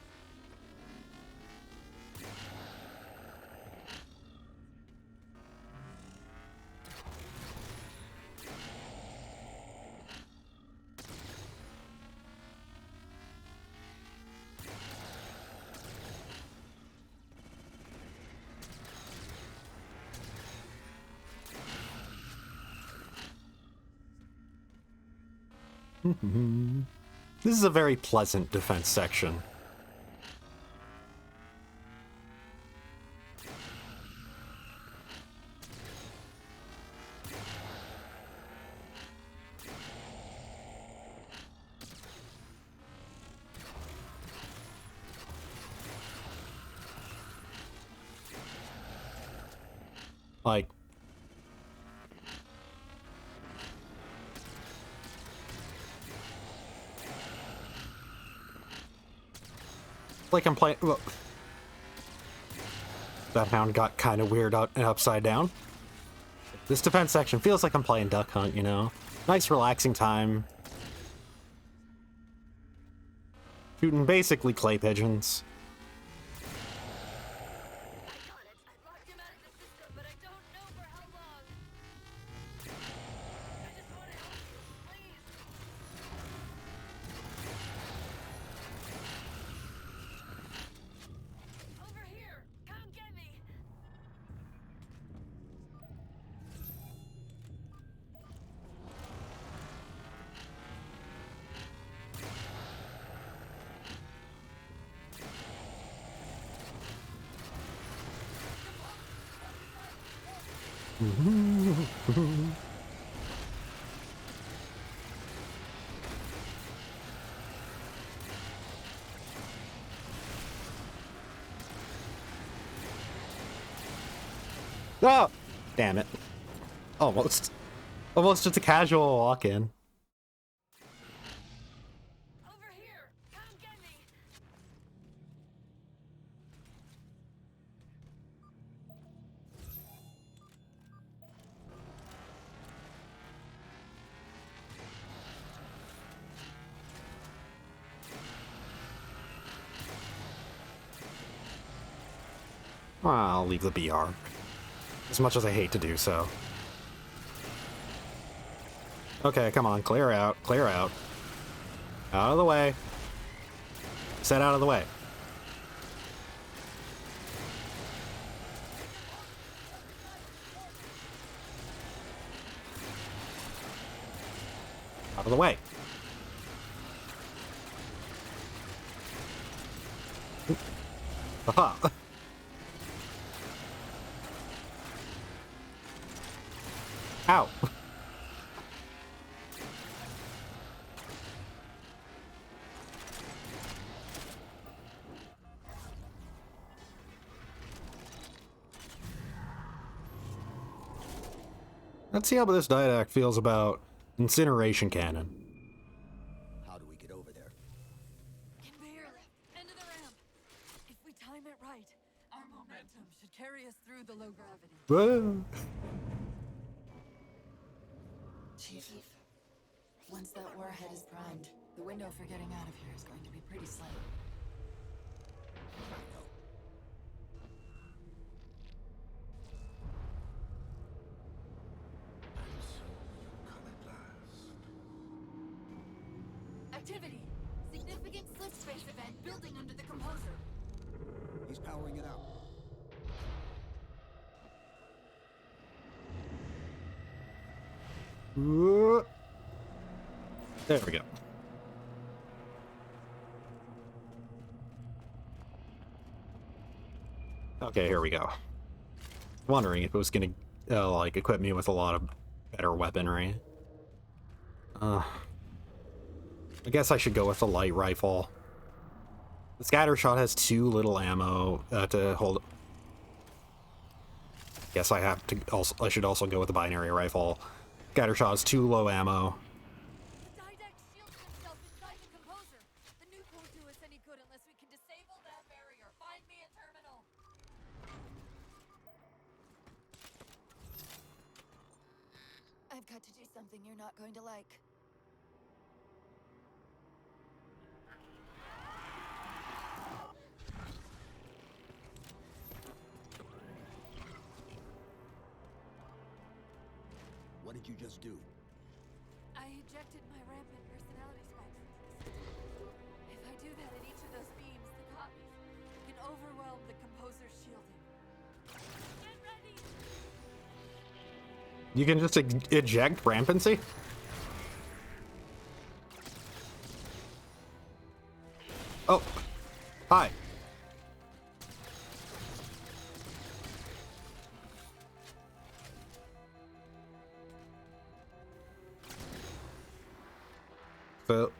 This is a very pleasant defense section. Like, I'm playing. Well, that hound got kind of weird and upside down. This defense section feels like I'm playing Duck Hunt, you know? Nice, relaxing time. Shooting basically clay pigeons. Oh! Damn it. Almost. Almost just a casual walk-in. I'll leave the BR. As much as I hate to do so. Okay, come on, clear out, clear out. Out of the way. Set out of the way. Out of the way. Aha. Ow. Let's see how this Didact feels about incineration cannon. How do we get over there? Conveyor lift. End of the ramp. If we time it right, our momentum should carry us through the low gravity. Whoa. Chief, once that warhead is primed, the window for getting out of here is going to be pretty slim. Activity! Significant slip space event building under the composer. He's powering it up. There we go. Okay, here we go. Wondering if it was gonna like equip me with a lot of better weaponry. I guess I should go with the light rifle. The scatter shot has too little ammo to hold. Guess I have to also. I should also go with the binary rifle. Scatter shot has too low ammo. The Didact shields himself inside the composer. The nuke won't do us any good unless we can disable that barrier. Find me a terminal. I've got to do something you're not going to like. What did you just do? I ejected my rampant personality spikes into the system. If I do that at each of those beams, the copies can overwhelm the composer's shielding. Get ready! You can just eject rampancy? Oh, hi. So,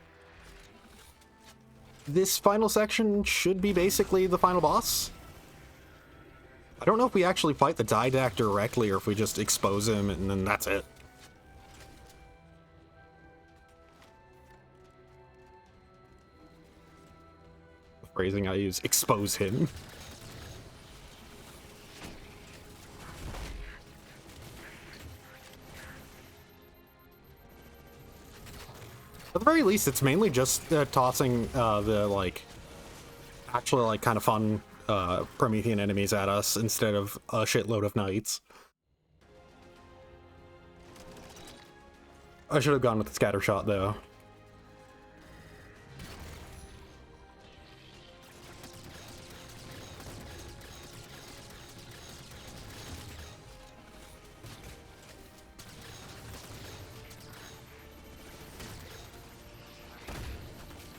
this final section should be basically the final boss. I don't know if we actually fight the Didact directly or if we just expose him and then that's it. The phrasing I use, expose him. At the very least, it's mainly just tossing the, like, actually, like, kind of fun Promethean enemies at us instead of a shitload of knights. I should have gone with the scatter shot, though.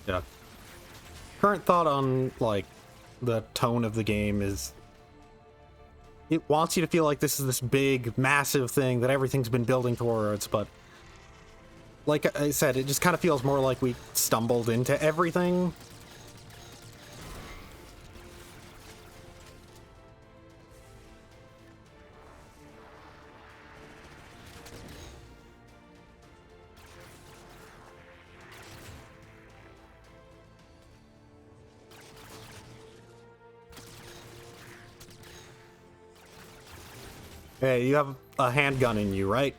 Yeah. Current thought on, like, the tone of the game is it wants you to feel like this is this big, massive thing that everything's been building towards, but like I said, it just kind of feels more like we stumbled into everything. Hey, you have a handgun in you, right?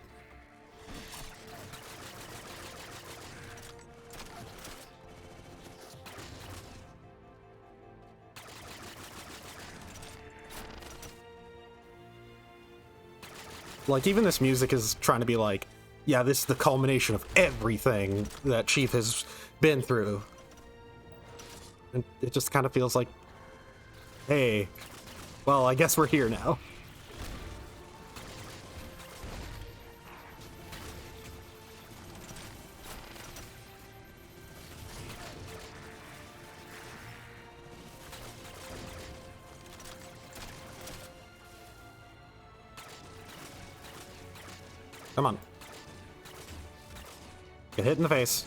Like, even this music is trying to be like, yeah, this is the culmination of everything that Chief has been through. And it just kind of feels like, hey, well, I guess we're here now. Come on. Get hit in the face.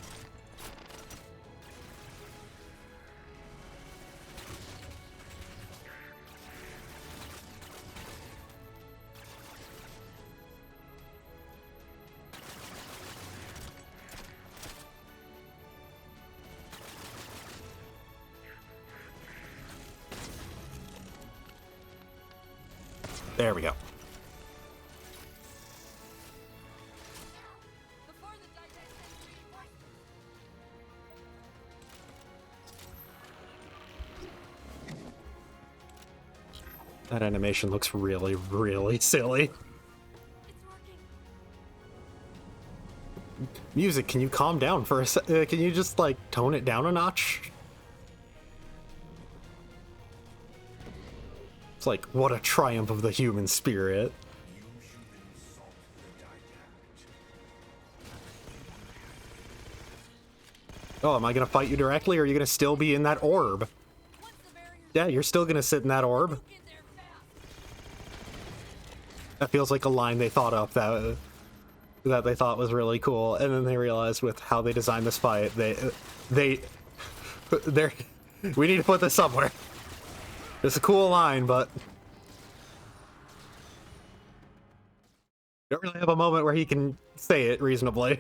There we go. That animation looks really, really silly. Music, can you calm down for a sec? Can you just, like, tone it down a notch? It's like, what a triumph of the human spirit. Oh, am I gonna fight you directly, or are you gonna still be in that orb? Yeah, you're still gonna sit in that orb. That feels like a line they thought up that they thought was really cool, and then they realized with how they designed this fight, we need to put this somewhere. It's a cool line, but don't really have a moment where he can say it reasonably.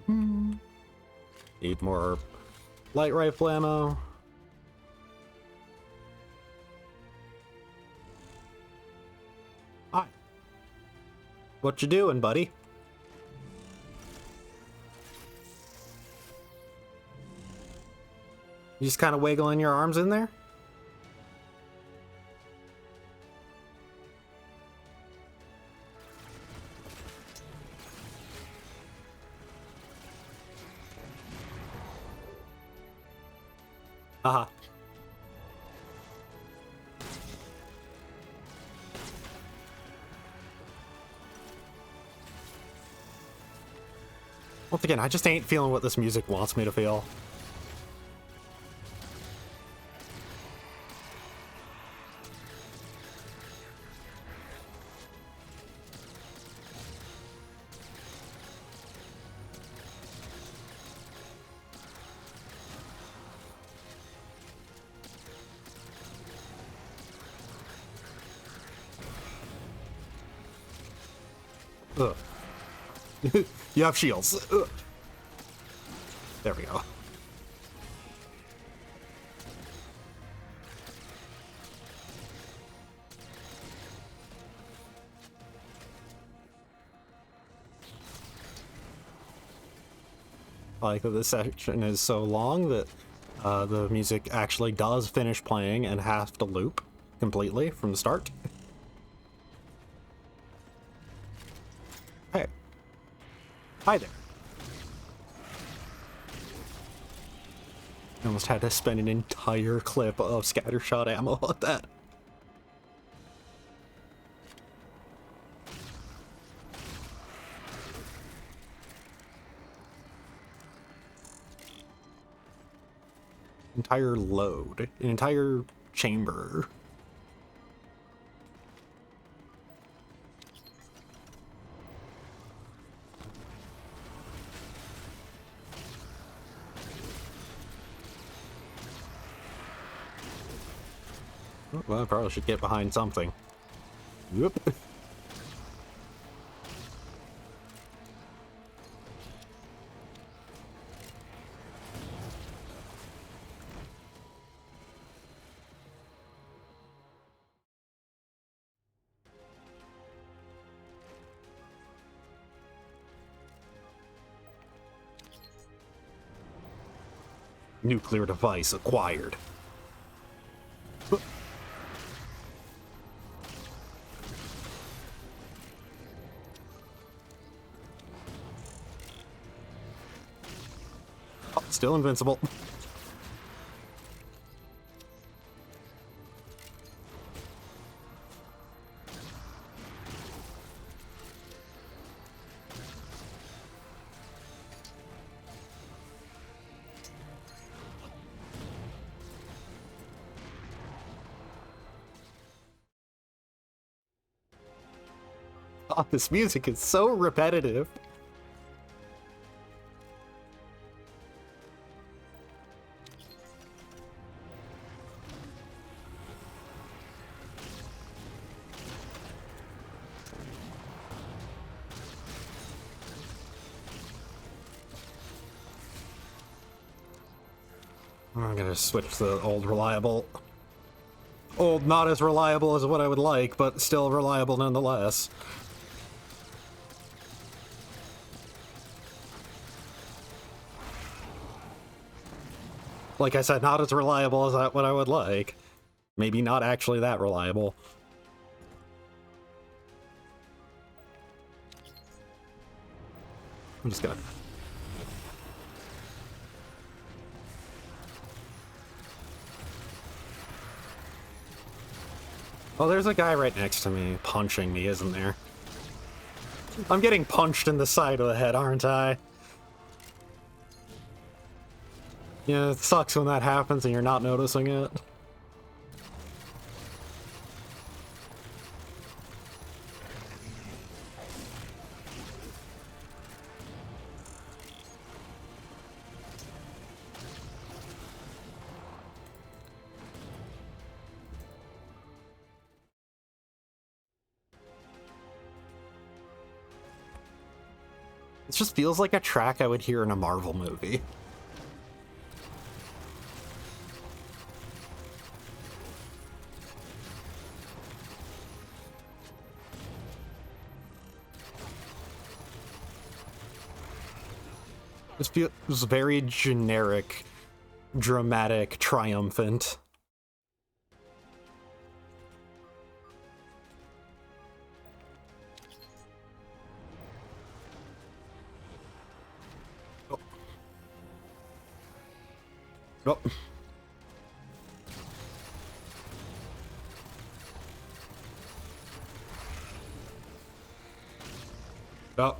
Need more light rifle ammo. Hi. What you doing, buddy? You just kind of wiggling your arms in there? Haha. Once again, I just ain't feeling what this music wants me to feel. Ugh. You have shields. Ugh. There we go. I like that this section is so long that the music actually does finish playing and have to loop completely from the start. Hey. Hi there. I almost had to spend an entire clip of scattershot ammo on that. Entire load. An entire chamber. Well, I probably should get behind something. Yep. Nuclear device acquired. Oh, still invincible. Oh, this music is so repetitive. I'm gonna switch to the old reliable. Old, not as reliable as what I would like, but still reliable nonetheless. Like I said, not as reliable as what I would like. Maybe not actually that reliable. I'm just gonna... Oh, there's a guy right next to me punching me, isn't there? I'm getting punched in the side of the head, aren't I? Yeah, it sucks when that happens and you're not noticing it. It just feels like a track I would hear in a Marvel movie. This feels very generic, dramatic, triumphant. Oh. Oh. Oh.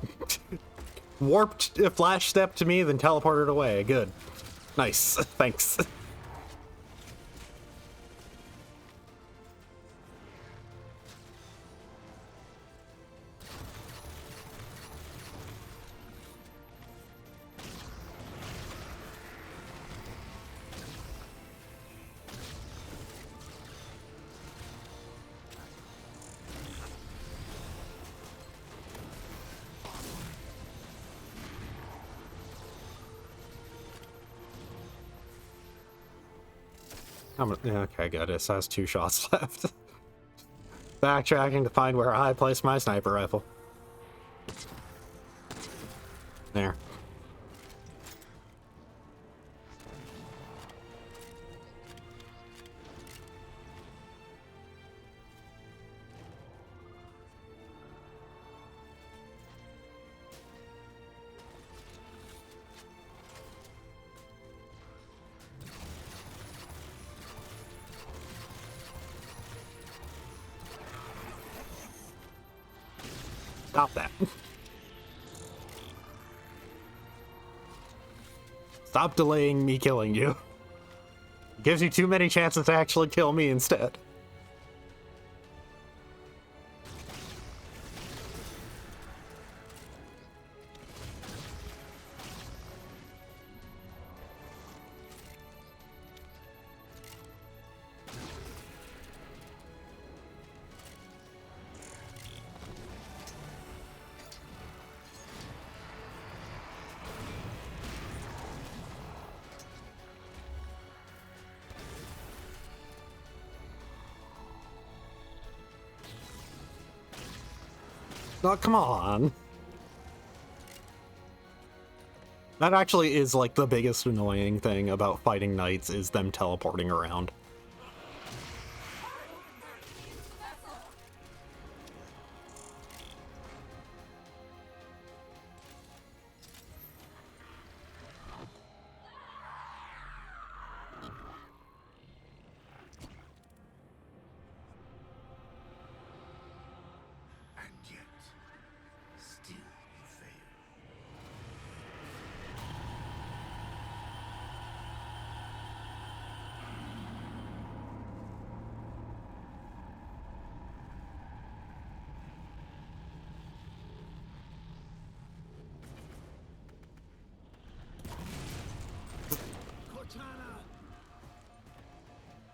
Warped a flash step to me, then teleported away. Good. Nice. Thanks. Okay, good. It has 2 shots left. Backtracking to find where I placed my sniper rifle. There. Stop that. Stop delaying me killing you. It gives you too many chances to actually kill me instead. Oh, come on. That actually is like the biggest annoying thing about fighting knights is them teleporting around. And yet, still you fail.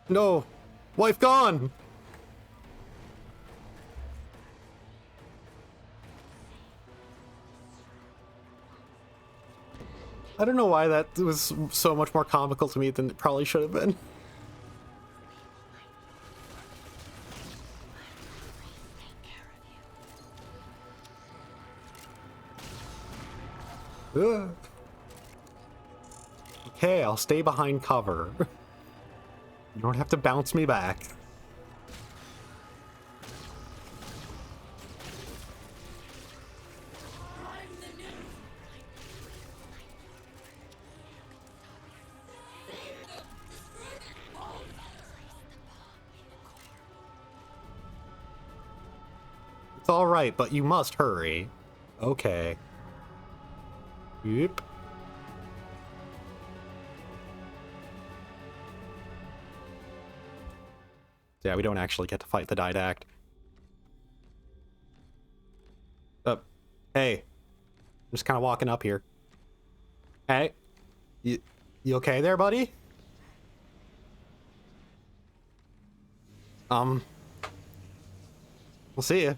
No! Wife gone! I don't know why that was so much more comical to me than it probably should have been. Ugh. Okay, I'll stay behind cover. You don't have to bounce me back. It's alright, but you must hurry. Okay. Yep. Yeah, we don't actually get to fight the Didact. Hey. I'm just kind of walking up here. Hey. You okay there, buddy? We'll see you.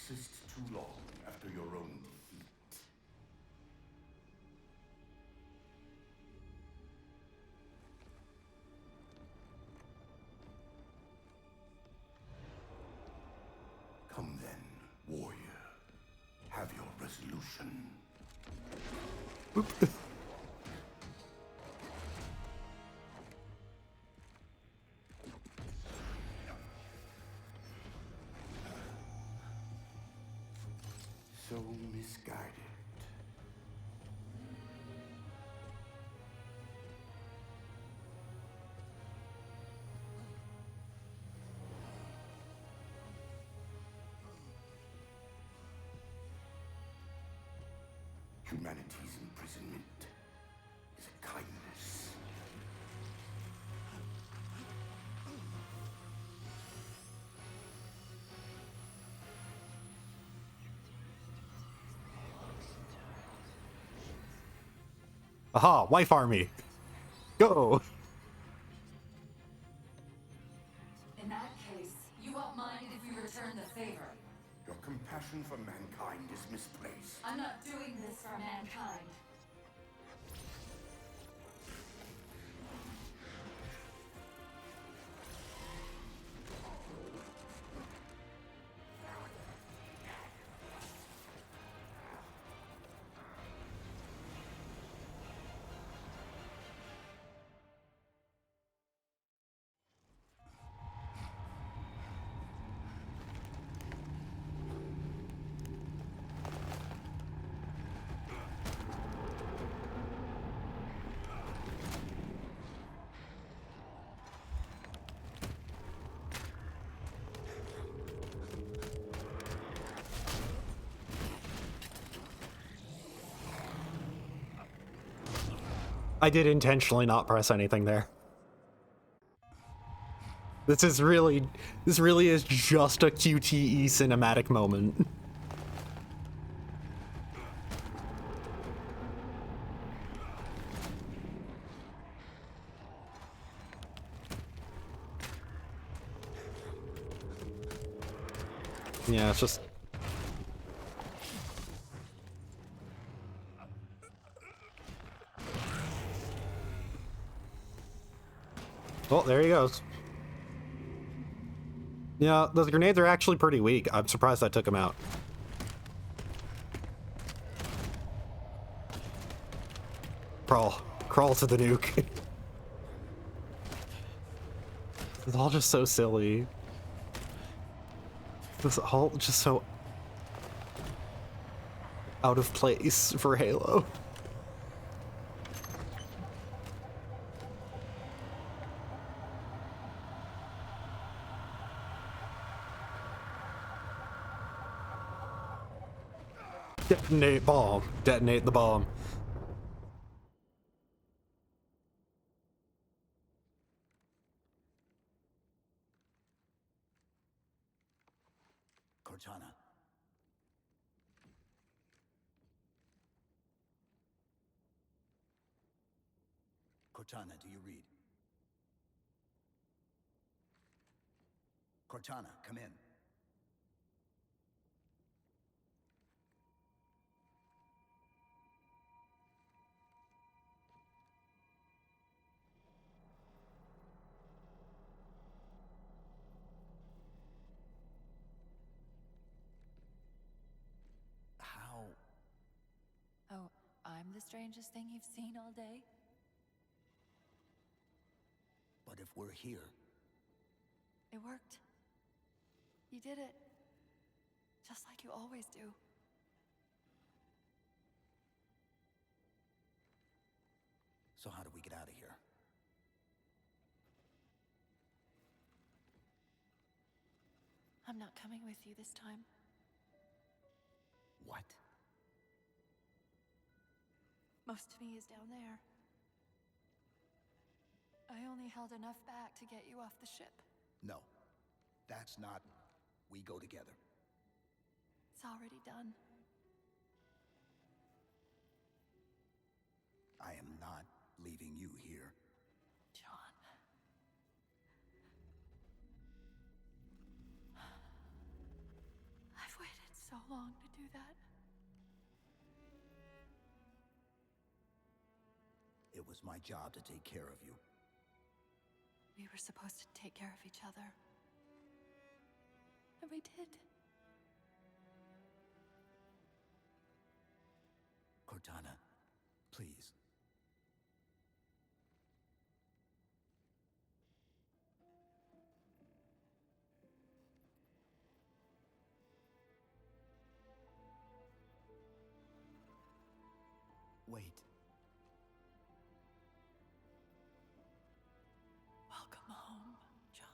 persist too long after your own defeat. Come then, warrior. Have your resolution. So misguided. Humanity's imprisonment is a kindness. Aha, wife army. Go. In that case, you won't mind if we return the favor. Your compassion for mankind is misplaced. I'm not doing this for mankind. I did intentionally not press anything there. This really is just a QTE cinematic moment. Yeah, it's just... Oh, there he goes. Yeah, those grenades are actually pretty weak. I'm surprised that took him out. Crawl to the nuke. It's all just so silly. It's all just so out of place for Halo. Detonate bomb. Detonate the bomb. Cortana. Cortana, do you read? Cortana, come in. How? Oh, I'm the strangest thing you've seen all day? But if we're here, It worked. You did it. Just like you always do. so how do we get out of here? I'm not coming with you this time. What? Most of me is down there. I only held enough back to get you off the ship. No, that's not... We go together. It's already done. I am not leaving you here. John. I've waited that? It was my job to take care of you. We were supposed to take care of each other. And we did. Cortana, please. Wait. Welcome home, John.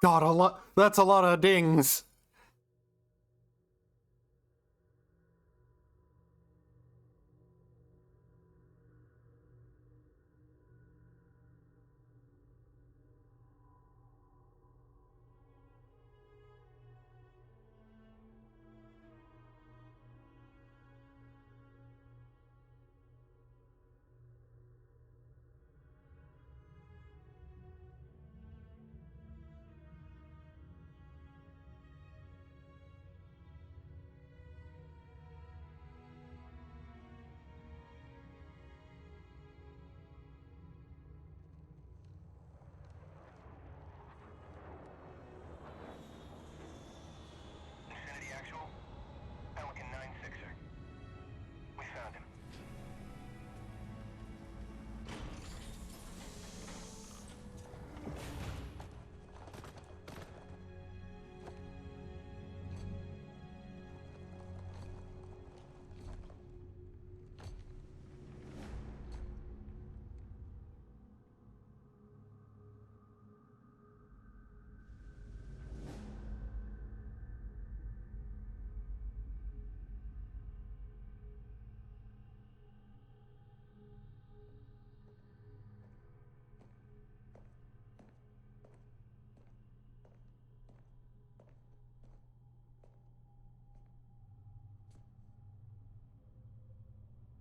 God, a lot. That's a lot of dings. Infinity Actual? Pelican 9-6er. We found him.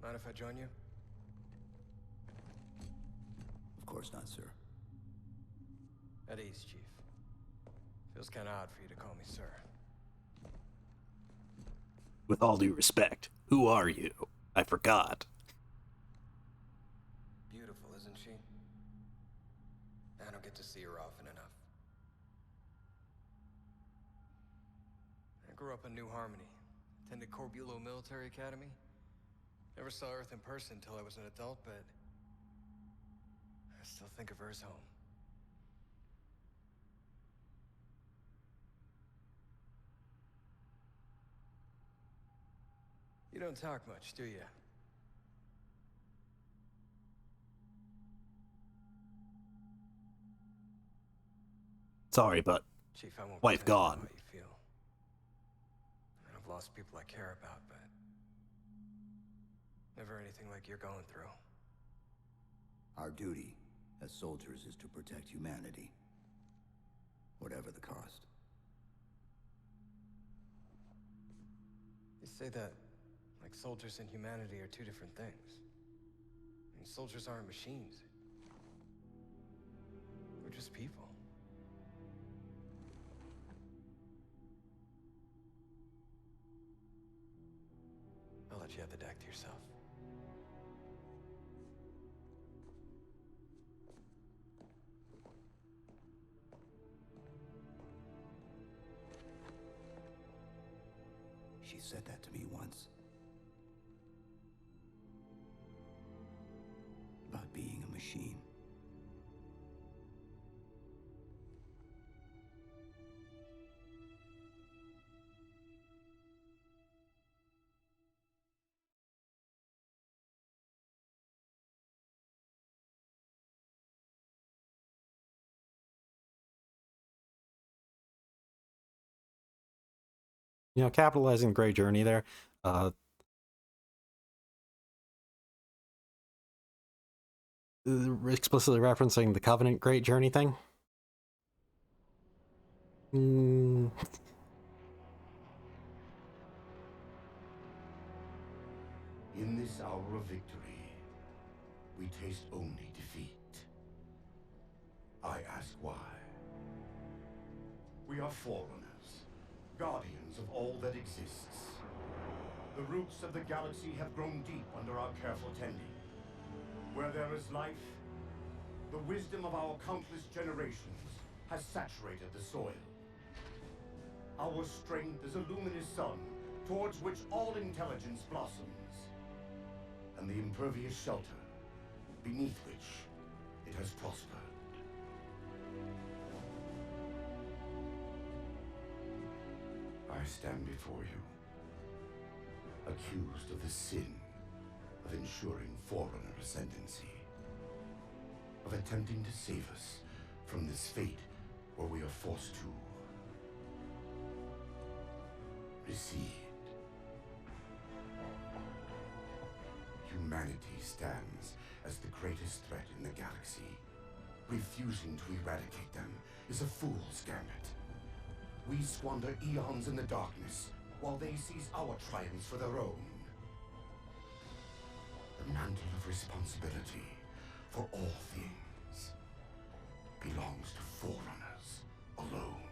Mind if I join you? Of course not, sir. At ease, Chief. Feels kinda odd for you to call me sir. With all due respect, who are you? I forgot. Beautiful, isn't she? I don't get to see her often enough. I grew up in New Harmony. Attended Corbulo Military Academy. Never saw Earth in person until I was an adult, but I still think of her as home. You don't talk much, do you? Sorry, but Chief, I won't wife pretend to know gone. how you feel. I've lost people I care about, but never anything like you're going through. Our duty as soldiers is to protect humanity. Whatever the cost. You say that like soldiers and humanity are two different things. I mean, soldiers aren't machines. We're just people. I'll let you have the deck to yourself. She said that to me once. About being a machine. You know, capitalizing Great Journey there. Explicitly referencing the Covenant Great Journey thing. In this hour of victory, we taste only defeat. I ask why. We are forerunners, guardians of all that exists. The roots of the galaxy have grown deep under our careful tending. Where there is life, the wisdom of our countless generations has saturated the soil. Our strength is a luminous sun towards which all intelligence blossoms, and the impervious shelter beneath which it has prospered. I stand before you, accused of the sin of ensuring Forerunner ascendancy, of attempting to save us from this fate where we are forced to recede. Humanity stands as the greatest threat in the galaxy. Refusing to eradicate them is a fool's gambit. We squander eons in the darkness, while they seize our triumphs for their own. The mantle of responsibility for all things belongs to Forerunners alone.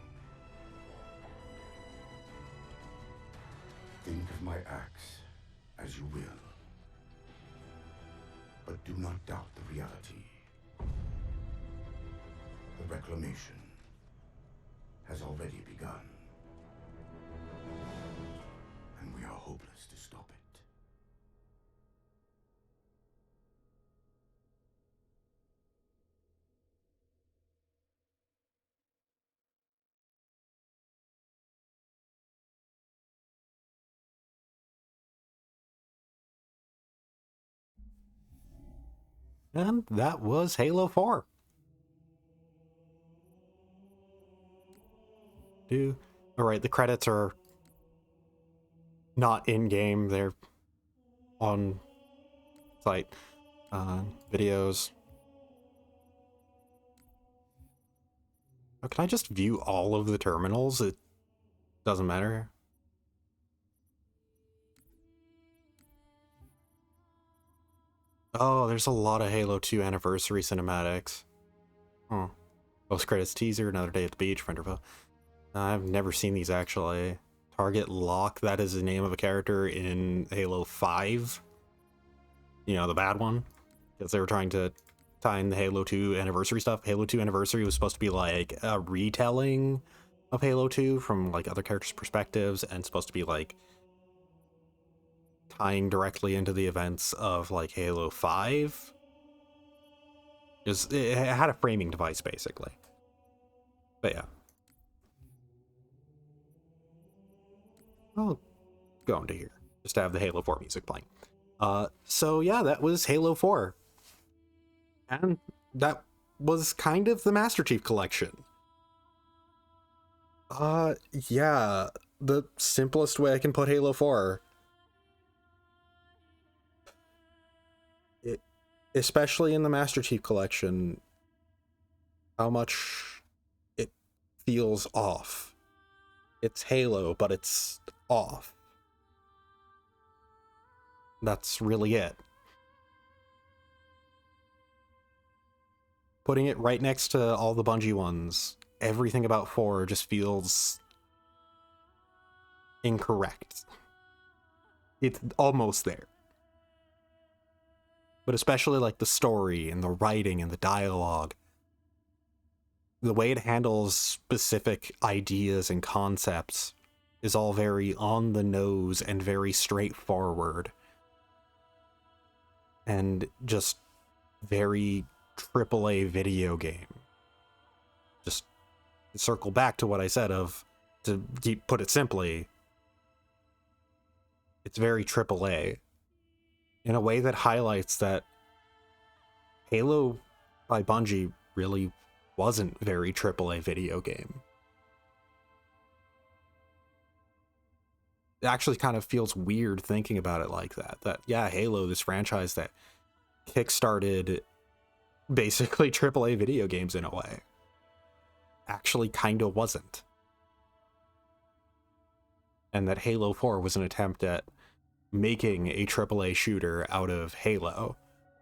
Think of my acts as you will, but do not doubt the reality. The reclamation has already begun, and we are hopeless to stop it. And that was Halo 4. Alright, the credits are not in-game, they're on site. Videos. Oh, can I just view all of the terminals? It doesn't matter. Oh, there's a lot of Halo 2 anniversary cinematics. Huh. Post-credits teaser, another day at the beach, friend or foe. I've never seen these actually. Target Lock, that is the name of a character in Halo 5. You know, the bad one. Because they were trying to tie in the Halo 2 anniversary stuff. Halo 2 anniversary was supposed to be like a retelling of Halo 2 from like other characters' perspectives, and supposed to be like tying directly into the events of like Halo 5. It had a framing device basically. But yeah. I'll go into here just to have the Halo 4 music playing. So yeah, that was Halo 4. And that was kind of the Master Chief Collection. Yeah, the simplest way I can put Halo 4. Especially in the Master Chief Collection, how much it feels off. It's Halo, but it's off. That's really it. Putting it right next to all the Bungie ones, everything about 4 just feels incorrect. It's almost there. But especially like the story and the writing and the dialogue, the way it handles specific ideas and concepts is all very on the nose and very straightforward. And just very AAA video game. Just circle back to what I said to put it simply, it's very AAA. In a way that highlights that Halo by Bungie really wasn't very AAA video game. it actually kind of feels weird thinking about it like that. That, yeah, Halo, this franchise that kickstarted basically AAA video games in a way, actually kind of wasn't. And that Halo 4 was an attempt at making a AAA shooter out of Halo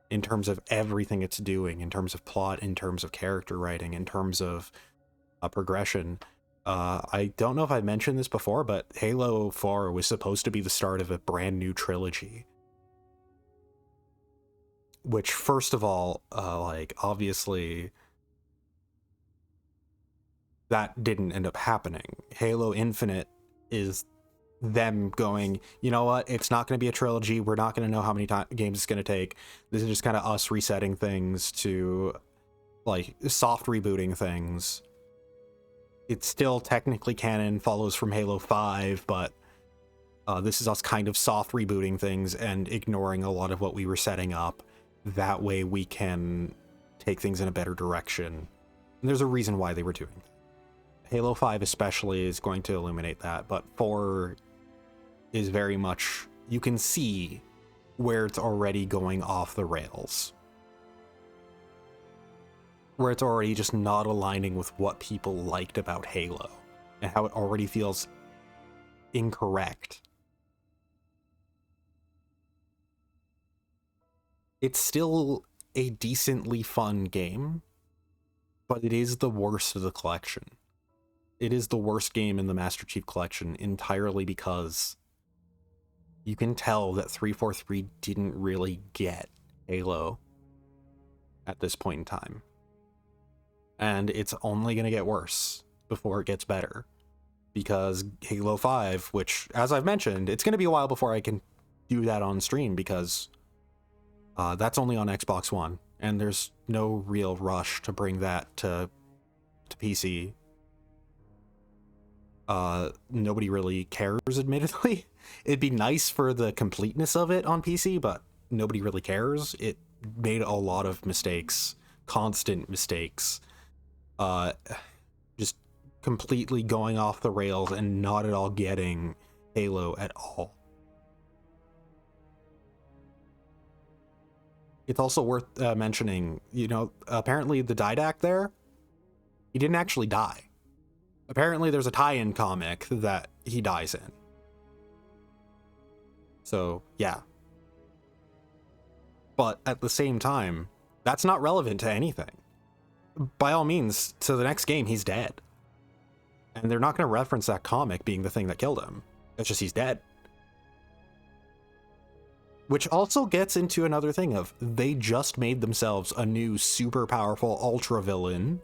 in terms of everything it's doing, in terms of plot, in terms of character writing, in terms of progression. I don't know if I mentioned this before, but Halo 4 was supposed to be the start of a brand new trilogy. Which, first of all, like, obviously, that didn't end up happening. Halo Infinite is them going, you know what, it's not going to be a trilogy, we're not going to know how many games it's going to take. This is just kind of us resetting things to, like, soft rebooting things. It's still technically canon, follows from Halo 5, but this is us kind of soft rebooting things and ignoring a lot of what we were setting up. That way we can take things in a better direction. And there's a reason why they were doing that. Halo 5 especially is going to illuminate that, but 4 is very much, you can see where it's already going off the rails. Where it's already just not aligning with what people liked about Halo, and how it already feels incorrect. It's still a decently fun game, but it is the worst of the collection. It is the worst game in the Master Chief Collection entirely because you can tell that 343 didn't really get Halo at this point in time. And it's only going to get worse before it gets better. Because Halo 5, which, as I've mentioned, it's going to be a while before I can do that on stream because that's only on Xbox One. And there's no real rush to bring that to PC. Nobody really cares, admittedly. It'd be nice for the completeness of it on PC, but nobody really cares. It made a lot of mistakes, constant mistakes, just completely going off the rails and not at all getting Halo at all. It's also worth mentioning, you know, apparently the Didact there, he didn't actually die. Apparently there's a tie-in comic that he dies in. So, yeah. But at the same time, that's not relevant to anything. By all means, to the next game, he's dead. And they're not going to reference that comic being the thing that killed him. It's just he's dead. Which also gets into another thing of, they just made themselves a new super powerful ultra villain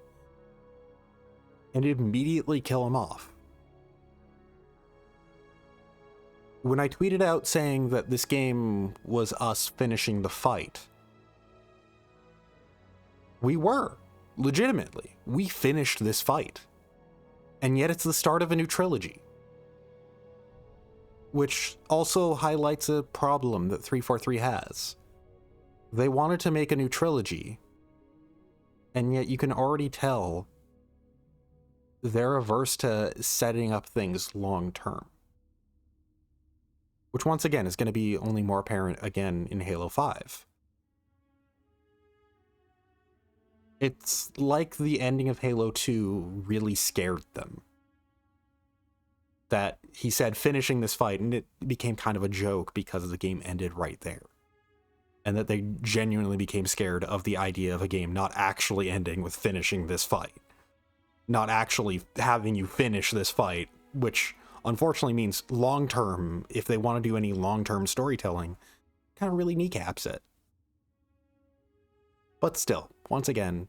and immediately kill him off. When I tweeted out saying that this game was us finishing the fight, we were. Legitimately. We finished this fight. And yet it's the start of a new trilogy. Which also highlights a problem that 343 has. They wanted to make a new trilogy, and yet you can already tell they're averse to setting up things long term. Which once again is going to be only more apparent again in Halo 5. It's like the ending of Halo 2 really scared them. That he said finishing this fight, and it became kind of a joke because the game ended right there. And that they genuinely became scared of the idea of a game not actually ending with finishing this fight. Not actually having you finish this fight, which unfortunately means long-term, if they want to do any long-term storytelling, kind of really kneecaps it. But still, once again,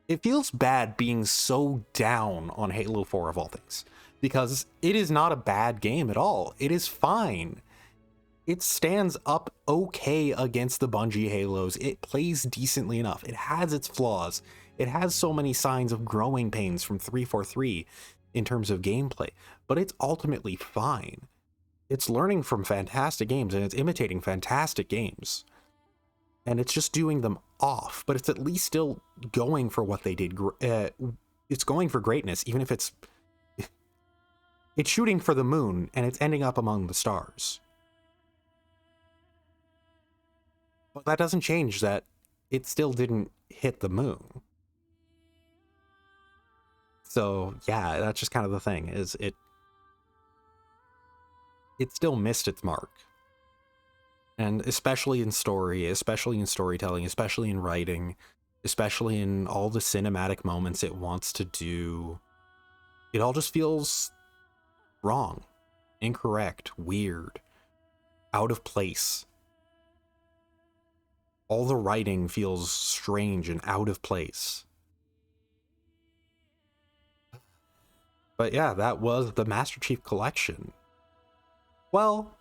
it feels bad being so down on Halo 4 of all things, because it is not a bad game at all. It is fine. It stands up okay against the Bungie Halos. It plays decently enough. It has its flaws. It has so many signs of growing pains from 343 in terms of gameplay, but it's ultimately fine. It's learning from fantastic games, and it's imitating fantastic games. And it's just doing them off, but it's at least still going for what they did. It's going for greatness, even if it's it's shooting for the moon and it's ending up among the stars. But that doesn't change that it still didn't hit the moon. So yeah, that's just kind of the thing, is it still missed its mark. And especially in story, especially in storytelling, especially in writing, especially in all the cinematic moments it wants to do, it all just feels wrong, incorrect, weird, out of place. All the writing feels strange and out of place. But yeah, that was the Master Chief Collection. Well,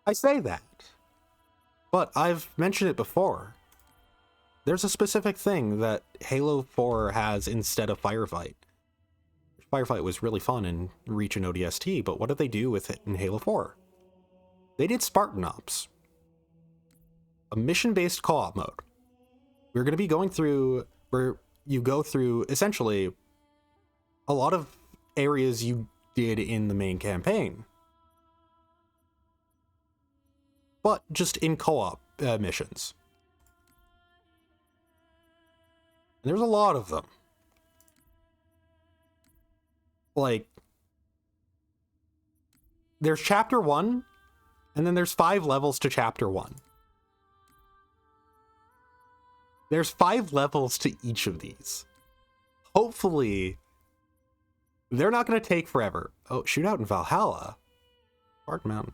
I say that, but I've mentioned it before. There's a specific thing that Halo 4 has instead of Firefight. Firefight was really fun in Reach and ODST, but what did they do with it in Halo 4? They did Spartan Ops. A mission-based co-op mode. We're going to be going through, where you go through, essentially, a lot of areas you did in the main campaign. But just in co-op missions. And there's a lot of them. Like, there's chapter 1, and then there's 5 levels to chapter 1. There's 5 levels to each of these. Hopefully, they're not going to take forever. Oh, Shootout in Valhalla. Spartan Mountain.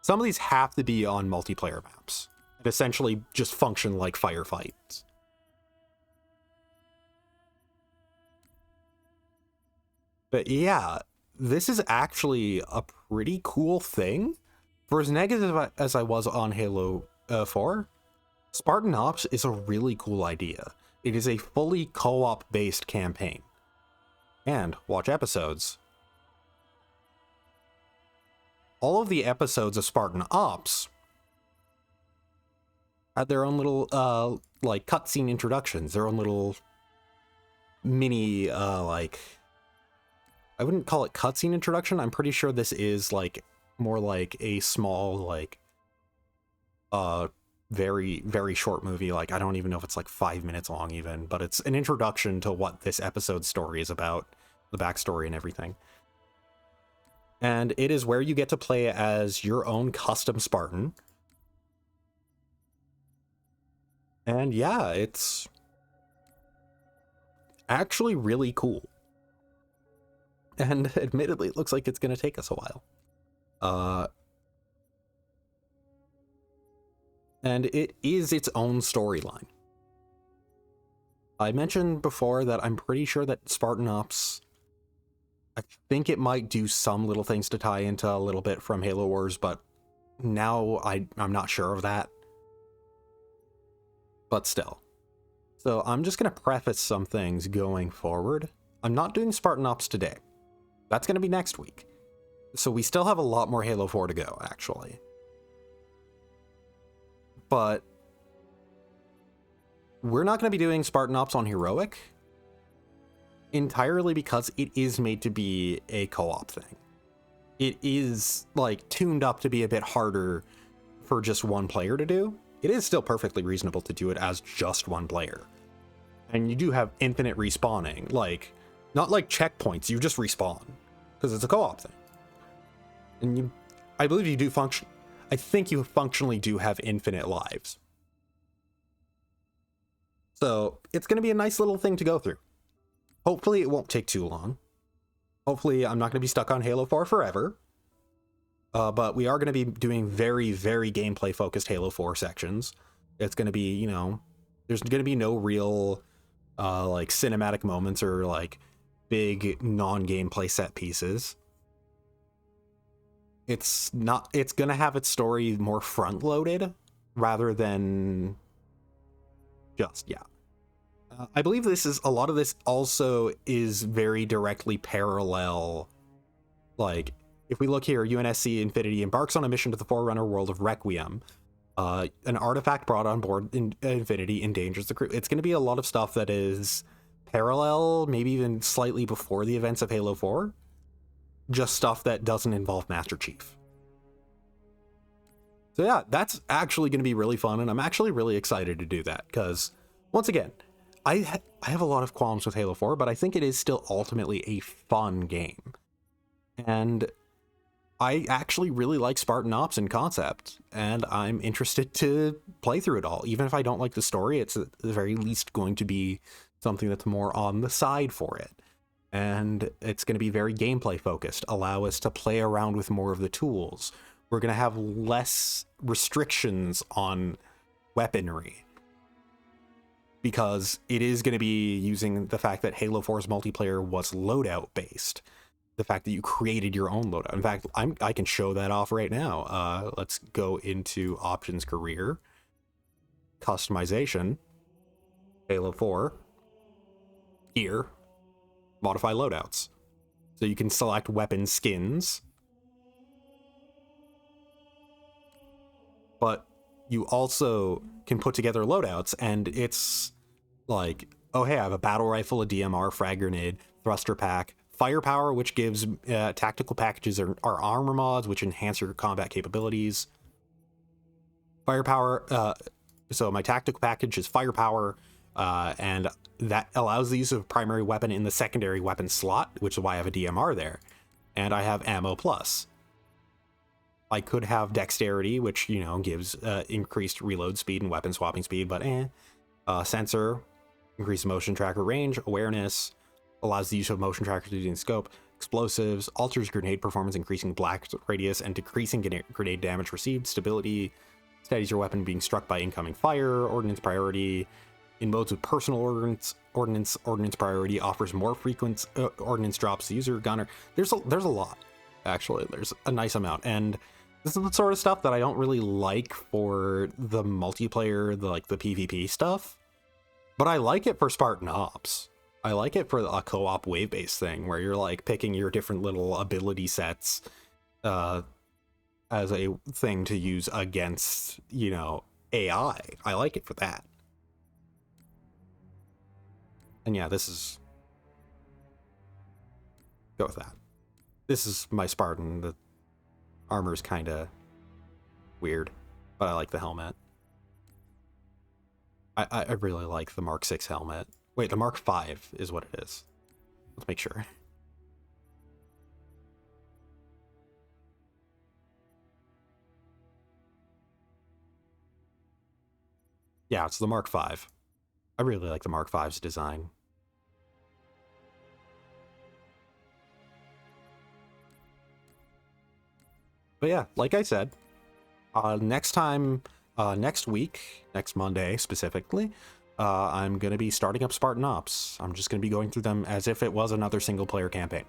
Some of these have to be on multiplayer maps. And essentially just function like firefights. But yeah, this is actually a pretty cool thing. For as negative as I was on Halo 4, Spartan Ops is a really cool idea. It is a fully co-op based campaign. And watch episodes. All of the episodes of Spartan Ops had their own little, like, cutscene introductions, their own little mini, like, I wouldn't call it cutscene introduction. I'm pretty sure this is, like, more like a small, like, very, very short movie. Like, I don't even know if it's, like, 5 minutes long even, but it's an introduction to what this episode's story is about, the backstory and everything. And it is where you get to play as your own custom Spartan. And yeah, it's actually really cool. And admittedly, it looks like it's going to take us a while. And it is its own storyline. I mentioned before that I'm pretty sure that Spartan Ops, I think it might do some little things to tie into a little bit from Halo Wars, but now I'm not sure of that. But still. So I'm just going to preface some things going forward. I'm not doing Spartan Ops today. That's going to be next week. So we still have a lot more Halo 4 to go, actually. But we're not going to be doing Spartan Ops on Heroic entirely because it is made to be a co-op thing. It is, like, tuned up to be a bit harder for just one player to do. It is still perfectly reasonable to do it as just one player. And you do have infinite respawning, like, not like checkpoints, you just respawn, because it's a co-op thing. And I believe you do I think you functionally do have infinite lives. So it's going to be a nice little thing to go through. Hopefully it won't take too long. Hopefully I'm not going to be stuck on Halo 4 forever. But we are going to be doing very, very gameplay focused Halo 4 sections. It's going to be, you know, there's going to be no real like cinematic moments or like big non-gameplay set pieces. It's going to have its story more front loaded rather than just, yeah. I believe a lot of this also is very directly parallel. Like, if we look here, UNSC Infinity embarks on a mission to the Forerunner world of Requiem. An artifact brought on board in Infinity endangers the crew. It's going to be a lot of stuff that is parallel, maybe even slightly before the events of Halo 4. just stuff that doesn't involve Master Chief. So yeah, that's actually going to be really fun, and I'm actually really excited to do that, because, once again, I have a lot of qualms with Halo 4, but I think it is still ultimately a fun game. And I actually really like Spartan Ops in concept, and I'm interested to play through it all. Even if I don't like the story, it's at the very least going to be something that's more on the side for it. And it's going to be very gameplay focused, allow us to play around with more of the tools. We're going to have less restrictions on weaponry, because it is going to be using the fact that Halo 4's multiplayer was loadout based. The fact that you created your own loadout. In fact, I can show that off right now. Let's go into Options Career, Customization, Halo 4, here, Modify Loadouts. So you can select weapon skins, but you also can put together loadouts, and it's like, oh hey, I have a battle rifle, a DMR, frag grenade, thruster pack, firepower, which gives tactical packages are armor mods, which enhance your combat capabilities. Firepower, so my tactical package is firepower, and that allows the use of a primary weapon in the secondary weapon slot, which is why I have a DMR there. And I have ammo plus. I could have dexterity, which, you know, gives increased reload speed and weapon swapping speed, but sensor, increased motion tracker range, awareness, allows the use of motion tracker to do in scope, explosives, alters grenade performance, increasing blast radius and decreasing grenade damage received, stability, steadies your weapon being struck by incoming fire, ordnance priority. In modes with personal ordnance priority offers more frequent ordnance drops to user gunner. There's a lot, actually. There's a nice amount, and this is the sort of stuff that I don't really like for the multiplayer, the PvP stuff, but I like it for Spartan Ops. I like it for a co-op wave-based thing where you're like picking your different little ability sets as a thing to use against, you know, AI. I like it for that. And yeah, this is... go with that. This is my Spartan. The armor's kind of weird, but I like the helmet. I really like the Mark 6 helmet. Wait, the Mark 5 is what it is. Let's make sure. Yeah, it's the Mark 5. I really like the Mark 5's design. But yeah, like I said, next week, next Monday specifically, I'm going to be starting up Spartan Ops. I'm just going to be going through them as if it was another single-player campaign.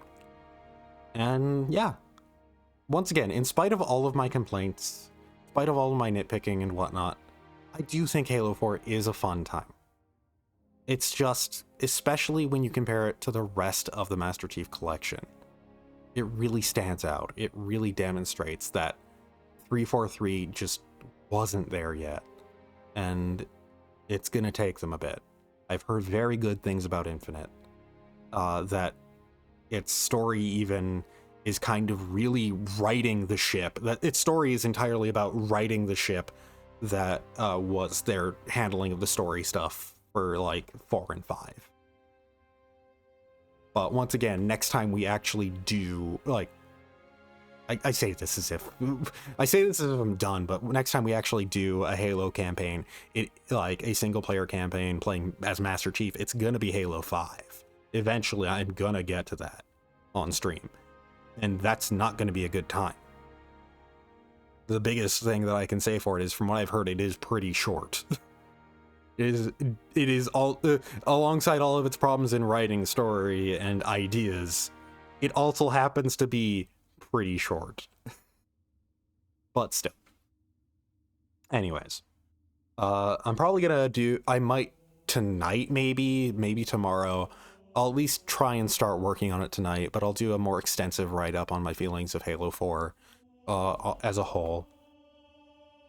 And yeah, once again, in spite of all of my complaints, in spite of all of my nitpicking and whatnot, I do think Halo 4 is a fun time. It's just, especially when you compare it to the rest of the Master Chief Collection, it really stands out. It really demonstrates that 343 just wasn't there yet. And it's going to take them a bit. I've heard very good things about Infinite. That its story even is kind of really righting the ship. That its story is entirely about righting the ship that was their handling of the story stuff for like 4 and 5. But once again, next time we actually do, like, I say this as if I'm done, but next time we actually do a Halo campaign, like a single player campaign playing as Master Chief, it's gonna be Halo 5. Eventually, I'm gonna get to that on stream, and that's not gonna be a good time. The biggest thing that I can say for it is, from what I've heard, it is pretty short. It is all alongside all of its problems in writing story and ideas, it also happens to be pretty short. But still. Anyways, I'm probably gonna I might tonight, maybe tomorrow. I'll at least try and start working on it tonight, but I'll do a more extensive write-up on my feelings of Halo 4 as a whole.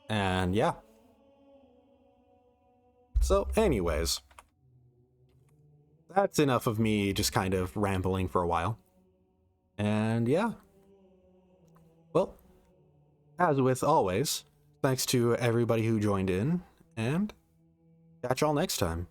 And yeah. So anyways, that's enough of me just kind of rambling for a while. And yeah. Well, as with always, thanks to everybody who joined in, and catch y'all next time.